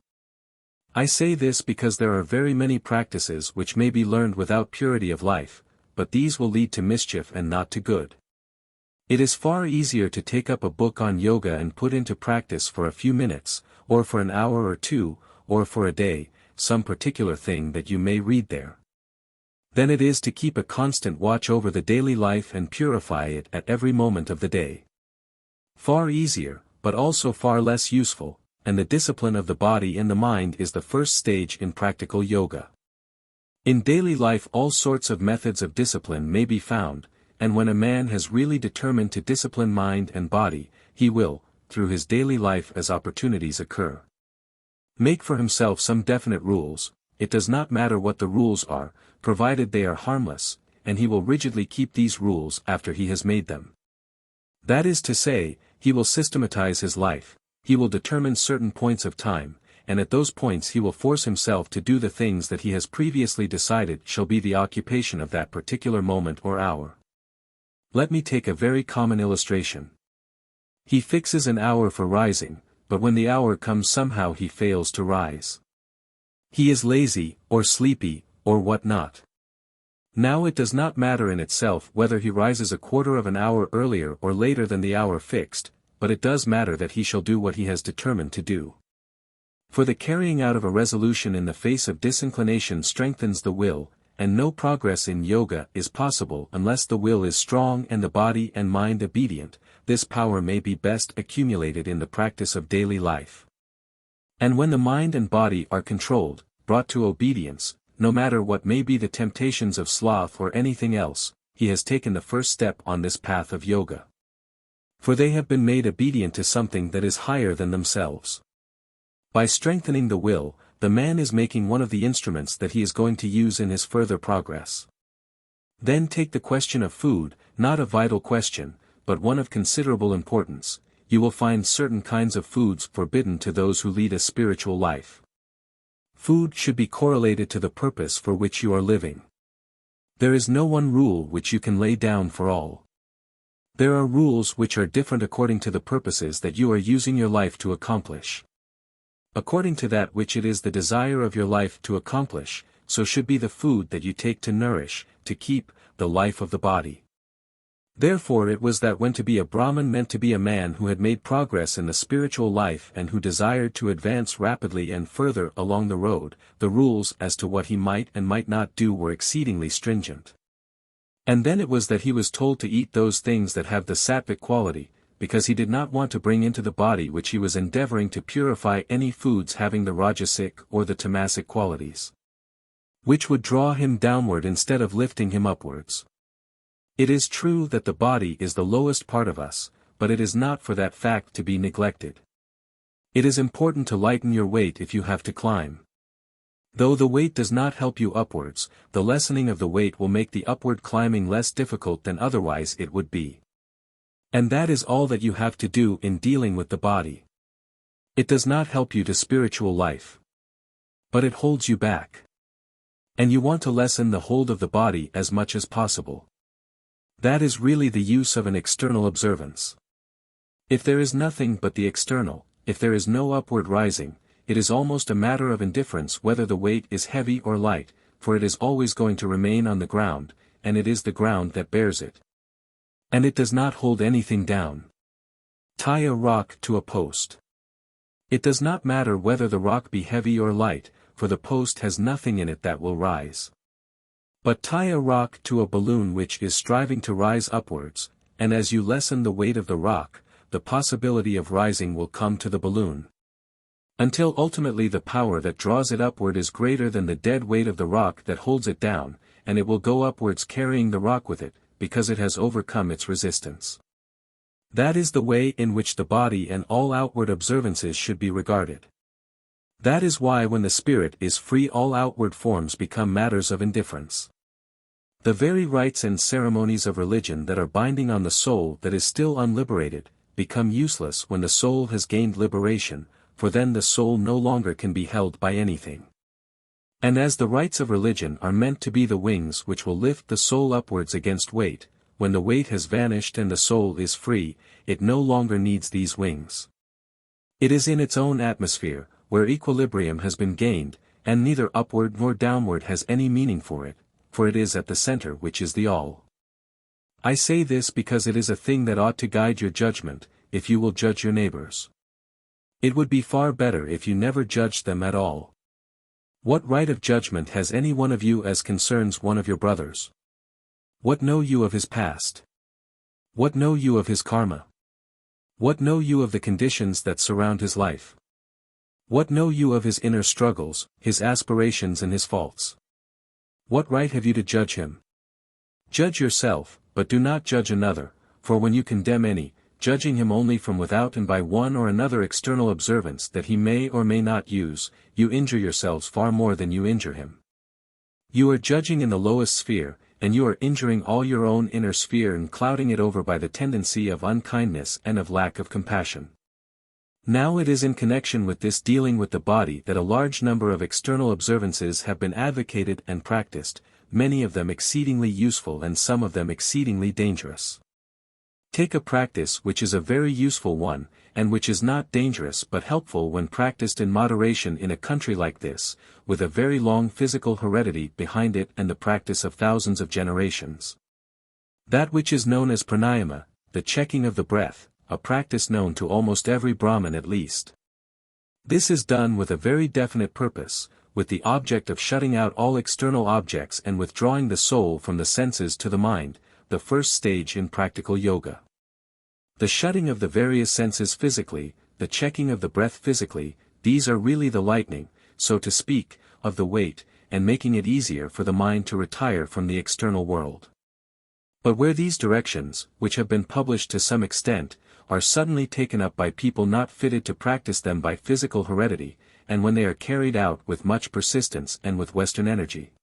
I say this because there are very many practices which may be learned without purity of life, but these will lead to mischief and not to good. It is far easier to take up a book on yoga and put into practice for a few minutes, or for an hour or two, or for a day, some particular thing that you may read there, than it is to keep a constant watch over the daily life and purify it at every moment of the day. Far easier, but also far less useful, and the discipline of the body and the mind is the first stage in practical yoga. In daily life all sorts of methods of discipline may be found, and when a man has really determined to discipline mind and body, he will, through his daily life as opportunities occur, make for himself some definite rules. It does not matter what the rules are, provided they are harmless, and he will rigidly keep these rules after he has made them. That is to say, he will systematize his life, he will determine certain points of time, and at those points he will force himself to do the things that he has previously decided shall be the occupation of that particular moment or hour. Let me take a very common illustration. He fixes an hour for rising, but when the hour comes somehow he fails to rise. He is lazy, or sleepy, or what not. Now it does not matter in itself whether he rises a quarter of an hour earlier or later than the hour fixed, but it does matter that he shall do what he has determined to do. For the carrying out of a resolution in the face of disinclination strengthens the will, and no progress in yoga is possible unless the will is strong and the body and mind obedient. This power may be best accumulated in the practice of daily life. And when the mind and body are controlled, brought to obedience, no matter what may be the temptations of sloth or anything else, he has taken the first step on this path of yoga. For they have been made obedient to something that is higher than themselves. By strengthening the will, the man is making one of the instruments that he is going to use in his further progress. Then take the question of food, not a vital question, but one of considerable importance. You will find certain kinds of foods forbidden to those who lead a spiritual life. Food should be correlated to the purpose for which you are living. There is no one rule which you can lay down for all. There are rules which are different according to the purposes that you are using your life to accomplish. According to that which it is the desire of your life to accomplish, so should be the food that you take to nourish, to keep, the life of the body. Therefore it was that when to be a Brahmin meant to be a man who had made progress in the spiritual life and who desired to advance rapidly and further along the road, the rules as to what he might and might not do were exceedingly stringent. And then it was that he was told to eat those things that have the sattvic quality, because he did not want to bring into the body which he was endeavoring to purify any foods having the rajasic or the tamasic qualities, which would draw him downward instead of lifting him upwards. It is true that the body is the lowest part of us, but it is not for that fact to be neglected. It is important to lighten your weight if you have to climb. Though the weight does not help you upwards, the lessening of the weight will make the upward climbing less difficult than otherwise it would be. And that is all that you have to do in dealing with the body. It does not help you to spiritual life. But it holds you back. And you want to lessen the hold of the body as much as possible. That is really the use of an external observance. If there is nothing but the external, if there is no upward rising, it is almost a matter of indifference whether the weight is heavy or light, for it is always going to remain on the ground, and it is the ground that bears it. And it does not hold anything down. Tie a rock to a post. It does not matter whether the rock be heavy or light, for the post has nothing in it that will rise. But tie a rock to a balloon which is striving to rise upwards, and as you lessen the weight of the rock, the possibility of rising will come to the balloon. Until ultimately the power that draws it upward is greater than the dead weight of the rock that holds it down, and it will go upwards carrying the rock with it, because it has overcome its resistance. That is the way in which the body and all outward observances should be regarded. That is why when the spirit is free all outward forms become matters of indifference. The very rites and ceremonies of religion that are binding on the soul that is still unliberated, become useless when the soul has gained liberation, for then the soul no longer can be held by anything. And as the rites of religion are meant to be the wings which will lift the soul upwards against weight, when the weight has vanished and the soul is free, it no longer needs these wings. It is in its own atmosphere, where equilibrium has been gained, and neither upward nor downward has any meaning for it is at the center which is the all. I say this because it is a thing that ought to guide your judgment, if you will judge your neighbors. It would be far better if you never judged them at all. What right of judgment has any one of you as concerns one of your brothers? What know you of his past? What know you of his karma? What know you of the conditions that surround his life? What know you of his inner struggles, his aspirations and his faults? What right have you to judge him? Judge yourself, but do not judge another, for when you condemn any, judging him only from without and by one or another external observance that he may or may not use, you injure yourselves far more than you injure him. You are judging in the lowest sphere, and you are injuring all your own inner sphere and clouding it over by the tendency of unkindness and of lack of compassion. Now it is in connection with this dealing with the body that a large number of external observances have been advocated and practiced, many of them exceedingly useful and some of them exceedingly dangerous. Take a practice which is a very useful one, and which is not dangerous but helpful when practiced in moderation in a country like this, with a very long physical heredity behind it and the practice of thousands of generations. That which is known as pranayama, the checking of the breath, a practice known to almost every Brahmin at least. This is done with a very definite purpose, with the object of shutting out all external objects and withdrawing the soul from the senses to the mind, the first stage in practical yoga. The shutting of the various senses physically, the checking of the breath physically, these are really the lightening, so to speak, of the weight, and making it easier for the mind to retire from the external world. But where these directions, which have been published to some extent, are suddenly taken up by people not fitted to practice them by physical heredity, and when they are carried out with much persistence and with Western energy,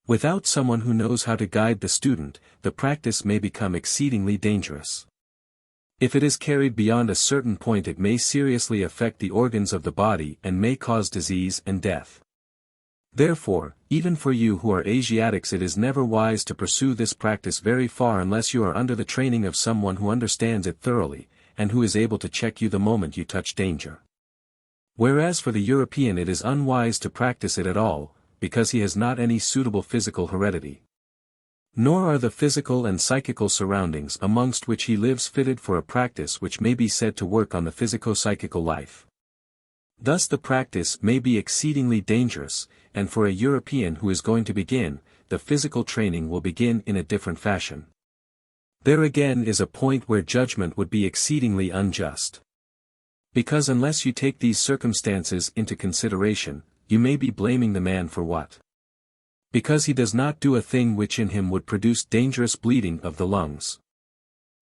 without someone who knows how to guide the student, the practice may become exceedingly dangerous. If it is carried beyond a certain point, it may seriously affect the organs of the body and may cause disease and death. Therefore, even for you who are Asiatics, it is never wise to pursue this practice very far unless you are under the training of someone who understands it thoroughly, and who is able to check you the moment you touch danger. Whereas for the European it is unwise to practice it at all, because he has not any suitable physical heredity. Nor are the physical and psychical surroundings amongst which he lives fitted for a practice which may be said to work on the physico-psychical life. Thus the practice may be exceedingly dangerous, and for a European who is going to begin, the physical training will begin in a different fashion. There again is a point where judgment would be exceedingly unjust. Because unless you take these circumstances into consideration, you may be blaming the man for what? Because he does not do a thing which in him would produce dangerous bleeding of the lungs.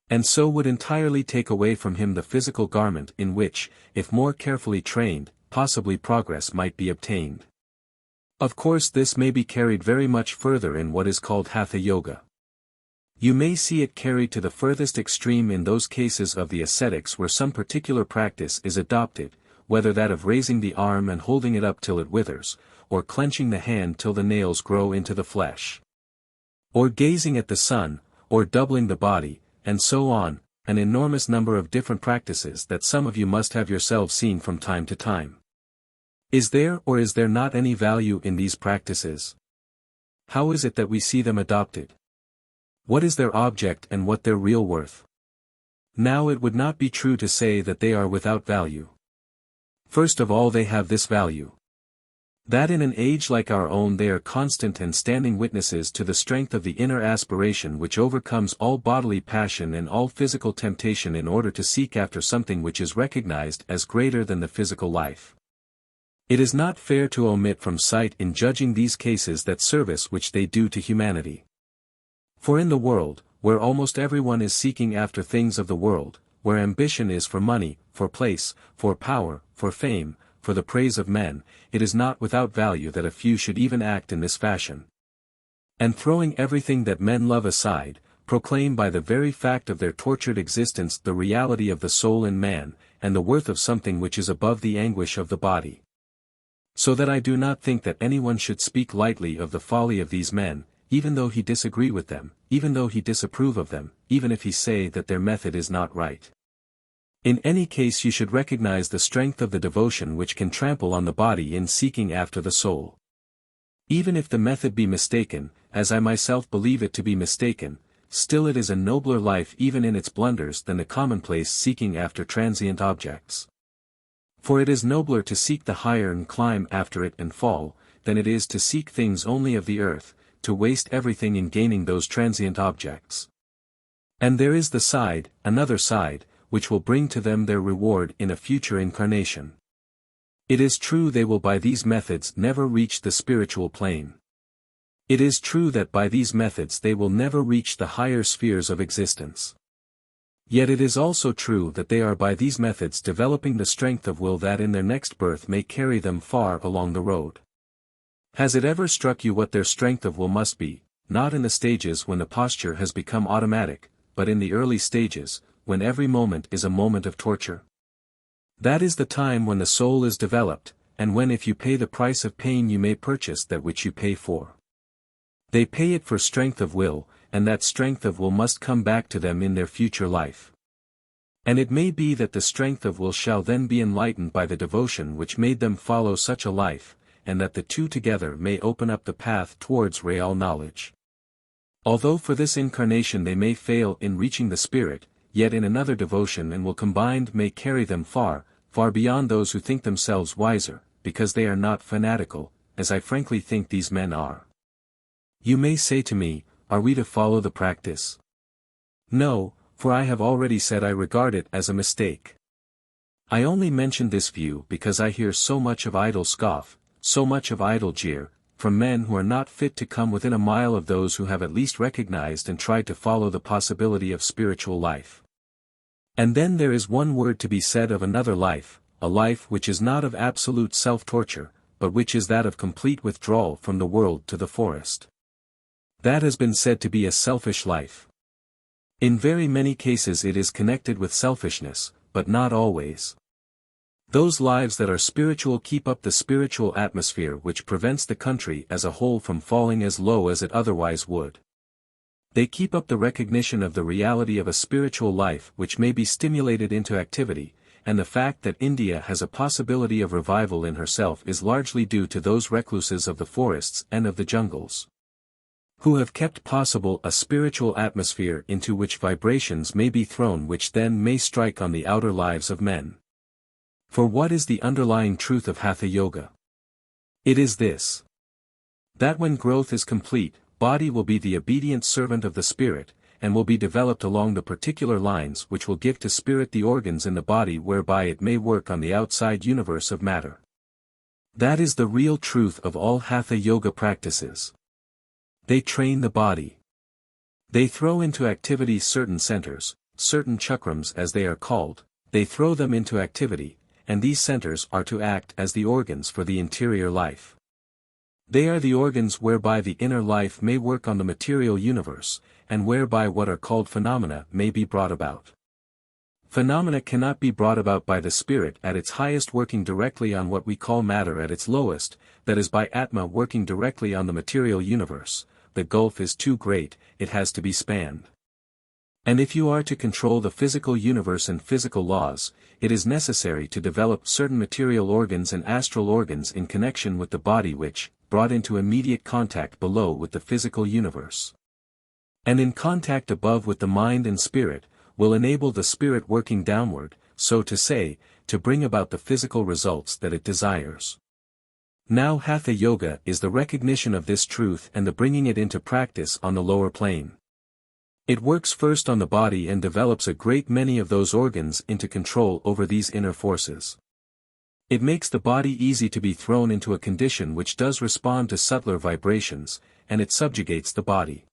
And so would entirely take away from him the physical garment in which, if more carefully trained, possibly progress might be obtained. Of course this may be carried very much further in what is called Hatha Yoga. You may see it carried to the furthest extreme in those cases of the ascetics where some particular practice is adopted, whether that of raising the arm and holding it up till it withers, or clenching the hand till the nails grow into the flesh, or gazing at the sun, or doubling the body, and so on, an enormous number of different practices that some of you must have yourselves seen from time to time. Is there or is there not any value in these practices? How is it that we see them adopted? What is their object and what their real worth? Now it would not be true to say that they are without value. First of all, they have this value: that in an age like our own they are constant and standing witnesses to the strength of the inner aspiration which overcomes all bodily passion and all physical temptation in order to seek after something which is recognized as greater than the physical life. It is not fair to omit from sight in judging these cases that service which they do to humanity. For in the world, where almost everyone is seeking after things of the world, where ambition is for money, for place, for power, for fame, for the praise of men, it is not without value that a few should even act in this fashion. And throwing everything that men love aside, proclaim by the very fact of their tortured existence the reality of the soul in man, and the worth of something which is above the anguish of the body. So that I do not think that anyone should speak lightly of the folly of these men, even though he disagree with them, even though he disapprove of them, even if he say that their method is not right. In any case you should recognize the strength of the devotion which can trample on the body in seeking after the soul. Even if the method be mistaken, as I myself believe it to be mistaken, still it is a nobler life even in its blunders than the commonplace seeking after transient objects. For it is nobler to seek the higher and climb after it and fall, than it is to seek things only of the earth, to waste everything in gaining those transient objects. And there is the side, another side, which will bring to them their reward in a future incarnation. It is true they will by these methods never reach the spiritual plane. It is true that by these methods they will never reach the higher spheres of existence. Yet it is also true that they are by these methods developing the strength of will that in their next birth may carry them far along the road. Has it ever struck you what their strength of will must be, not in the stages when the posture has become automatic, but in the early stages, when every moment is a moment of torture? That is the time when the soul is developed, and when if you pay the price of pain you may purchase that which you pay for. They pay it for strength of will, and that strength of will must come back to them in their future life. And it may be that the strength of will shall then be enlightened by the devotion which made them follow such a life, and that the two together may open up the path towards real knowledge. Although for this incarnation they may fail in reaching the spirit, yet in another devotion and will combined may carry them far, far beyond those who think themselves wiser, because they are not fanatical, as I frankly think these men are. You may say to me, are we to follow the practice? No, for I have already said I regard it as a mistake. I only mention this view because I hear so much of idle scoff, so much of idle jeer, from men who are not fit to come within a mile of those who have at least recognized and tried to follow the possibility of spiritual life. And then there is one word to be said of another life, a life which is not of absolute self-torture, but which is that of complete withdrawal from the world to the forest. That has been said to be a selfish life. In very many cases it is connected with selfishness, but not always. Those lives that are spiritual keep up the spiritual atmosphere which prevents the country as a whole from falling as low as it otherwise would. They keep up the recognition of the reality of a spiritual life which may be stimulated into activity, and the fact that India has a possibility of revival in herself is largely due to those recluses of the forests and of the jungles, who have kept possible a spiritual atmosphere into which vibrations may be thrown which then may strike on the outer lives of men. For what is the underlying truth of Hatha Yoga? It is this: that when growth is complete, body will be the obedient servant of the spirit, and will be developed along the particular lines which will give to spirit the organs in the body whereby it may work on the outside universe of matter. That is the real truth of all Hatha Yoga practices. They train the body. They throw into activity certain centers, certain chakrams as they are called, they throw them into activity, and these centers are to act as the organs for the interior life. They are the organs whereby the inner life may work on the material universe, and whereby what are called phenomena may be brought about. Phenomena cannot be brought about by the spirit at its highest working directly on what we call matter at its lowest, that is by Atma working directly on the material universe. The gulf is too great, it has to be spanned. And if you are to control the physical universe and physical laws, it is necessary to develop certain material organs and astral organs in connection with the body which, brought into immediate contact below with the physical universe, and in contact above with the mind and spirit, will enable the spirit working downward, so to say, to bring about the physical results that it desires. Now Hatha Yoga is the recognition of this truth and the bringing it into practice on the lower plane. It works first on the body and develops a great many of those organs into control over these inner forces. It makes the body easy to be thrown into a condition which does respond to subtler vibrations, and it subjugates the body.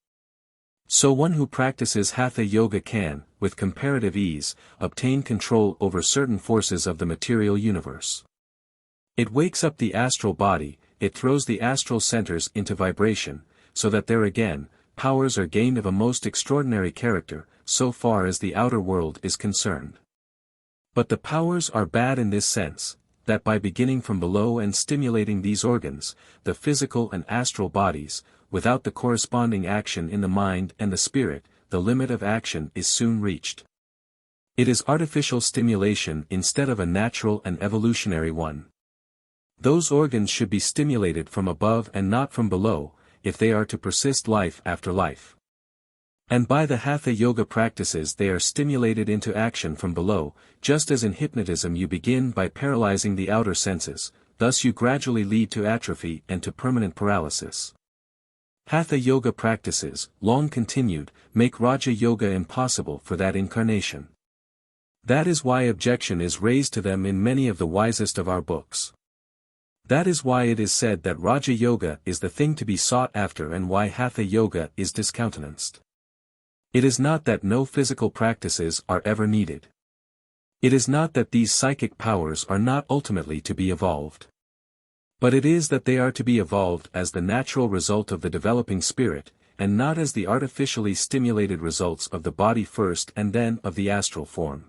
So one who practices Hatha Yoga can, with comparative ease, obtain control over certain forces of the material universe. It wakes up the astral body, it throws the astral centers into vibration, so that there again, powers are gained of a most extraordinary character, so far as the outer world is concerned. But the powers are bad in this sense, that by beginning from below and stimulating these organs, the physical and astral bodies, without the corresponding action in the mind and the spirit, the limit of action is soon reached. It is artificial stimulation instead of a natural and evolutionary one. Those organs should be stimulated from above and not from below, if they are to persist life after life. And by the Hatha Yoga practices they are stimulated into action from below, just as in hypnotism you begin by paralyzing the outer senses, thus you gradually lead to atrophy and to permanent paralysis. Hatha Yoga practices, long continued, make Raja Yoga impossible for that incarnation. That is why objection is raised to them in many of the wisest of our books. That is why it is said that Raja Yoga is the thing to be sought after and why Hatha Yoga is discountenanced. It is not that no physical practices are ever needed. It is not that these psychic powers are not ultimately to be evolved. But it is that they are to be evolved as the natural result of the developing spirit, and not as the artificially stimulated results of the body first and then of the astral form.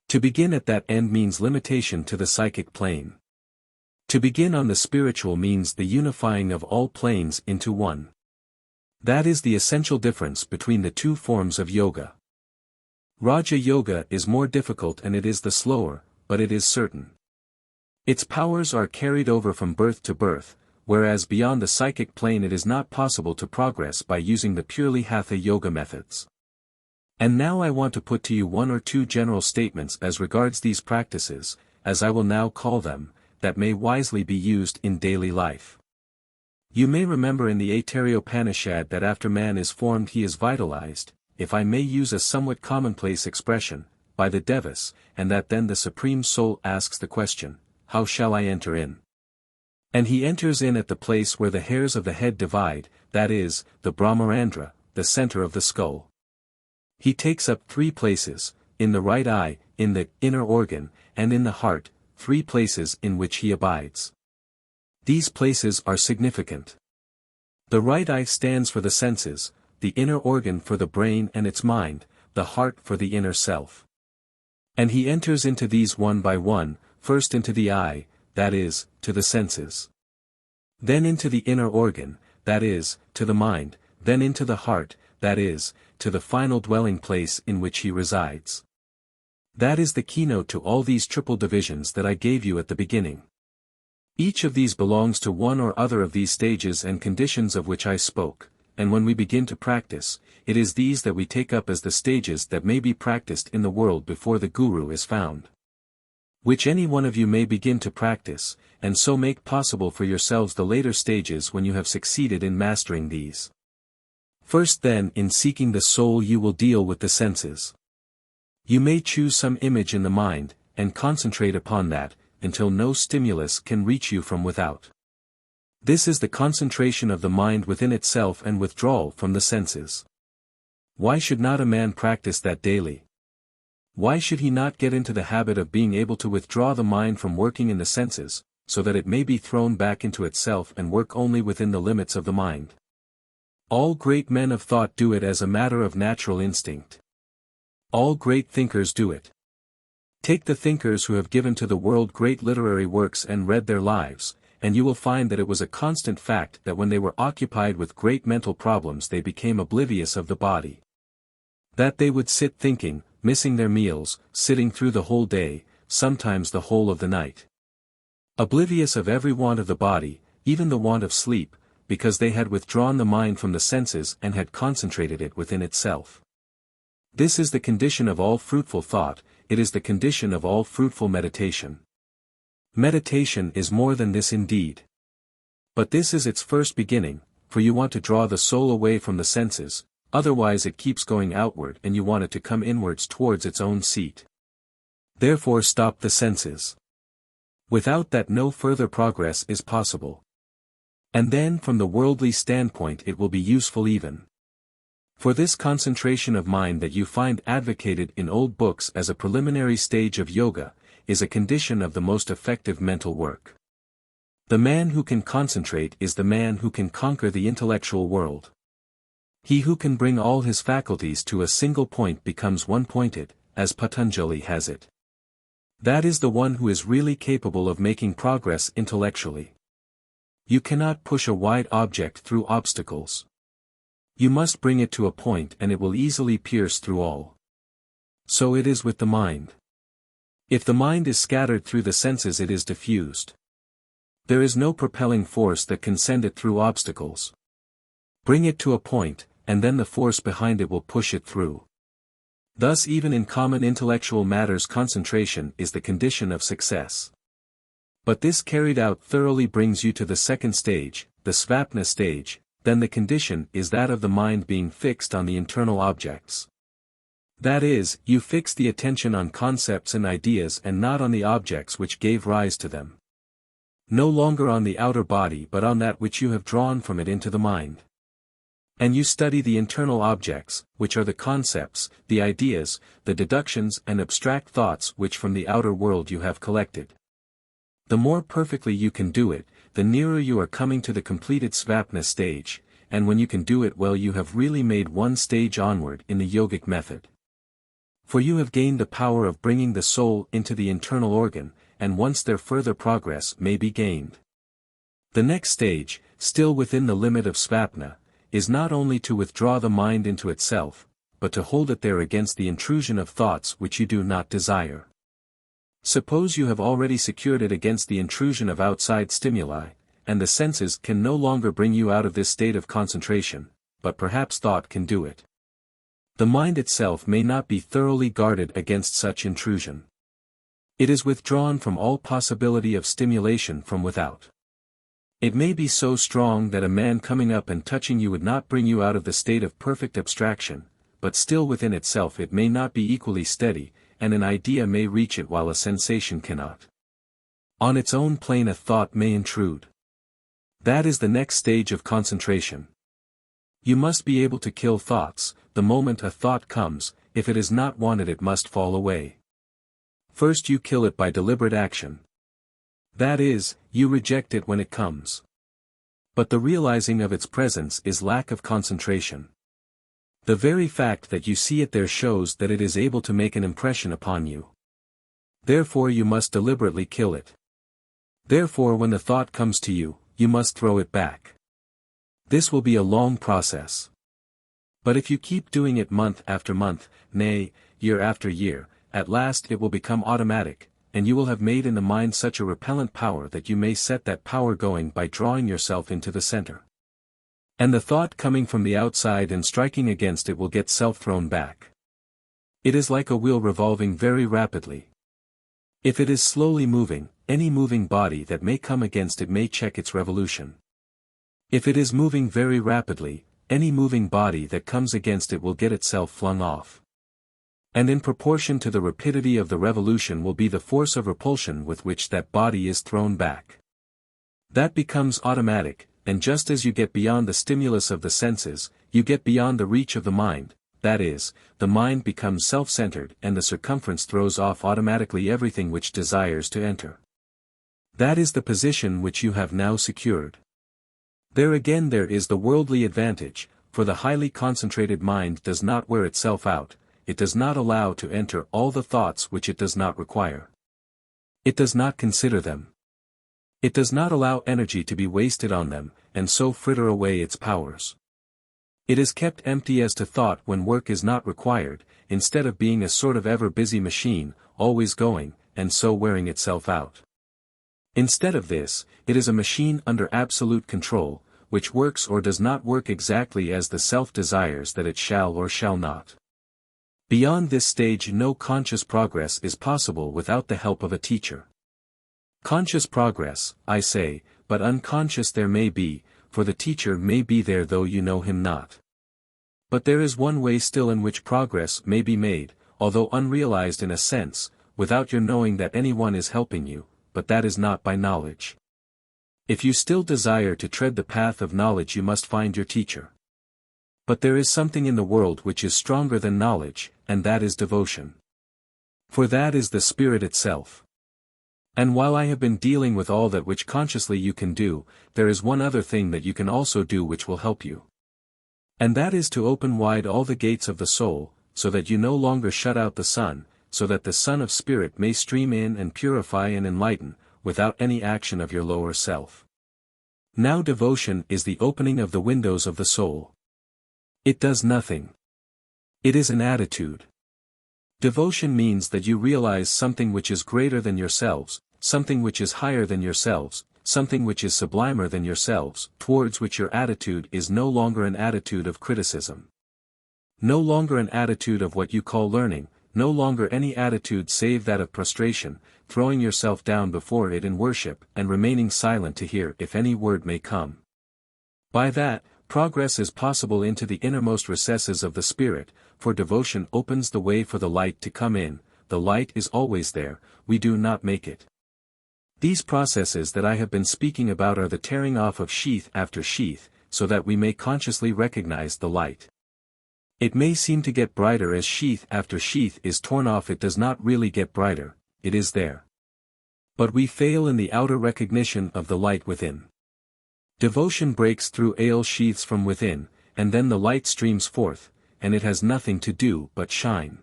To begin at that end means limitation to the psychic plane. To begin on the spiritual means the unifying of all planes into one. That is the essential difference between the two forms of yoga. Raja Yoga is more difficult and it is the slower, but it is certain. Its powers are carried over from birth to birth, whereas beyond the psychic plane it is not possible to progress by using the purely Hatha Yoga methods. And now I want to put to you one or two general statements as regards these practices, as I will now call them, that may wisely be used in daily life. You may remember in the Aitareyopanishad that after man is formed he is vitalized, if I may use a somewhat commonplace expression, by the Devas, and that then the Supreme Soul asks the question, how shall I enter in? And he enters in at the place where the hairs of the head divide, that is, the Brahmarandra, the center of the skull. He takes up 3 places, in the right eye, in the inner organ, and in the heart, 3 places in which he abides. These places are significant. The right eye stands for the senses, the inner organ for the brain and its mind, the heart for the inner self. And he enters into these one by one, first into the eye, that is, to the senses. Then into the inner organ, that is, to the mind, then into the heart, that is, to the final dwelling place in which he resides. That is the keynote to all these triple divisions that I gave you at the beginning. Each of these belongs to one or other of these stages and conditions of which I spoke, and when we begin to practice, it is these that we take up as the stages that may be practiced in the world before the Guru is found. Which any one of you may begin to practice, and so make possible for yourselves the later stages when you have succeeded in mastering these. First then, in seeking the soul you will deal with the senses. You may choose some image in the mind, and concentrate upon that, until no stimulus can reach you from without. This is the concentration of the mind within itself and withdrawal from the senses. Why should not a man practice that daily? Why should he not get into the habit of being able to withdraw the mind from working in the senses, so that it may be thrown back into itself and work only within the limits of the mind? All great men of thought do it as a matter of natural instinct. All great thinkers do it. Take the thinkers who have given to the world great literary works and read their lives, and you will find that it was a constant fact that when they were occupied with great mental problems they became oblivious of the body. That they would sit thinking, missing their meals, sitting through the whole day, sometimes the whole of the night. Oblivious of every want of the body, even the want of sleep, because they had withdrawn the mind from the senses and had concentrated it within itself. This is the condition of all fruitful thought, it is the condition of all fruitful meditation. Meditation is more than this indeed. But this is its first beginning, for you want to draw the soul away from the senses, otherwise it keeps going outward and you want it to come inwards towards its own seat. Therefore stop the senses. Without that no further progress is possible. And then from the worldly standpoint it will be useful even. For this concentration of mind that you find advocated in old books as a preliminary stage of yoga, is a condition of the most effective mental work. The man who can concentrate is the man who can conquer the intellectual world. He who can bring all his faculties to a single point becomes one-pointed, as Patanjali has it. That is the one who is really capable of making progress intellectually. You cannot push a wide object through obstacles. You must bring it to a point and it will easily pierce through all. So it is with the mind. If the mind is scattered through the senses it is diffused. There is no propelling force that can send it through obstacles. Bring it to a point, and then the force behind it will push it through. Thus even in common intellectual matters concentration is the condition of success. But this carried out thoroughly brings you to the second stage, the svapna stage, then the condition is that of the mind being fixed on the internal objects. That is, you fix the attention on concepts and ideas and not on the objects which gave rise to them. No longer on the outer body but on that which you have drawn from it into the mind. And you study the internal objects, which are the concepts, the ideas, the deductions and abstract thoughts which from the outer world you have collected. The more perfectly you can do it, the nearer you are coming to the completed svapna stage, and when you can do it well you have really made one stage onward in the yogic method. For you have gained the power of bringing the soul into the internal organ, and once there further progress may be gained. The next stage, still within the limit of svapna, is not only to withdraw the mind into itself, but to hold it there against the intrusion of thoughts which you do not desire. Suppose you have already secured it against the intrusion of outside stimuli, and the senses can no longer bring you out of this state of concentration, but perhaps thought can do it. The mind itself may not be thoroughly guarded against such intrusion. It is withdrawn from all possibility of stimulation from without. It may be so strong that a man coming up and touching you would not bring you out of the state of perfect abstraction, but still within itself it may not be equally steady, and an idea may reach it while a sensation cannot. On its own plane a thought may intrude. That is the next stage of concentration. You must be able to kill thoughts. The moment a thought comes, if it is not wanted it must fall away. First you kill it by deliberate action. That is, you reject it when it comes. But the realizing of its presence is lack of concentration. The very fact that you see it there shows that it is able to make an impression upon you. Therefore you must deliberately kill it. Therefore when the thought comes to you, you must throw it back. This will be a long process. But if you keep doing it month after month, nay, year after year, at last it will become automatic, and you will have made in the mind such a repellent power that you may set that power going by drawing yourself into the center. And the thought coming from the outside and striking against it will get self-thrown back. It is like a wheel revolving very rapidly. If it is slowly moving, any moving body that may come against it may check its revolution. If it is moving very rapidly, any moving body that comes against it will get itself flung off. And in proportion to the rapidity of the revolution will be the force of repulsion with which that body is thrown back. That becomes automatic, and just as you get beyond the stimulus of the senses, you get beyond the reach of the mind, that is, the mind becomes self-centered and the circumference throws off automatically everything which desires to enter. That is the position which you have now secured. There again there is the worldly advantage, for the highly concentrated mind does not wear itself out. It does not allow to enter all the thoughts which it does not require. It does not consider them. It does not allow energy to be wasted on them, and so fritter away its powers. It is kept empty as to thought when work is not required, instead of being a sort of ever-busy machine, always going, and so wearing itself out. Instead of this, it is a machine under absolute control, which works or does not work exactly as the self desires that it shall or shall not. Beyond this stage no conscious progress is possible without the help of a teacher. Conscious progress, I say, but unconscious there may be, for the teacher may be there though you know him not. But there is one way still in which progress may be made, although unrealized in a sense, without your knowing that anyone is helping you, but that is not by knowledge. If you still desire to tread the path of knowledge you must find your teacher. But there is something in the world which is stronger than knowledge, and that is devotion. For that is the spirit itself. And while I have been dealing with all that which consciously you can do, there is one other thing that you can also do which will help you. And that is to open wide all the gates of the soul, so that you no longer shut out the sun, so that the sun of spirit may stream in and purify and enlighten, without any action of your lower self. Now devotion is the opening of the windows of the soul. It does nothing. It is an attitude. Devotion means that you realize something which is greater than yourselves, something which is higher than yourselves, something which is sublimer than yourselves, towards which your attitude is no longer an attitude of criticism. No longer an attitude of what you call learning, no longer any attitude save that of prostration, throwing yourself down before it in worship and remaining silent to hear if any word may come. By that, progress is possible into the innermost recesses of the spirit, for devotion opens the way for the light to come in. The light is always there, we do not make it. These processes that I have been speaking about are the tearing off of sheath after sheath, so that we may consciously recognize the light. It may seem to get brighter as sheath after sheath is torn off. It does not really get brighter, it is there. But we fail in the outer recognition of the light within. Devotion breaks through ale sheaths from within, and then the light streams forth, and it has nothing to do but shine.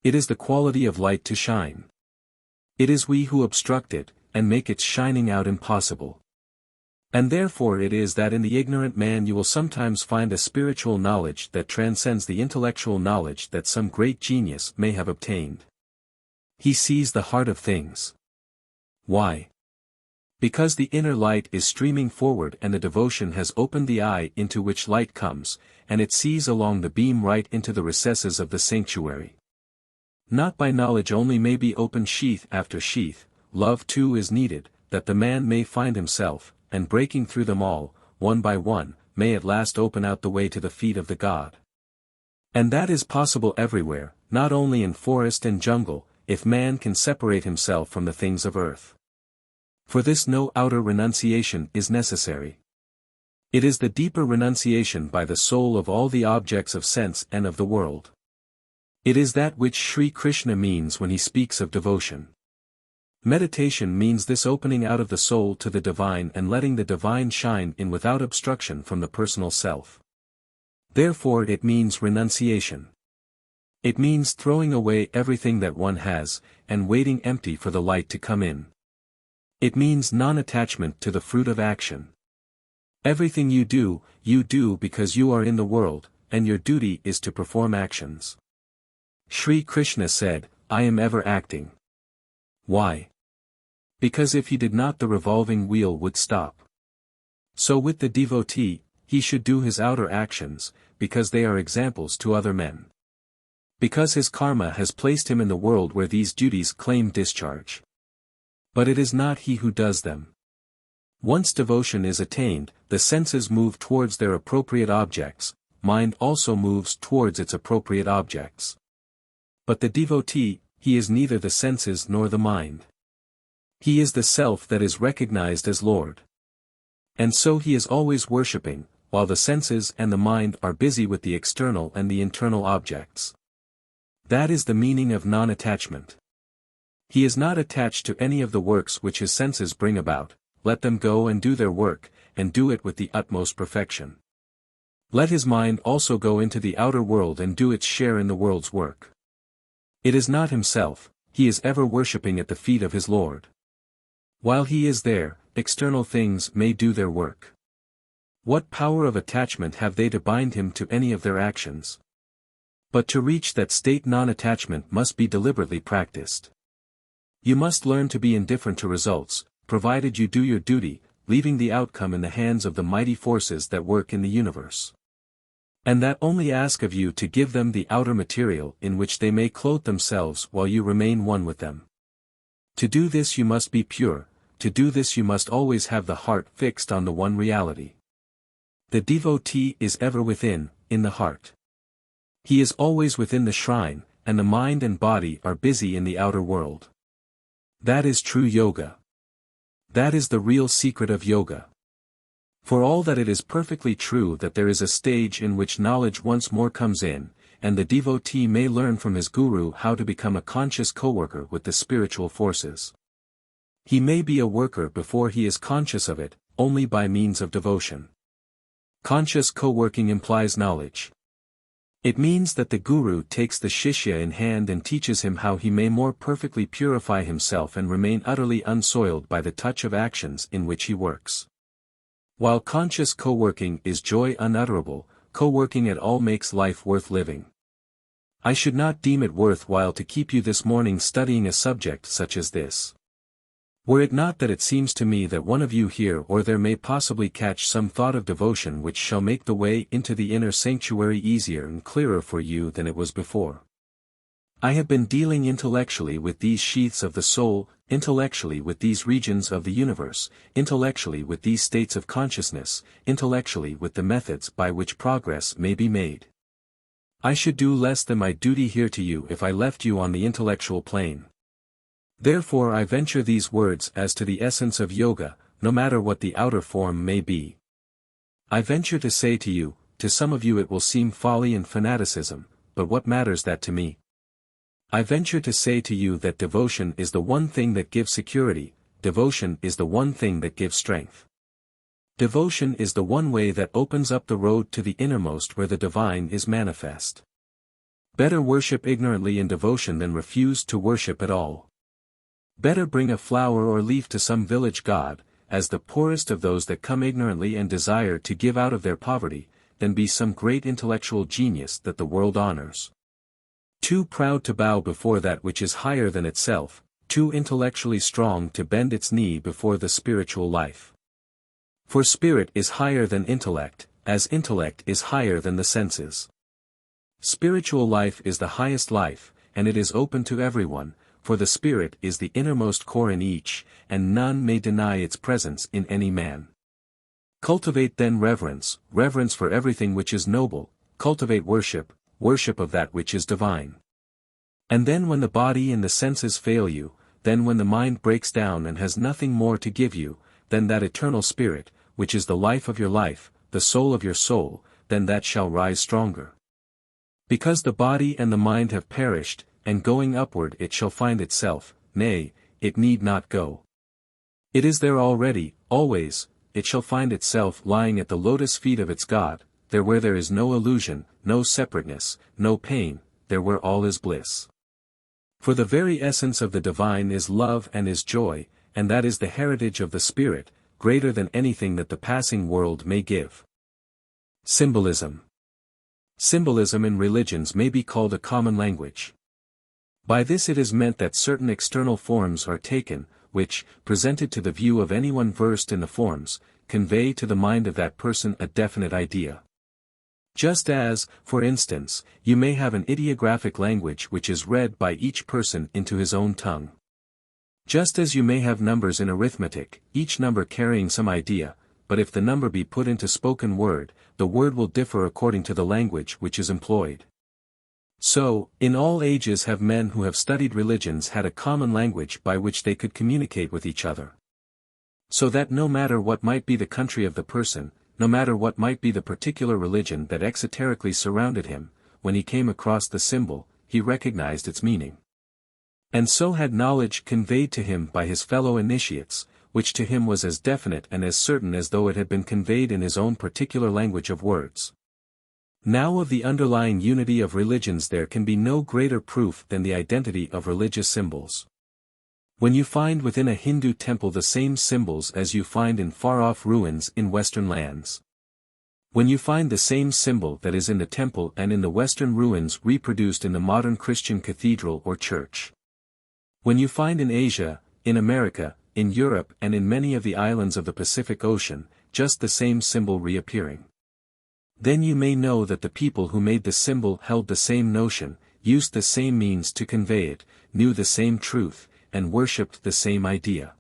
It is the quality of light to shine. It is we who obstruct it, and make its shining out impossible. And therefore it is that in the ignorant man you will sometimes find a spiritual knowledge that transcends the intellectual knowledge that some great genius may have obtained. He sees the heart of things. Why? Because the inner light is streaming forward and the devotion has opened the eye into which light comes, and it sees along the beam right into the recesses of the sanctuary. Not by knowledge only may be opened sheath after sheath, love too is needed, that the man may find himself, and breaking through them all, one by one, may at last open out the way to the feet of the God. And that is possible everywhere, not only in forest and jungle, if man can separate himself from the things of earth. For this no outer renunciation is necessary. It is the deeper renunciation by the soul of all the objects of sense and of the world. It is that which Sri Krishna means when he speaks of devotion. Meditation means this opening out of the soul to the divine and letting the divine shine in without obstruction from the personal self. Therefore it means renunciation. It means throwing away everything that one has, and waiting empty for the light to come in. It means non-attachment to the fruit of action. Everything you do because you are in the world, and your duty is to perform actions. Sri Krishna said, I am ever acting. Why? Because if he did not the revolving wheel would stop. So with the devotee, he should do his outer actions, because they are examples to other men. Because his karma has placed him in the world where these duties claim discharge. But it is not he who does them. Once devotion is attained, the senses move towards their appropriate objects, mind also moves towards its appropriate objects. But the devotee, he is neither the senses nor the mind. He is the self that is recognized as Lord. And so he is always worshipping, while the senses and the mind are busy with the external and the internal objects. That is the meaning of non-attachment. He is not attached to any of the works which his senses bring about, let them go and do their work, and do it with the utmost perfection. Let his mind also go into the outer world and do its share in the world's work. It is not himself, he is ever worshipping at the feet of his Lord. While he is there, external things may do their work. What power of attachment have they to bind him to any of their actions? But to reach that state non-attachment must be deliberately practiced. You must learn to be indifferent to results, provided you do your duty, leaving the outcome in the hands of the mighty forces that work in the universe. And that only ask of you to give them the outer material in which they may clothe themselves while you remain one with them. To do this you must be pure, to do this you must always have the heart fixed on the one reality. The devotee is ever within, in the heart. He is always within the shrine, and the mind and body are busy in the outer world. That is true yoga. That is the real secret of yoga. For all that it is perfectly true that there is a stage in which knowledge once more comes in, and the devotee may learn from his guru how to become a conscious co-worker with the spiritual forces. He may be a worker before he is conscious of it, only by means of devotion. Conscious co-working implies knowledge. It means that the guru takes the shishya in hand and teaches him how he may more perfectly purify himself and remain utterly unsoiled by the touch of actions in which he works. While conscious co-working is joy unutterable, co-working at all makes life worth living. I should not deem it worthwhile to keep you this morning studying a subject such as this. Were it not that it seems to me that one of you here or there may possibly catch some thought of devotion which shall make the way into the inner sanctuary easier and clearer for you than it was before. I have been dealing intellectually with these sheaths of the soul, intellectually with these regions of the universe, intellectually with these states of consciousness, intellectually with the methods by which progress may be made. I should do less than my duty here to you if I left you on the intellectual plane. Therefore I venture these words as to the essence of yoga, no matter what the outer form may be. I venture to say to you, to some of you it will seem folly and fanaticism, but what matters that to me? I venture to say to you that devotion is the one thing that gives security, devotion is the one thing that gives strength. Devotion is the one way that opens up the road to the innermost where the divine is manifest. Better worship ignorantly in devotion than refuse to worship at all. Better bring a flower or leaf to some village god, as the poorest of those that come ignorantly and desire to give out of their poverty, than be some great intellectual genius that the world honors. Too proud to bow before that which is higher than itself, too intellectually strong to bend its knee before the spiritual life. For spirit is higher than intellect, as intellect is higher than the senses. Spiritual life is the highest life, and it is open to everyone, for the spirit is the innermost core in each, and none may deny its presence in any man. Cultivate then reverence, reverence for everything which is noble, cultivate worship, worship of that which is divine. And then when the body and the senses fail you, then when the mind breaks down and has nothing more to give you, then that eternal spirit, which is the life of your life, the soul of your soul, then that shall rise stronger. Because the body and the mind have perished, and going upward it shall find itself, nay, it need not go. It is there already, always, it shall find itself lying at the lotus feet of its God, there where there is no illusion, no separateness, no pain, there where all is bliss. For the very essence of the divine is love and is joy, and that is the heritage of the spirit, greater than anything that the passing world may give. Symbolism. Symbolism in religions may be called a common language. By this it is meant that certain external forms are taken, which, presented to the view of anyone versed in the forms, convey to the mind of that person a definite idea. Just as, for instance, you may have an ideographic language which is read by each person into his own tongue. Just as you may have numbers in arithmetic, each number carrying some idea, but if the number be put into spoken word, the word will differ according to the language which is employed. So, in all ages have men who have studied religions had a common language by which they could communicate with each other. So that no matter what might be the country of the person, no matter what might be the particular religion that exoterically surrounded him, when he came across the symbol, he recognized its meaning. And so had knowledge conveyed to him by his fellow initiates, which to him was as definite and as certain as though it had been conveyed in his own particular language of words. Now of the underlying unity of religions there can be no greater proof than the identity of religious symbols. When you find within a Hindu temple the same symbols as you find in far-off ruins in Western lands. When you find the same symbol that is in the temple and in the Western ruins reproduced in the modern Christian cathedral or church. When you find in Asia, in America, in Europe and in many of the islands of the Pacific Ocean, just the same symbol reappearing. Then you may know that the people who made the symbol held the same notion, used the same means to convey it, knew the same truth, and worshipped the same idea.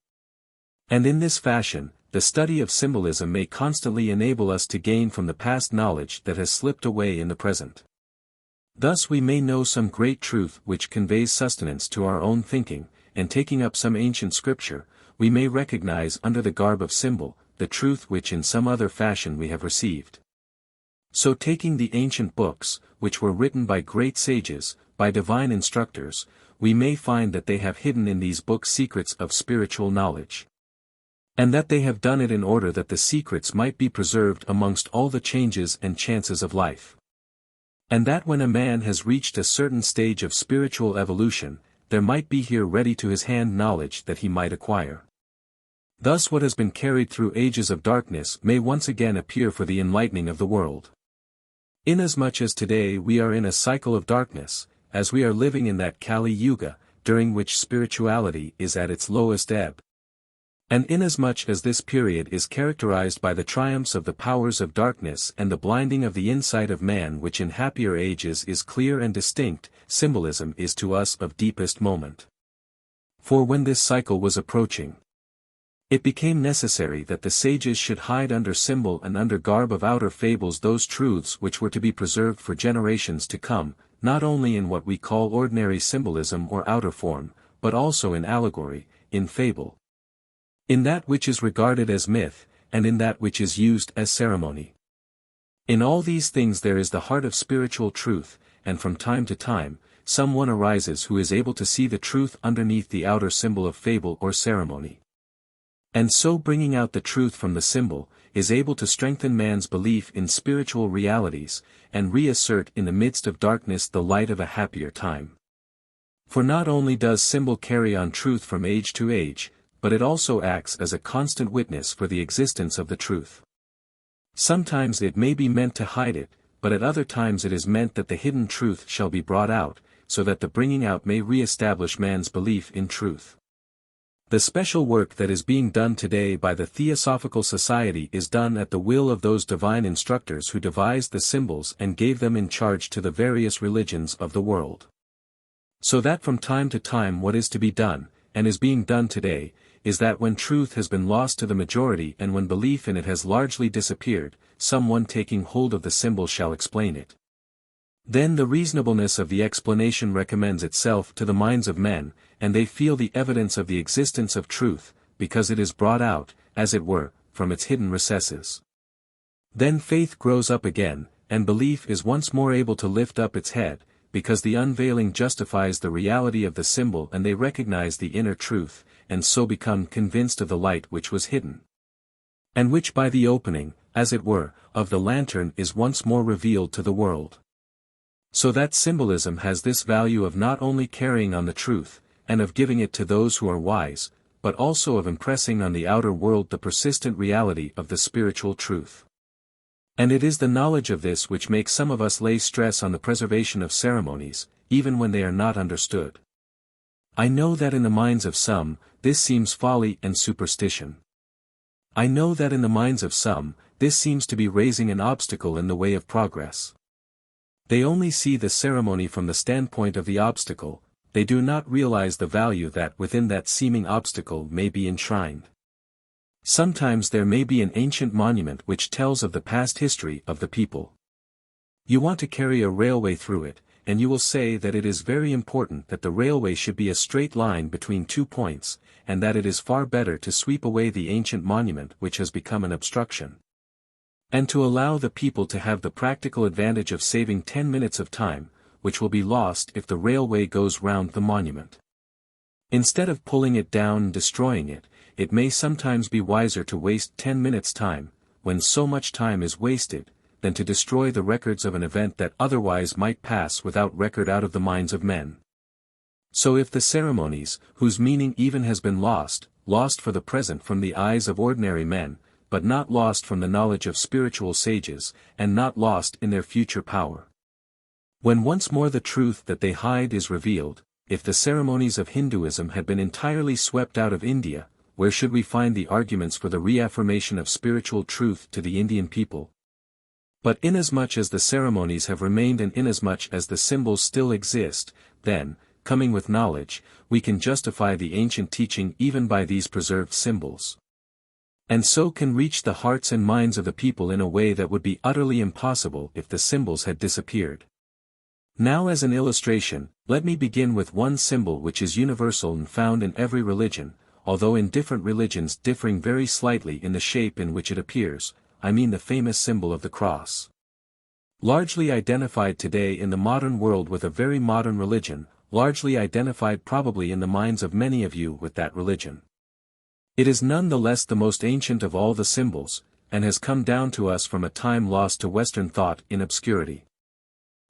And in this fashion, the study of symbolism may constantly enable us to gain from the past knowledge that has slipped away in the present. Thus we may know some great truth which conveys sustenance to our own thinking, and taking up some ancient scripture, we may recognize under the garb of symbol, the truth which in some other fashion we have received. So taking the ancient books, which were written by great sages, by divine instructors, we may find that they have hidden in these books secrets of spiritual knowledge. And that they have done it in order that the secrets might be preserved amongst all the changes and chances of life. And that when a man has reached a certain stage of spiritual evolution, there might be here ready to his hand knowledge that he might acquire. Thus what has been carried through ages of darkness may once again appear for the enlightening of the world. Inasmuch as today we are in a cycle of darkness, as we are living in that Kali Yuga, during which spirituality is at its lowest ebb. And inasmuch as this period is characterized by the triumphs of the powers of darkness and the blinding of the insight of man which in happier ages is clear and distinct, symbolism is to us of deepest moment. For when this cycle was approaching, it became necessary that the sages should hide under symbol and under garb of outer fables those truths which were to be preserved for generations to come, not only in what we call ordinary symbolism or outer form, but also in allegory, in fable. In that which is regarded as myth, and in that which is used as ceremony. In all these things there is the heart of spiritual truth, and from time to time, someone arises who is able to see the truth underneath the outer symbol of fable or ceremony. And so bringing out the truth from the symbol, is able to strengthen man's belief in spiritual realities, and reassert in the midst of darkness the light of a happier time. For not only does symbol carry on truth from age to age, but it also acts as a constant witness for the existence of the truth. Sometimes it may be meant to hide it, but at other times it is meant that the hidden truth shall be brought out, so that the bringing out may re-establish man's belief in truth. The special work that is being done today by the Theosophical Society is done at the will of those divine instructors who devised the symbols and gave them in charge to the various religions of the world. So that from time to time what is to be done, and is being done today, is that when truth has been lost to the majority and when belief in it has largely disappeared, someone taking hold of the symbol shall explain it. Then the reasonableness of the explanation recommends itself to the minds of men, and they feel the evidence of the existence of truth, because it is brought out, as it were, from its hidden recesses. Then faith grows up again, and belief is once more able to lift up its head, because the unveiling justifies the reality of the symbol and they recognize the inner truth, and so become convinced of the light which was hidden. And which by the opening, as it were, of the lantern is once more revealed to the world. So that symbolism has this value of not only carrying on the truth, and of giving it to those who are wise, but also of impressing on the outer world the persistent reality of the spiritual truth. And it is the knowledge of this which makes some of us lay stress on the preservation of ceremonies, even when they are not understood. I know that in the minds of some, this seems folly and superstition. I know that in the minds of some, this seems to be raising an obstacle in the way of progress. They only see the ceremony from the standpoint of the obstacle, they do not realize the value that within that seeming obstacle may be enshrined. Sometimes there may be an ancient monument which tells of the past history of the people. You want to carry a railway through it, and you will say that it is very important that the railway should be a straight line between 2 points, and that it is far better to sweep away the ancient monument which has become an obstruction. And to allow the people to have the practical advantage of saving 10 minutes of time, which will be lost if the railway goes round the monument. Instead of pulling it down and destroying it, it may sometimes be wiser to waste 10 minutes' time, when so much time is wasted, than to destroy the records of an event that otherwise might pass without record out of the minds of men. So if the ceremonies, whose meaning even has been lost for the present from the eyes of ordinary men, but not lost from the knowledge of spiritual sages, and not lost in their future power. When once more the truth that they hide is revealed, if the ceremonies of Hinduism had been entirely swept out of India, where should we find the arguments for the reaffirmation of spiritual truth to the Indian people? But inasmuch as the ceremonies have remained and inasmuch as the symbols still exist, then, coming with knowledge, we can justify the ancient teaching even by these preserved symbols. And so can reach the hearts and minds of the people in a way that would be utterly impossible if the symbols had disappeared. Now as an illustration, let me begin with one symbol which is universal and found in every religion, although in different religions differing very slightly in the shape in which it appears, I mean the famous symbol of the cross. Largely identified today in the modern world with a very modern religion, largely identified probably in the minds of many of you with that religion. It is none the less the most ancient of all the symbols, and has come down to us from a time lost to Western thought in obscurity.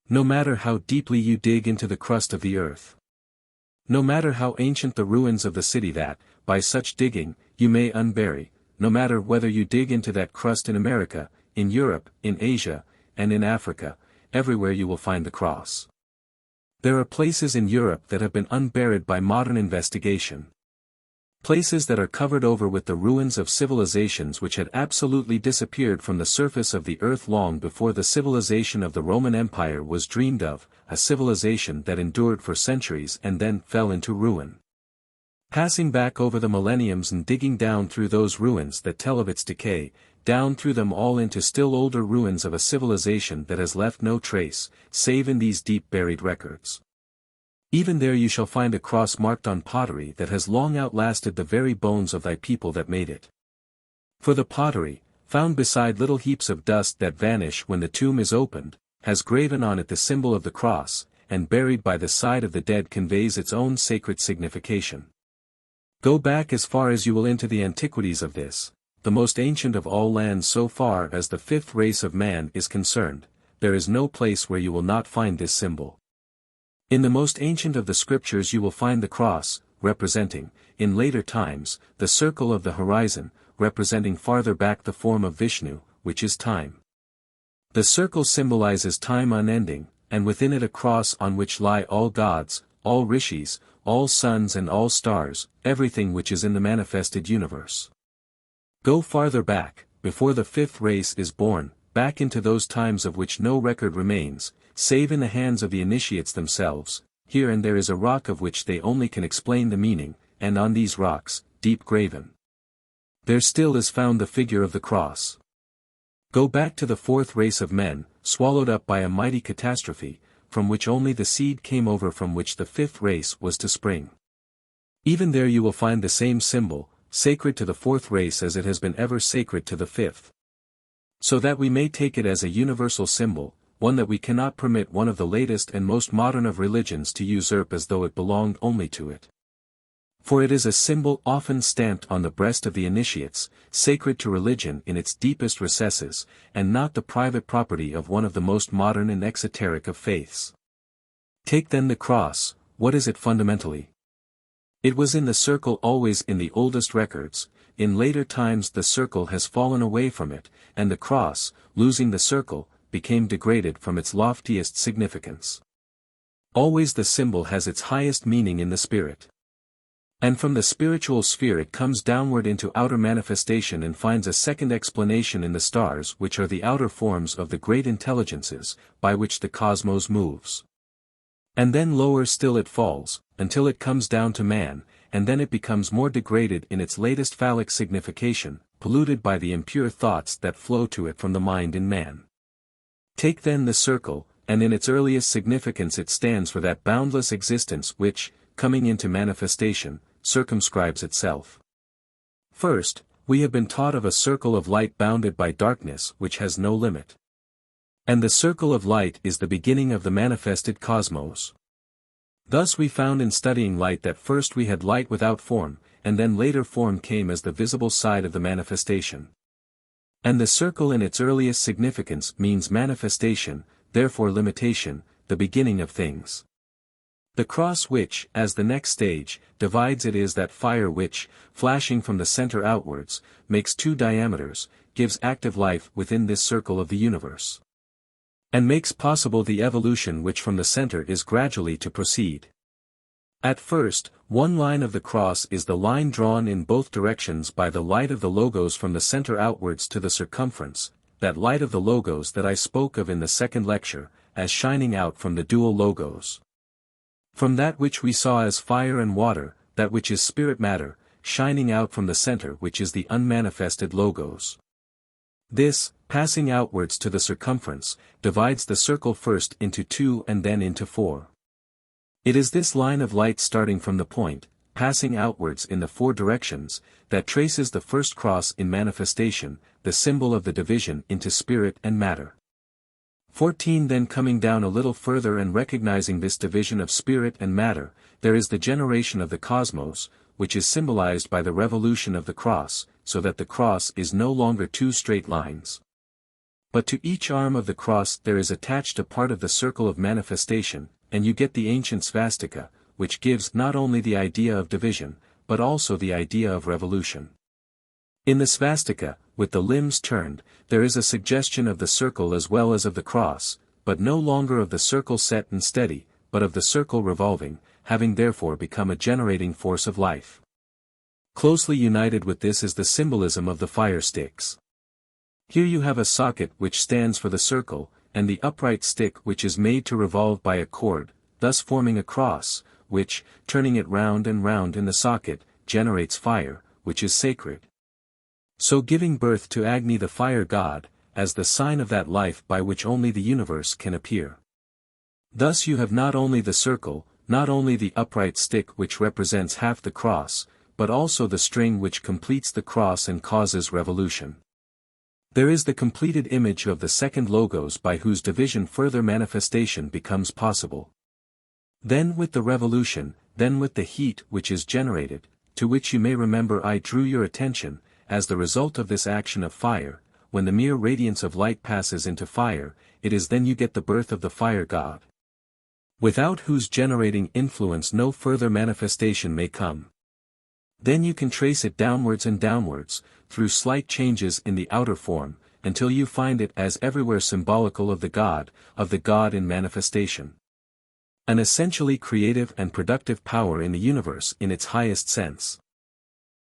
No matter how deeply you dig into the crust of the earth. No matter how ancient the ruins of the city that, by such digging, you may unbury, no matter whether you dig into that crust in America, in Europe, in Asia, and in Africa, everywhere you will find the cross. There are places in Europe that have been unburied by modern investigation. Places that are covered over with the ruins of civilizations which had absolutely disappeared from the surface of the earth long before the civilization of the Roman Empire was dreamed of, a civilization that endured for centuries and then fell into ruin. Passing back over the millenniums and digging down through those ruins that tell of its decay, down through them all into still older ruins of a civilization that has left no trace, save in these deep buried records. Even there you shall find a cross marked on pottery that has long outlasted the very bones of thy people that made it. For the pottery, found beside little heaps of dust that vanish when the tomb is opened, has graven on it the symbol of the cross, and buried by the side of the dead conveys its own sacred signification. Go back as far as you will into the antiquities of this, the most ancient of all lands so far as the fifth race of man is concerned, there is no place where you will not find this symbol. In the most ancient of the scriptures you will find the cross, representing, in later times, the circle of the horizon, representing farther back the form of Vishnu, which is time. The circle symbolizes time unending, and within it a cross on which lie all gods, all rishis, all suns and all stars, everything which is in the manifested universe. Go farther back, before the fifth race is born, back into those times of which no record remains, save in the hands of the initiates themselves. Here and there is a rock of which they only can explain the meaning, and on these rocks, deep graven, there still is found the figure of the cross. Go back to the fourth race of men, swallowed up by a mighty catastrophe, from which only the seed came over from which the fifth race was to spring. Even there you will find the same symbol, sacred to the fourth race as it has been ever sacred to the fifth. So that we may take it as a universal symbol, one that we cannot permit one of the latest and most modern of religions to usurp as though it belonged only to it. For it is a symbol often stamped on the breast of the initiates, sacred to religion in its deepest recesses, and not the private property of one of the most modern and exoteric of faiths. Take then the cross, what is it fundamentally? It was in the circle always in the oldest records. In later times the circle has fallen away from it, and the cross, losing the circle, became degraded from its loftiest significance. Always the symbol has its highest meaning in the spirit. And from the spiritual sphere it comes downward into outer manifestation and finds a second explanation in the stars, which are the outer forms of the great intelligences, by which the cosmos moves. And then lower still it falls, until it comes down to man, and then it becomes more degraded in its latest phallic signification, polluted by the impure thoughts that flow to it from the mind in man. Take then the circle, and in its earliest significance it stands for that boundless existence which, coming into manifestation, circumscribes itself. First, we have been taught of a circle of light bounded by darkness which has no limit. And the circle of light is the beginning of the manifested cosmos. Thus we found in studying light that first we had light without form, and then later form came as the visible side of the manifestation. And the circle in its earliest significance means manifestation, therefore limitation, the beginning of things. The cross which, as the next stage, divides it is that fire which, flashing from the center outwards, makes two diameters, gives active life within this circle of the universe. And makes possible the evolution which from the center is gradually to proceed. At first, one line of the cross is the line drawn in both directions by the light of the logos from the center outwards to the circumference, that light of the logos that I spoke of in the second lecture, as shining out from the dual logos. From that which we saw as fire and water, that which is spirit matter, shining out from the center which is the unmanifested logos. This, passing outwards to the circumference, divides the circle first into two and then into four. It is this line of light starting from the point, passing outwards in the four directions, that traces the first cross in manifestation, the symbol of the division into spirit and matter. 14 Then coming down a little further and recognizing this division of spirit and matter, there is the generation of the cosmos, which is symbolized by the revolution of the cross, so that the cross is no longer two straight lines. But to each arm of the cross there is attached a part of the circle of manifestation, and you get the ancient svastika, which gives not only the idea of division, but also the idea of revolution. In the svastika, with the limbs turned, there is a suggestion of the circle as well as of the cross, but no longer of the circle set and steady, but of the circle revolving, having therefore become a generating force of life. Closely united with this is the symbolism of the fire sticks. Here you have a socket which stands for the circle, and the upright stick which is made to revolve by a cord, thus forming a cross, which, turning it round and round in the socket, generates fire, which is sacred. So giving birth to Agni the fire god, as the sign of that life by which only the universe can appear. Thus you have not only the circle, not only the upright stick which represents half the cross, but also the string which completes the cross and causes revolution. There is the completed image of the second logos by whose division further manifestation becomes possible. Then with the revolution, then with the heat which is generated, to which you may remember I drew your attention, as the result of this action of fire, when the mere radiance of light passes into fire, it is then you get the birth of the fire god, without whose generating influence no further manifestation may come. Then you can trace it downwards and downwards, through slight changes in the outer form, until you find it as everywhere symbolical of the God in manifestation. An essentially creative and productive power in the universe in its highest sense.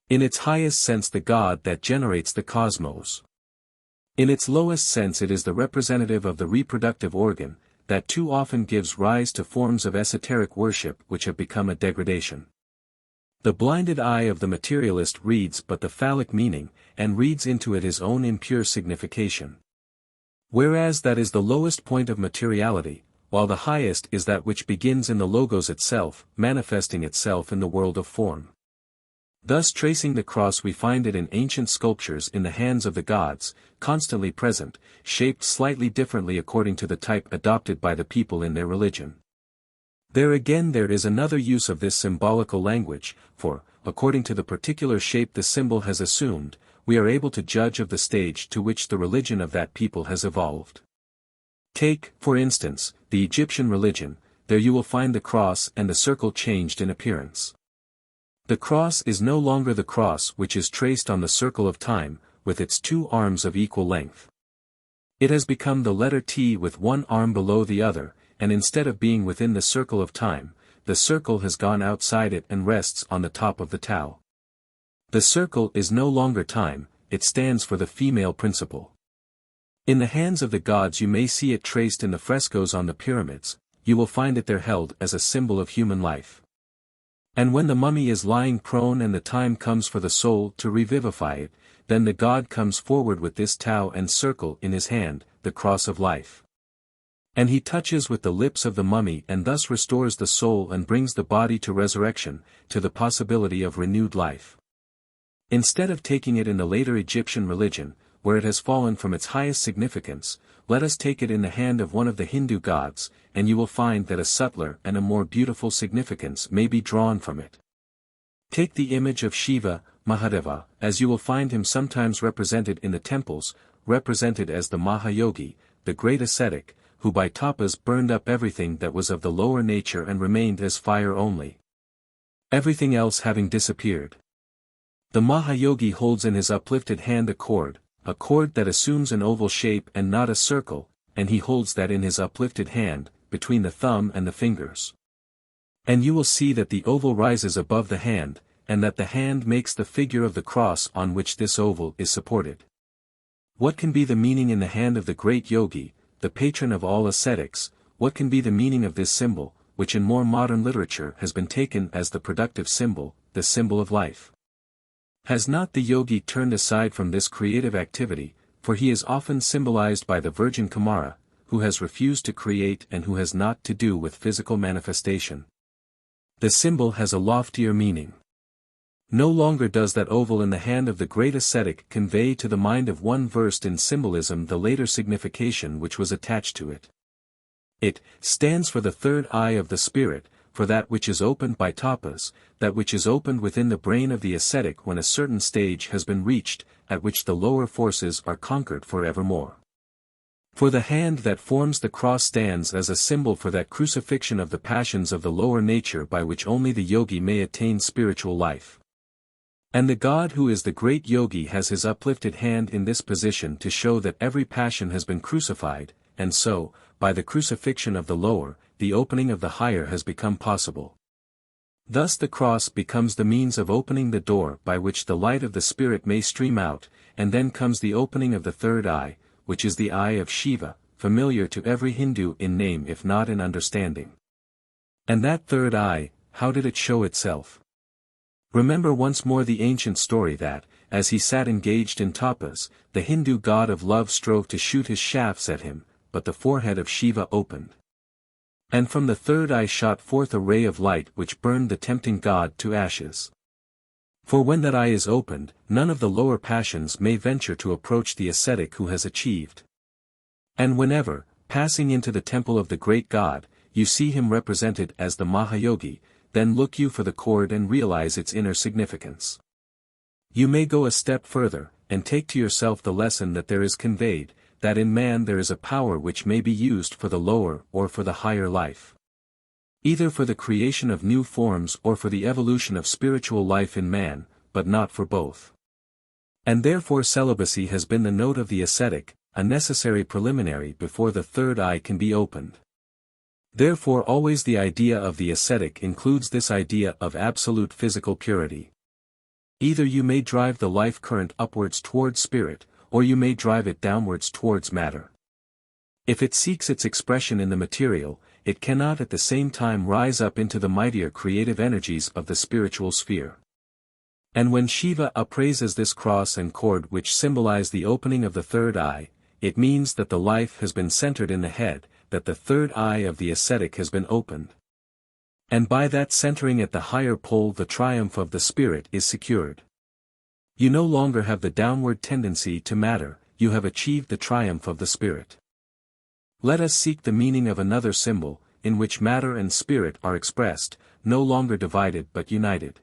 In its highest sense the God that generates the cosmos. In its lowest sense it is the representative of the reproductive organ, that too often gives rise to forms of esoteric worship which have become a degradation. The blinded eye of the materialist reads but the phallic meaning, and reads into it his own impure signification. Whereas that is the lowest point of materiality, while the highest is that which begins in the logos itself, manifesting itself in the world of form. Thus tracing the cross we find it in ancient sculptures in the hands of the gods, constantly present, shaped slightly differently according to the type adopted by the people in their religion. There again there is another use of this symbolical language, for, according to the particular shape the symbol has assumed, we are able to judge of the stage to which the religion of that people has evolved. Take, for instance, the Egyptian religion, there you will find the cross and the circle changed in appearance. The cross is no longer the cross which is traced on the circle of time, with its two arms of equal length. It has become the letter T with one arm below the other, and instead of being within the circle of time, the circle has gone outside it and rests on the top of the Tau. The circle is no longer time, it stands for the female principle. In the hands of the gods you may see it traced in the frescoes on the pyramids, you will find it there held as a symbol of human life. And when the mummy is lying prone and the time comes for the soul to revivify it, then the god comes forward with this Tau and circle in his hand, the cross of life. And he touches with the lips of the mummy and thus restores the soul and brings the body to resurrection, to the possibility of renewed life. Instead of taking it in the later Egyptian religion, where it has fallen from its highest significance, let us take it in the hand of one of the Hindu gods, and you will find that a subtler and a more beautiful significance may be drawn from it. Take the image of Shiva, Mahadeva, as you will find him sometimes represented in the temples, represented as the Mahayogi, the great ascetic, who by tapas burned up everything that was of the lower nature and remained as fire only, everything else having disappeared. The Mahayogi holds in his uplifted hand a cord that assumes an oval shape and not a circle, and he holds that in his uplifted hand, between the thumb and the fingers. And you will see that the oval rises above the hand, and that the hand makes the figure of the cross on which this oval is supported. What can be the meaning in the hand of the great yogi, the patron of all ascetics? What can be the meaning of this symbol, which in more modern literature has been taken as the productive symbol, the symbol of life? Has not the yogi turned aside from this creative activity, for he is often symbolized by the Virgin Kumara, who has refused to create and who has naught to do with physical manifestation? The symbol has a loftier meaning. No longer does that oval in the hand of the great ascetic convey to the mind of one versed in symbolism the later signification which was attached to it. It stands for the third eye of the spirit, for that which is opened by tapas, that which is opened within the brain of the ascetic when a certain stage has been reached, at which the lower forces are conquered for evermore. For the hand that forms the cross stands as a symbol for that crucifixion of the passions of the lower nature by which only the yogi may attain spiritual life. And the God who is the great yogi has his uplifted hand in this position to show that every passion has been crucified, and so, by the crucifixion of the lower, the opening of the higher has become possible. Thus the cross becomes the means of opening the door by which the light of the spirit may stream out, and then comes the opening of the third eye, which is the eye of Shiva, familiar to every Hindu in name if not in understanding. And that third eye, how did it show itself? Remember once more the ancient story that, as he sat engaged in tapas, the Hindu god of love strove to shoot his shafts at him, but the forehead of Shiva opened. And from the third eye shot forth a ray of light which burned the tempting god to ashes. For when that eye is opened, none of the lower passions may venture to approach the ascetic who has achieved. And whenever, passing into the temple of the great god, you see him represented as the Mahayogi, then look you for the cord and realize its inner significance. You may go a step further, and take to yourself the lesson that there is conveyed, that in man there is a power which may be used for the lower or for the higher life. Either for the creation of new forms or for the evolution of spiritual life in man, but not for both. And therefore celibacy has been the note of the ascetic, a necessary preliminary before the third eye can be opened. Therefore always the idea of the ascetic includes this idea of absolute physical purity. Either you may drive the life current upwards towards spirit, or you may drive it downwards towards matter. If it seeks its expression in the material, it cannot at the same time rise up into the mightier creative energies of the spiritual sphere. And when Shiva upraises this cross and cord which symbolize the opening of the third eye, it means that the life has been centered in the head, that the third eye of the ascetic has been opened. And by that centering at the higher pole the triumph of the spirit is secured. You no longer have the downward tendency to matter, you have achieved the triumph of the spirit. Let us seek the meaning of another symbol, in which matter and spirit are expressed, no longer divided but united.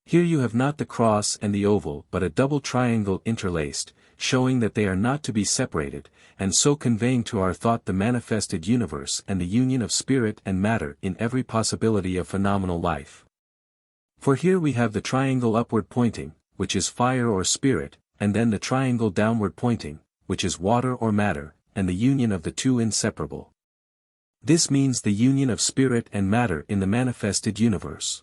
Here you have not the cross and the oval but a double triangle interlaced, showing that they are not to be separated, and so conveying to our thought the manifested universe and the union of spirit and matter in every possibility of phenomenal life. For here we have the triangle upward pointing, which is fire or spirit, and then the triangle downward pointing, which is water or matter, and the union of the two inseparable. This means the union of spirit and matter in the manifested universe.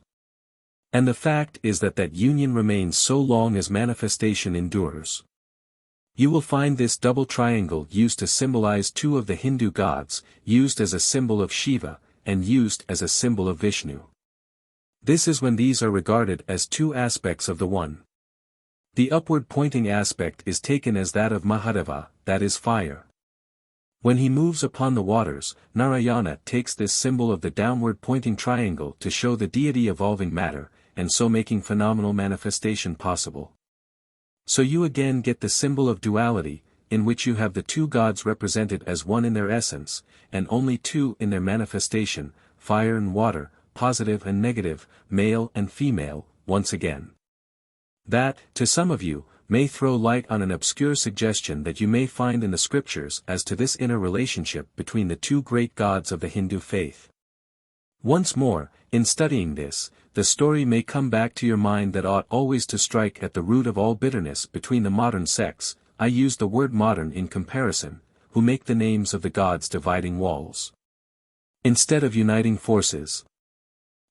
And the fact is that that union remains so long as manifestation endures. You will find this double triangle used to symbolize two of the Hindu gods, used as a symbol of Shiva, and used as a symbol of Vishnu. This is when these are regarded as two aspects of the one. The upward pointing aspect is taken as that of Mahadeva, that is fire. When he moves upon the waters, Narayana takes this symbol of the downward pointing triangle to show the deity evolving matter, and so making phenomenal manifestation possible. So you again get the symbol of duality, in which you have the two gods represented as one in their essence, and only two in their manifestation, fire and water, positive and negative, male and female, once again. That, to some of you, may throw light on an obscure suggestion that you may find in the scriptures as to this inner relationship between the two great gods of the Hindu faith. Once more, in studying this, the story may come back to your mind that ought always to strike at the root of all bitterness between the modern sects, I use the word modern in comparison, who make the names of the gods dividing walls, instead of uniting forces.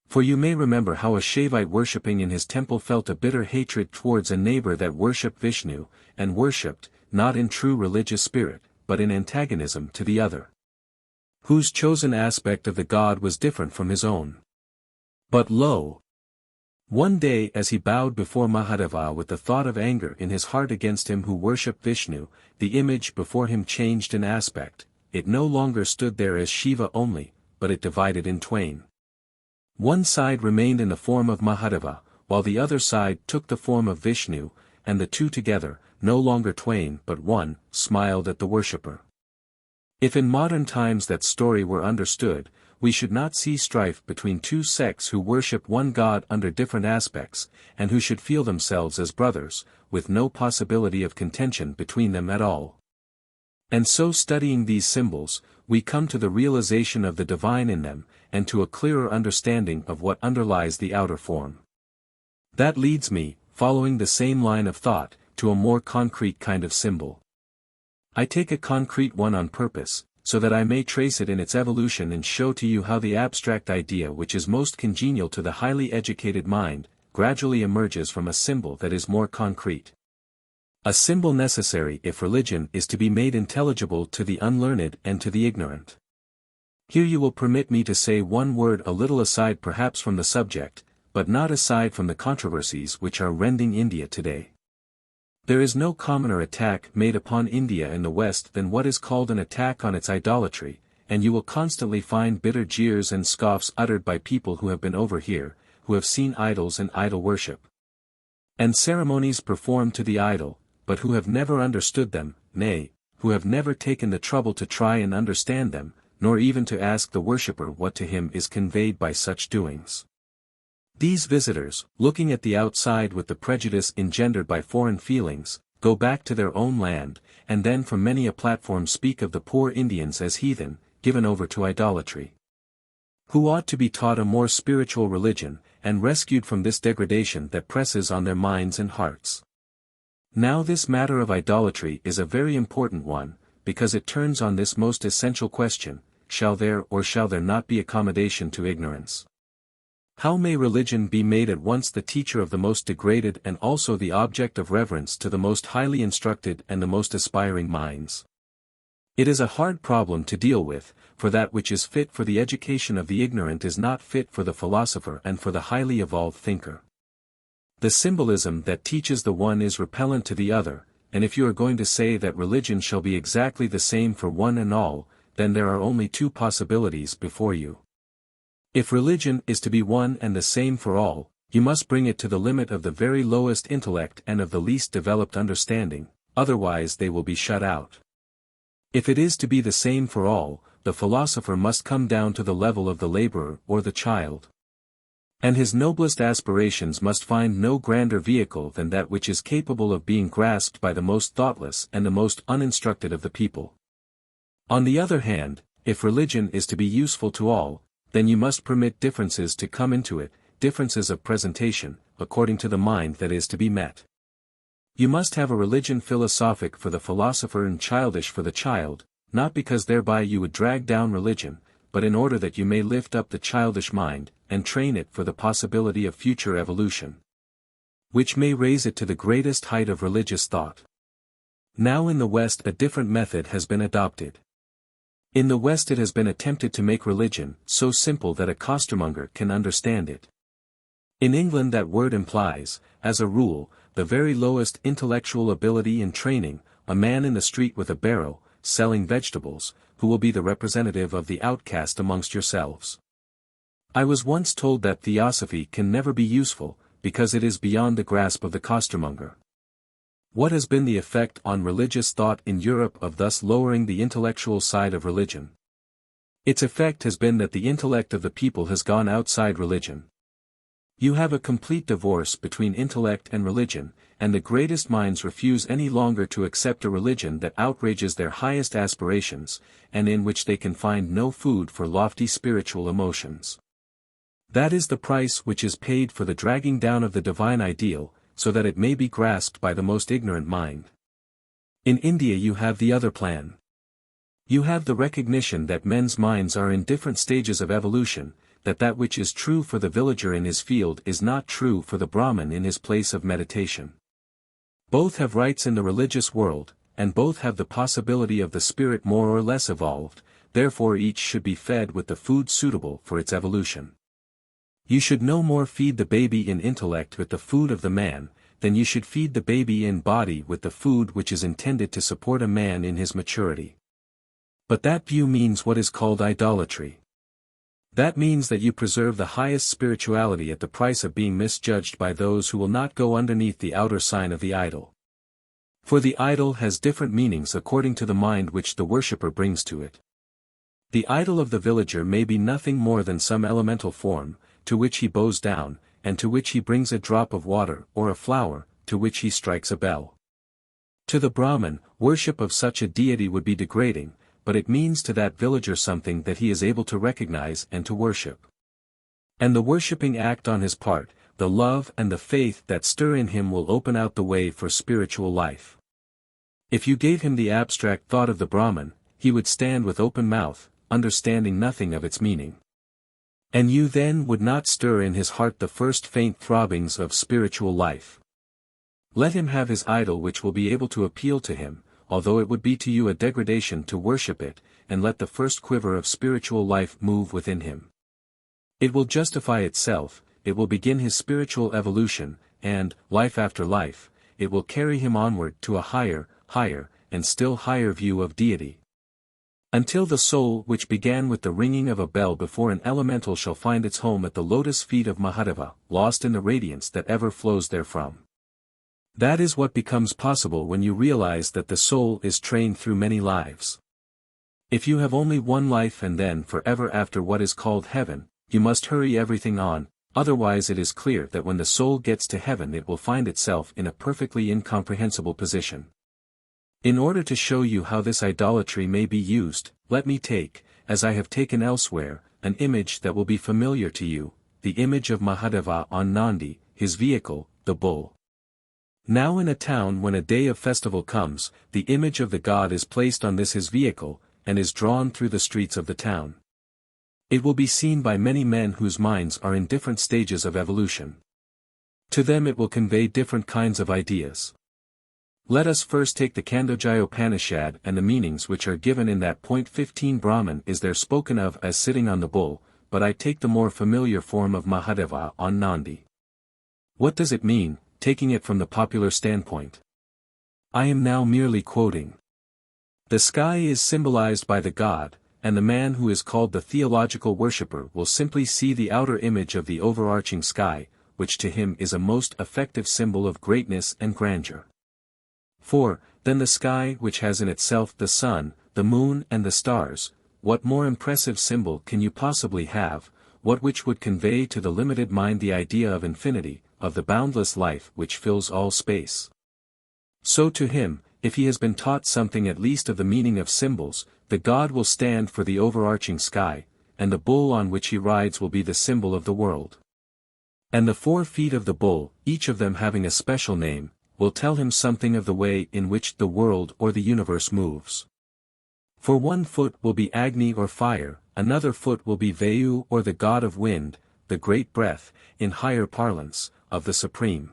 For you may remember how a Shaivite worshipping in his temple felt a bitter hatred towards a neighbor that worshipped Vishnu, and worshipped, not in true religious spirit, but in antagonism to the other, whose chosen aspect of the god was different from his own. But lo! One day as he bowed before Mahadeva with the thought of anger in his heart against him who worshipped Vishnu, the image before him changed in aspect, it no longer stood there as Shiva only, but it divided in twain. One side remained in the form of Mahadeva, while the other side took the form of Vishnu, and the two together, no longer twain but one, smiled at the worshipper. If in modern times that story were understood, we should not see strife between two sects who worship one god under different aspects, and who should feel themselves as brothers, with no possibility of contention between them at all. And so studying these symbols, we come to the realization of the divine in them, and to a clearer understanding of what underlies the outer form. That leads me, following the same line of thought, to a more concrete kind of symbol. I take a concrete one on purpose, so that I may trace it in its evolution and show to you how the abstract idea which is most congenial to the highly educated mind, gradually emerges from a symbol that is more concrete. A symbol necessary if religion is to be made intelligible to the unlearned and to the ignorant. Here you will permit me to say one word a little aside perhaps from the subject, but not aside from the controversies which are rending India today. There is no commoner attack made upon India in the West than what is called an attack on its idolatry, and you will constantly find bitter jeers and scoffs uttered by people who have been over here, who have seen idols and idol worship, and ceremonies performed to the idol, but who have never understood them, nay, who have never taken the trouble to try and understand them, nor even to ask the worshipper what to him is conveyed by such doings. These visitors, looking at the outside with the prejudice engendered by foreign feelings, go back to their own land, and then from many a platform speak of the poor Indians as heathen, given over to idolatry, who ought to be taught a more spiritual religion, and rescued from this degradation that presses on their minds and hearts. Now this matter of idolatry is a very important one, because it turns on this most essential question: shall there or shall there not be accommodation to ignorance? How may religion be made at once the teacher of the most degraded and also the object of reverence to the most highly instructed and the most aspiring minds? It is a hard problem to deal with, for that which is fit for the education of the ignorant is not fit for the philosopher and for the highly evolved thinker. The symbolism that teaches the one is repellent to the other, and if you are going to say that religion shall be exactly the same for one and all, then there are only two possibilities before you. If religion is to be one and the same for all, you must bring it to the limit of the very lowest intellect and of the least developed understanding, otherwise they will be shut out. If it is to be the same for all, the philosopher must come down to the level of the laborer or the child. And his noblest aspirations must find no grander vehicle than that which is capable of being grasped by the most thoughtless and the most uninstructed of the people. On the other hand, if religion is to be useful to all, then you must permit differences to come into it, differences of presentation, according to the mind that is to be met. You must have a religion philosophic for the philosopher and childish for the child, not because thereby you would drag down religion, but in order that you may lift up the childish mind, and train it for the possibility of future evolution, which may raise it to the greatest height of religious thought. Now in the West a different method has been adopted. In the West it has been attempted to make religion so simple that a costermonger can understand it. In England that word implies, as a rule, the very lowest intellectual ability and training, a man in the street with a barrow, selling vegetables, who will be the representative of the outcast amongst yourselves. I was once told that theosophy can never be useful, because it is beyond the grasp of the costermonger. What has been the effect on religious thought in Europe of thus lowering the intellectual side of religion? Its effect has been that the intellect of the people has gone outside religion. You have a complete divorce between intellect and religion, and the greatest minds refuse any longer to accept a religion that outrages their highest aspirations, and in which they can find no food for lofty spiritual emotions. That is the price which is paid for the dragging down of the divine ideal, so that it may be grasped by the most ignorant mind. In India you have the other plan. You have the recognition that men's minds are in different stages of evolution, that which is true for the villager in his field is not true for the Brahmin in his place of meditation. Both have rights in the religious world, and both have the possibility of the spirit more or less evolved, therefore each should be fed with the food suitable for its evolution. You should no more feed the baby in intellect with the food of the man, than you should feed the baby in body with the food which is intended to support a man in his maturity. But that view means what is called idolatry. That means that you preserve the highest spirituality at the price of being misjudged by those who will not go underneath the outer sign of the idol. For the idol has different meanings according to the mind which the worshipper brings to it. The idol of the villager may be nothing more than some elemental form, to which he bows down, and to which he brings a drop of water or a flower, to which he strikes a bell. To the Brahmin, worship of such a deity would be degrading, but it means to that villager something that he is able to recognize and to worship. And the worshipping act on his part, the love and the faith that stir in him will open out the way for spiritual life. If you gave him the abstract thought of the Brahmin, he would stand with open mouth, understanding nothing of its meaning. And you then would not stir in his heart the first faint throbbings of spiritual life. Let him have his idol which will be able to appeal to him, although it would be to you a degradation to worship it, and let the first quiver of spiritual life move within him. It will justify itself, it will begin his spiritual evolution, and, life after life, it will carry him onward to a higher, and still higher view of deity. Until the soul which began with the ringing of a bell before an elemental shall find its home at the lotus feet of Mahadeva, lost in the radiance that ever flows therefrom. That is what becomes possible when you realize that the soul is trained through many lives. If you have only one life and then forever after what is called heaven, you must hurry everything on, otherwise it is clear that when the soul gets to heaven it will find itself in a perfectly incomprehensible position. In order to show you how this idolatry may be used, let me take, as I have taken elsewhere, an image that will be familiar to you, the image of Mahadeva on Nandi, his vehicle, the bull. Now in a town when a day of festival comes, the image of the god is placed on this his vehicle, and is drawn through the streets of the town. It will be seen by many men whose minds are in different stages of evolution. To them it will convey different kinds of ideas. Let us first take the Khandogya Upanishad and the meanings which are given in that point. 15 Brahman is there spoken of as sitting on the bull, but I take the more familiar form of Mahadeva on Nandi. What does it mean, taking it from the popular standpoint? I am now merely quoting. The sky is symbolized by the god, and the man who is called the theological worshipper will simply see the outer image of the overarching sky, which to him is a most effective symbol of greatness and grandeur. For, then the sky which has in itself the sun, the moon and the stars, what more impressive symbol can you possibly have, what which would convey to the limited mind the idea of infinity, of the boundless life which fills all space? So to him, if he has been taught something at least of the meaning of symbols, the god will stand for the overarching sky, and the bull on which he rides will be the symbol of the world. And the 4 feet of the bull, each of them having a special name, will tell him something of the way in which the world or the universe moves. For 1 foot will be Agni or fire, another foot will be Vayu or the god of wind, the great breath, in higher parlance, of the Supreme.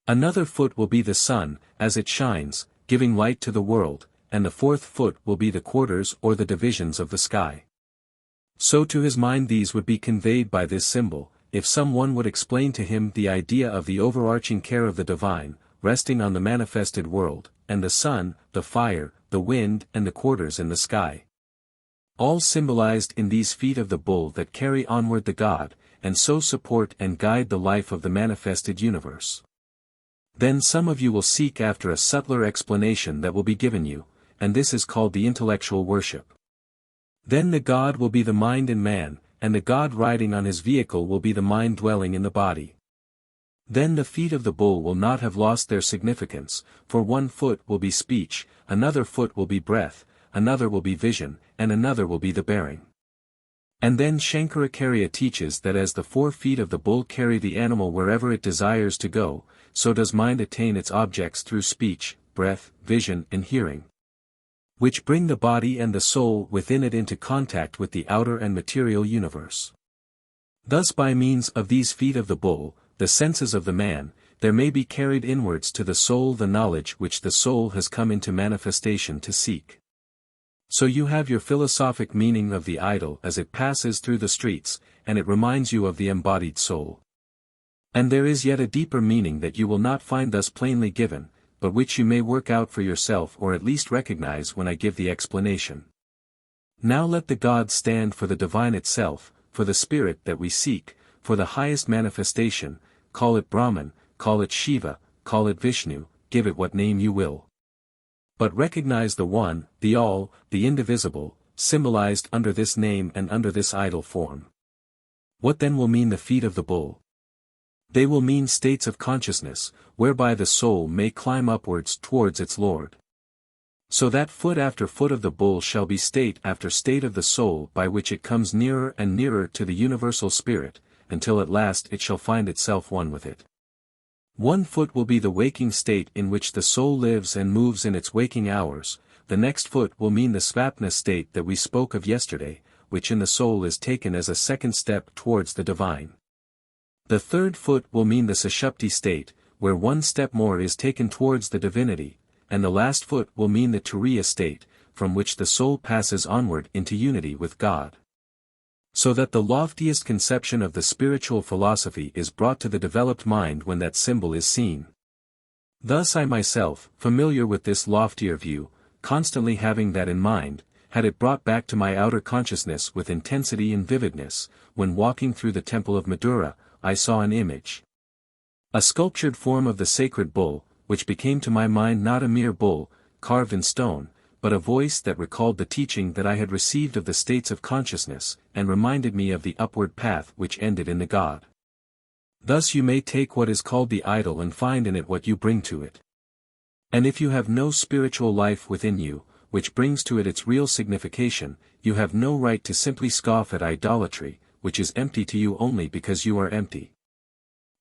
Another foot will be the sun, as it shines, giving light to the world, and the 4th foot will be the quarters or the divisions of the sky. So to his mind these would be conveyed by this symbol, if some one would explain to him the idea of the overarching care of the divine, resting on the manifested world, and the sun, the fire, the wind and the quarters in the sky. All symbolized in these feet of the bull that carry onward the god, and so support and guide the life of the manifested universe. Then some of you will seek after a subtler explanation that will be given you, and this is called the intellectual worship. Then the god will be the mind in man, and the god riding on his vehicle will be the mind dwelling in the body. Then the feet of the bull will not have lost their significance, for 1 foot will be speech, another foot will be breath, another will be vision, and another will be the bearing. And then Shankaracharya teaches that as the 4 feet of the bull carry the animal wherever it desires to go, so does mind attain its objects through speech, breath, vision and hearing, which bring the body and the soul within it into contact with the outer and material universe. Thus by means of these feet of the bull, the senses of the man, there may be carried inwards to the soul the knowledge which the soul has come into manifestation to seek. So you have your philosophic meaning of the idol as it passes through the streets, and it reminds you of the embodied soul. And there is yet a deeper meaning that you will not find thus plainly given, but which you may work out for yourself or at least recognize when I give the explanation. Now let the God stand for the divine itself, for the spirit that we seek, for the highest manifestation, call it Brahman, call it Shiva, call it Vishnu, give it what name you will. But recognize the one, the all, the indivisible, symbolized under this name and under this idol form. What then will mean the feet of the bull? They will mean states of consciousness, whereby the soul may climb upwards towards its Lord. So that foot after foot of the bull shall be state after state of the soul by which it comes nearer and nearer to the universal spirit, until at last it shall find itself one with it. 1 foot will be the waking state in which the soul lives and moves in its waking hours, the next foot will mean the svapna state that we spoke of yesterday, which in the soul is taken as a second step towards the divine. The 3rd foot will mean the sushupti state, where 1 step more is taken towards the divinity, and the last foot will mean the turiya state, from which the soul passes onward into unity with God. So that the loftiest conception of the spiritual philosophy is brought to the developed mind when that symbol is seen. Thus I myself, familiar with this loftier view, constantly having that in mind, had it brought back to my outer consciousness with intensity and vividness, when walking through the temple of Madura, I saw an image. A sculptured form of the sacred bull, which became to my mind not a mere bull, carved in stone, but a voice that recalled the teaching that I had received of the states of consciousness, and reminded me of the upward path which ended in the God. Thus you may take what is called the idol and find in it what you bring to it. And if you have no spiritual life within you, which brings to it its real signification, you have no right to simply scoff at idolatry, which is empty to you only because you are empty.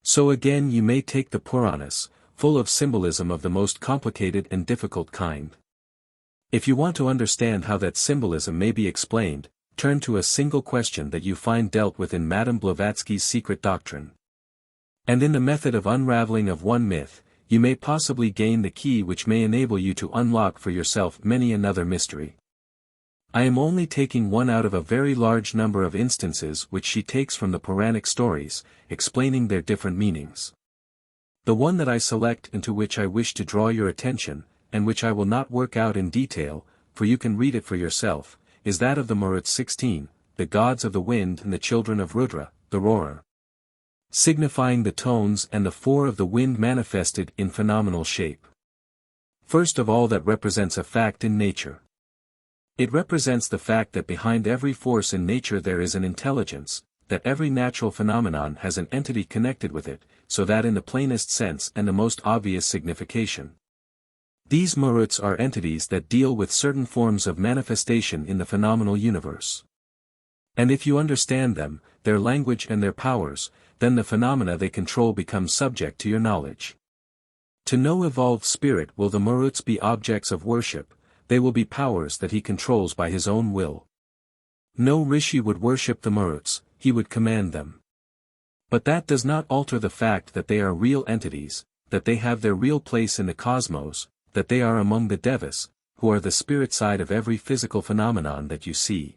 So again you may take the Puranas, full of symbolism of the most complicated and difficult kind. If you want to understand how that symbolism may be explained, turn to a single question that you find dealt with in Madame Blavatsky's Secret Doctrine. And in the method of unraveling of one myth, you may possibly gain the key which may enable you to unlock for yourself many another mystery. I am only taking one out of a very large number of instances which she takes from the Puranic stories, explaining their different meanings. The one that I select and to which I wish to draw your attention, and which I will not work out in detail, for you can read it for yourself, is that of the Maruts 16, the gods of the wind and the children of Rudra, the roarer. Signifying the tones and the four of the wind manifested in phenomenal shape. First of all, that represents a fact in nature. It represents the fact that behind every force in nature there is an intelligence, that every natural phenomenon has an entity connected with it, so that in the plainest sense and the most obvious signification. These Maruts are entities that deal with certain forms of manifestation in the phenomenal universe. And if you understand them, their language and their powers, then the phenomena they control become subject to your knowledge. To no evolved spirit will the Maruts be objects of worship, they will be powers that he controls by his own will. No rishi would worship the Maruts, he would command them. But that does not alter the fact that they are real entities, that they have their real place in the cosmos, that they are among the devas, who are the spirit side of every physical phenomenon that you see.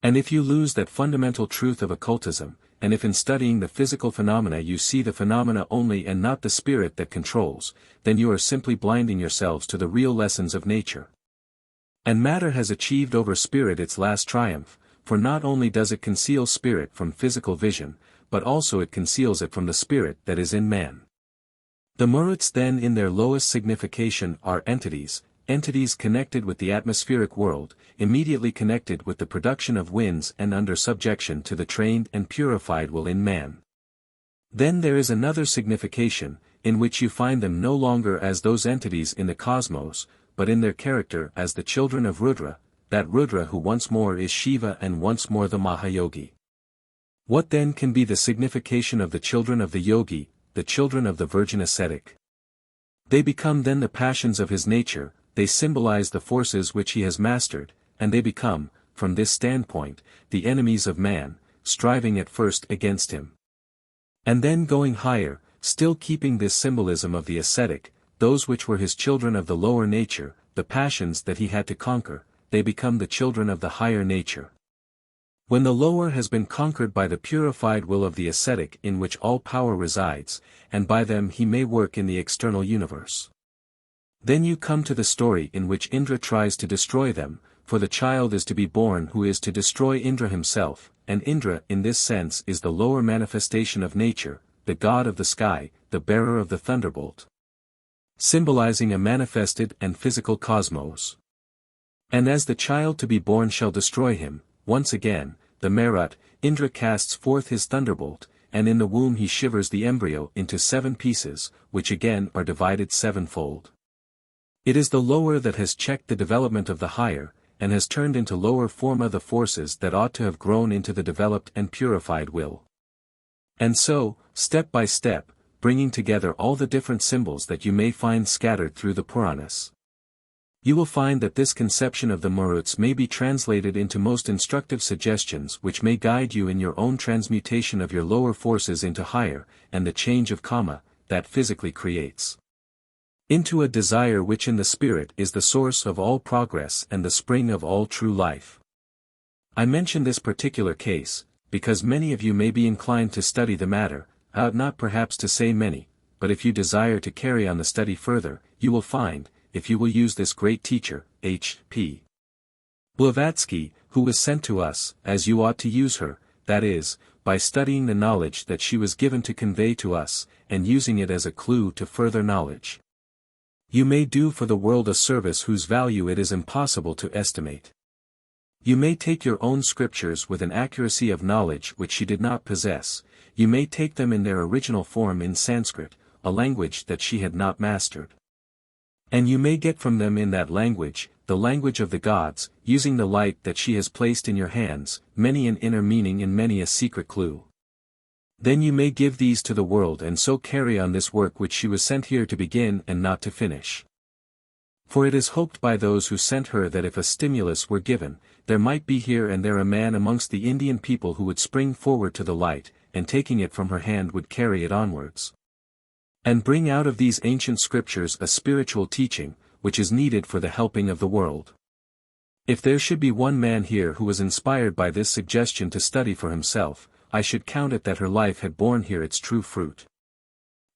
And if you lose that fundamental truth of occultism, and if in studying the physical phenomena you see the phenomena only and not the spirit that controls, then you are simply blinding yourselves to the real lessons of nature. And matter has achieved over spirit its last triumph, for not only does it conceal spirit from physical vision, but also it conceals it from the spirit that is in man. The Maruts then in their lowest signification are entities connected with the atmospheric world, immediately connected with the production of winds and under subjection to the trained and purified will in man. Then there is another signification, in which you find them no longer as those entities in the cosmos, but in their character as the children of Rudra, that Rudra who once more is Shiva and once more the Mahayogi. What then can be the signification of the children of the yogi, the children of the virgin ascetic? They become then the passions of his nature, they symbolize the forces which he has mastered, and they become, from this standpoint, the enemies of man, striving at first against him. And then going higher, still keeping this symbolism of the ascetic, those which were his children of the lower nature, the passions that he had to conquer, they become the children of the higher nature. When the lower has been conquered by the purified will of the ascetic in which all power resides, and by them he may work in the external universe. Then you come to the story in which Indra tries to destroy them, for the child is to be born who is to destroy Indra himself, and Indra in this sense is the lower manifestation of nature, the god of the sky, the bearer of the thunderbolt. Symbolizing a manifested and physical cosmos. And as the child to be born shall destroy him, once again, the Marut, Indra casts forth his thunderbolt, and in the womb he shivers the embryo into 7 pieces, which again are divided 7-fold. It is the lower that has checked the development of the higher, and has turned into lower forma the forces that ought to have grown into the developed and purified will. And so, step by step, bringing together all the different symbols that you may find scattered through the Puranas. You will find that this conception of the Maruts may be translated into most instructive suggestions which may guide you in your own transmutation of your lower forces into higher, and the change of karma, that physically creates. Into a desire which in the spirit is the source of all progress and the spring of all true life. I mention this particular case, because many of you may be inclined to study the matter, I ought not perhaps to say many, but if you desire to carry on the study further, you will find, if you will use this great teacher, H.P. Blavatsky, who was sent to us, as you ought to use her, that is, by studying the knowledge that she was given to convey to us, and using it as a clue to further knowledge. You may do for the world a service whose value it is impossible to estimate. You may take your own scriptures with an accuracy of knowledge which she did not possess, you may take them in their original form in Sanskrit, a language that she had not mastered. And you may get from them in that language, the language of the gods, using the light that she has placed in your hands, many an inner meaning and many a secret clue. Then you may give these to the world and so carry on this work which she was sent here to begin and not to finish. For it is hoped by those who sent her that if a stimulus were given, there might be here and there a man amongst the Indian people who would spring forward to the light, and taking it from her hand would carry it onwards. And bring out of these ancient scriptures a spiritual teaching, which is needed for the helping of the world. If there should be one man here who was inspired by this suggestion to study for himself, I should count it that her life had borne here its true fruit.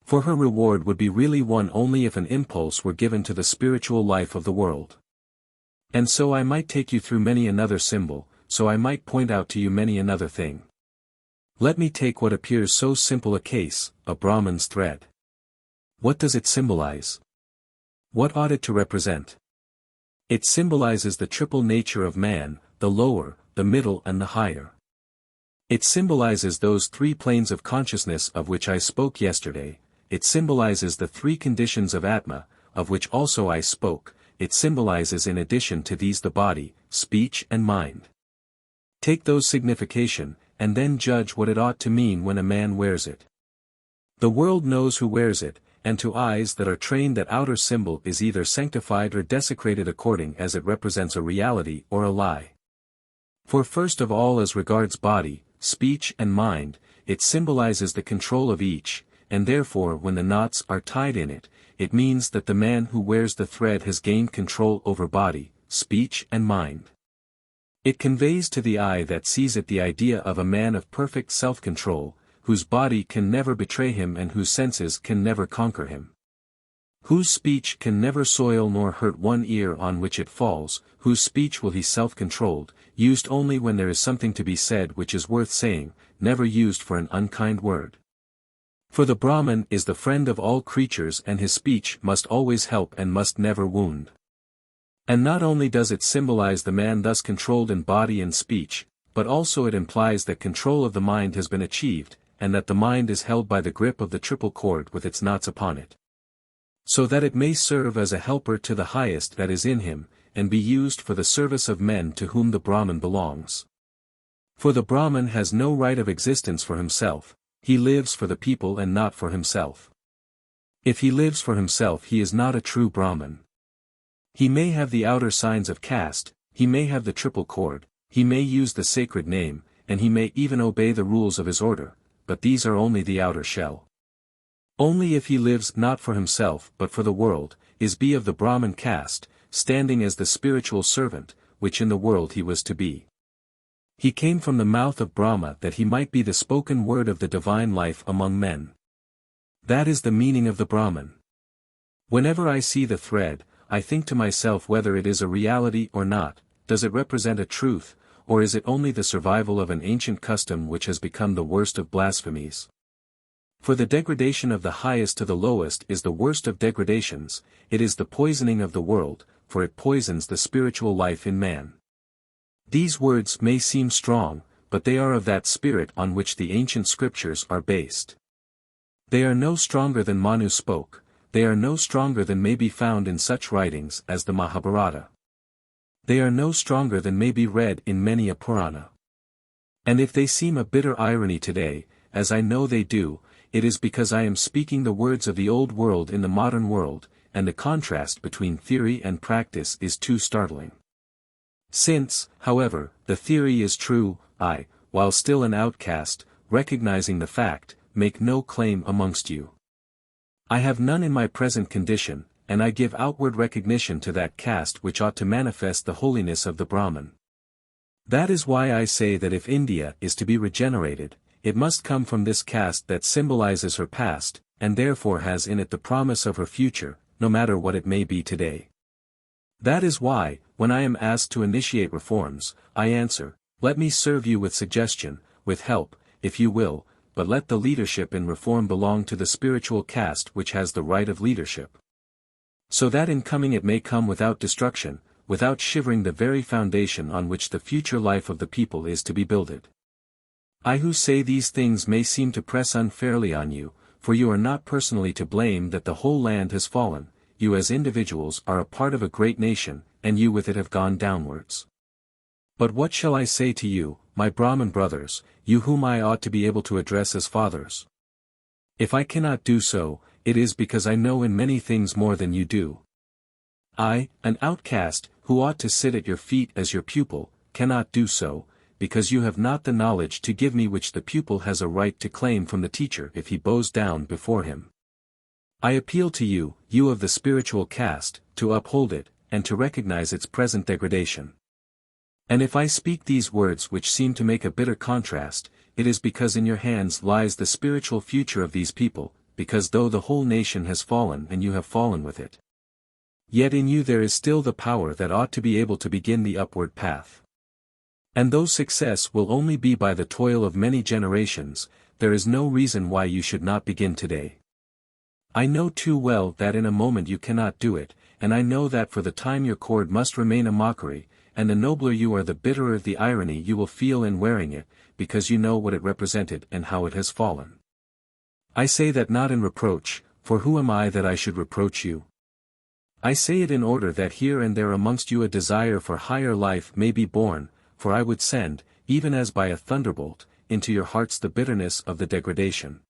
For her reward would be really one only if an impulse were given to the spiritual life of the world. And so I might take you through many another symbol, so I might point out to you many another thing. Let me take what appears so simple a case, a Brahman's thread. What does it symbolize? What ought it to represent? It symbolizes the triple nature of man, the lower, the middle and the higher. It symbolizes those three planes of consciousness of which I spoke yesterday, it symbolizes the three conditions of Atma, of which also I spoke, it symbolizes in addition to these the body, speech and mind. Take those signification, and then judge what it ought to mean when a man wears it. The world knows who wears it, and to eyes that are trained that outer symbol is either sanctified or desecrated according as it represents a reality or a lie. For first of all as regards body, speech and mind, it symbolizes the control of each, and therefore when the knots are tied in it, it means that the man who wears the thread has gained control over body, speech and mind. It conveys to the eye that sees it the idea of a man of perfect self-control, whose body can never betray him and whose senses can never conquer him. Whose speech can never soil nor hurt one ear on which it falls, whose speech will be self-controlled, used only when there is something to be said which is worth saying, never used for an unkind word. For the Brahman is the friend of all creatures and his speech must always help and must never wound. And not only does it symbolize the man thus controlled in body and speech, but also it implies that control of the mind has been achieved, and that the mind is held by the grip of the triple cord with its knots upon it. So that it may serve as a helper to the highest that is in him, and be used for the service of men to whom the Brahman belongs. For the Brahman has no right of existence for himself, he lives for the people and not for himself. If he lives for himself he is not a true Brahman. He may have the outer signs of caste, he may have the triple cord, he may use the sacred name, and he may even obey the rules of his order, but these are only the outer shell. Only if he lives not for himself but for the world, is he of the Brahman caste, standing as the spiritual servant, which in the world he was to be. He came from the mouth of Brahma that he might be the spoken word of the divine life among men. That is the meaning of the Brahman. Whenever I see the thread, I think to myself whether it is a reality or not, does it represent a truth, or is it only the survival of an ancient custom which has become the worst of blasphemies? For the degradation of the highest to the lowest is the worst of degradations, it is the poisoning of the world, for it poisons the spiritual life in man. These words may seem strong, but they are of that spirit on which the ancient scriptures are based. They are no stronger than Manu spoke, they are no stronger than may be found in such writings as the Mahabharata. They are no stronger than may be read in many a Purana. And if they seem a bitter irony today, as I know they do, it is because I am speaking the words of the old world in the modern world, and the contrast between theory and practice is too startling. Since, however, the theory is true, I, while still an outcast, recognizing the fact, make no claim amongst you. I have none in my present condition, and I give outward recognition to that caste which ought to manifest the holiness of the Brahman. That is why I say that if India is to be regenerated, it must come from this caste that symbolizes her past, and therefore has in it the promise of her future, no matter what it may be today. That is why, when I am asked to initiate reforms, I answer, let me serve you with suggestion, with help, if you will, but let the leadership in reform belong to the spiritual caste which has the right of leadership. So that in coming it may come without destruction, without shivering the very foundation on which the future life of the people is to be builded. I who say these things may seem to press unfairly on you, for you are not personally to blame that the whole land has fallen, you as individuals are a part of a great nation, and you with it have gone downwards. But what shall I say to you, my Brahmin brothers, you whom I ought to be able to address as fathers? If I cannot do so, it is because I know in many things more than you do. I, an outcast, who ought to sit at your feet as your pupil, cannot do so, because you have not the knowledge to give me which the pupil has a right to claim from the teacher if he bows down before him. I appeal to you, you of the spiritual caste, to uphold it, and to recognize its present degradation. And if I speak these words which seem to make a bitter contrast, it is because in your hands lies the spiritual future of these people, because though the whole nation has fallen and you have fallen with it, yet in you there is still the power that ought to be able to begin the upward path. And though success will only be by the toil of many generations, there is no reason why you should not begin today. I know too well that in a moment you cannot do it, and I know that for the time your cord must remain a mockery, and the nobler you are the bitterer the irony you will feel in wearing it, because you know what it represented and how it has fallen. I say that not in reproach, for who am I that I should reproach you? I say it in order that here and there amongst you a desire for higher life may be born, for I would send, even as by a thunderbolt, into your hearts the bitterness of the degradation,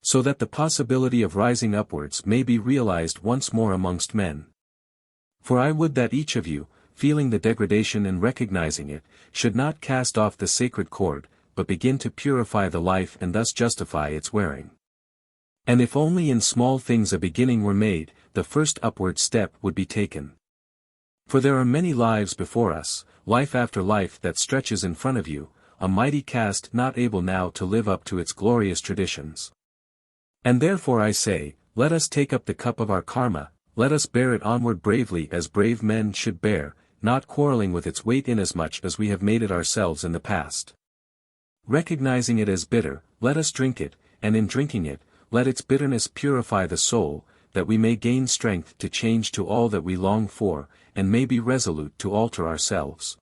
so that the possibility of rising upwards may be realized once more amongst men. For I would that each of you, feeling the degradation and recognizing it, should not cast off the sacred cord, but begin to purify the life and thus justify its wearing. And if only in small things a beginning were made, the first upward step would be taken. For there are many lives before us, life after life that stretches in front of you, a mighty caste not able now to live up to its glorious traditions. And therefore I say, let us take up the cup of our karma, let us bear it onward bravely as brave men should bear, not quarreling with its weight inasmuch as we have made it ourselves in the past. Recognizing it as bitter, let us drink it, and in drinking it, let its bitterness purify the soul, that we may gain strength to change to all that we long for, and may be resolute to alter ourselves.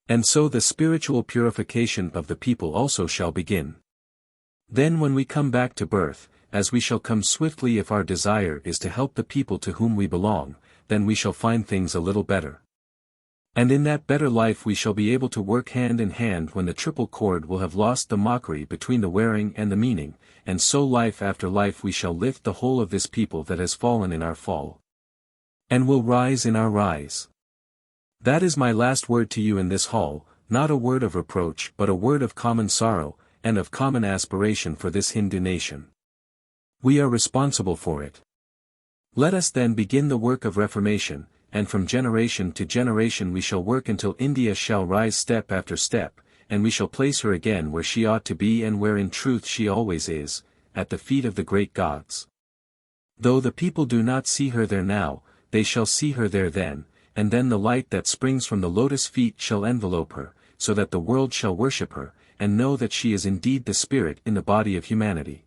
And so the spiritual purification of the people also shall begin. Then when we come back to birth, as we shall come swiftly if our desire is to help the people to whom we belong, then we shall find things a little better. And in that better life we shall be able to work hand in hand when the triple cord will have lost the mockery between the wearing and the meaning, and so life after life we shall lift the whole of this people that has fallen in our fall, and will rise in our rise. That is my last word to you in this hall, not a word of reproach but a word of common sorrow, and of common aspiration for this Hindu nation. We are responsible for it. Let us then begin the work of reformation, and from generation to generation we shall work until India shall rise step after step, and we shall place her again where she ought to be and where in truth she always is, at the feet of the great gods. Though the people do not see her there now, they shall see her there then, and then the light that springs from the lotus feet shall envelope her, so that the world shall worship her, and know that she is indeed the spirit in the body of humanity.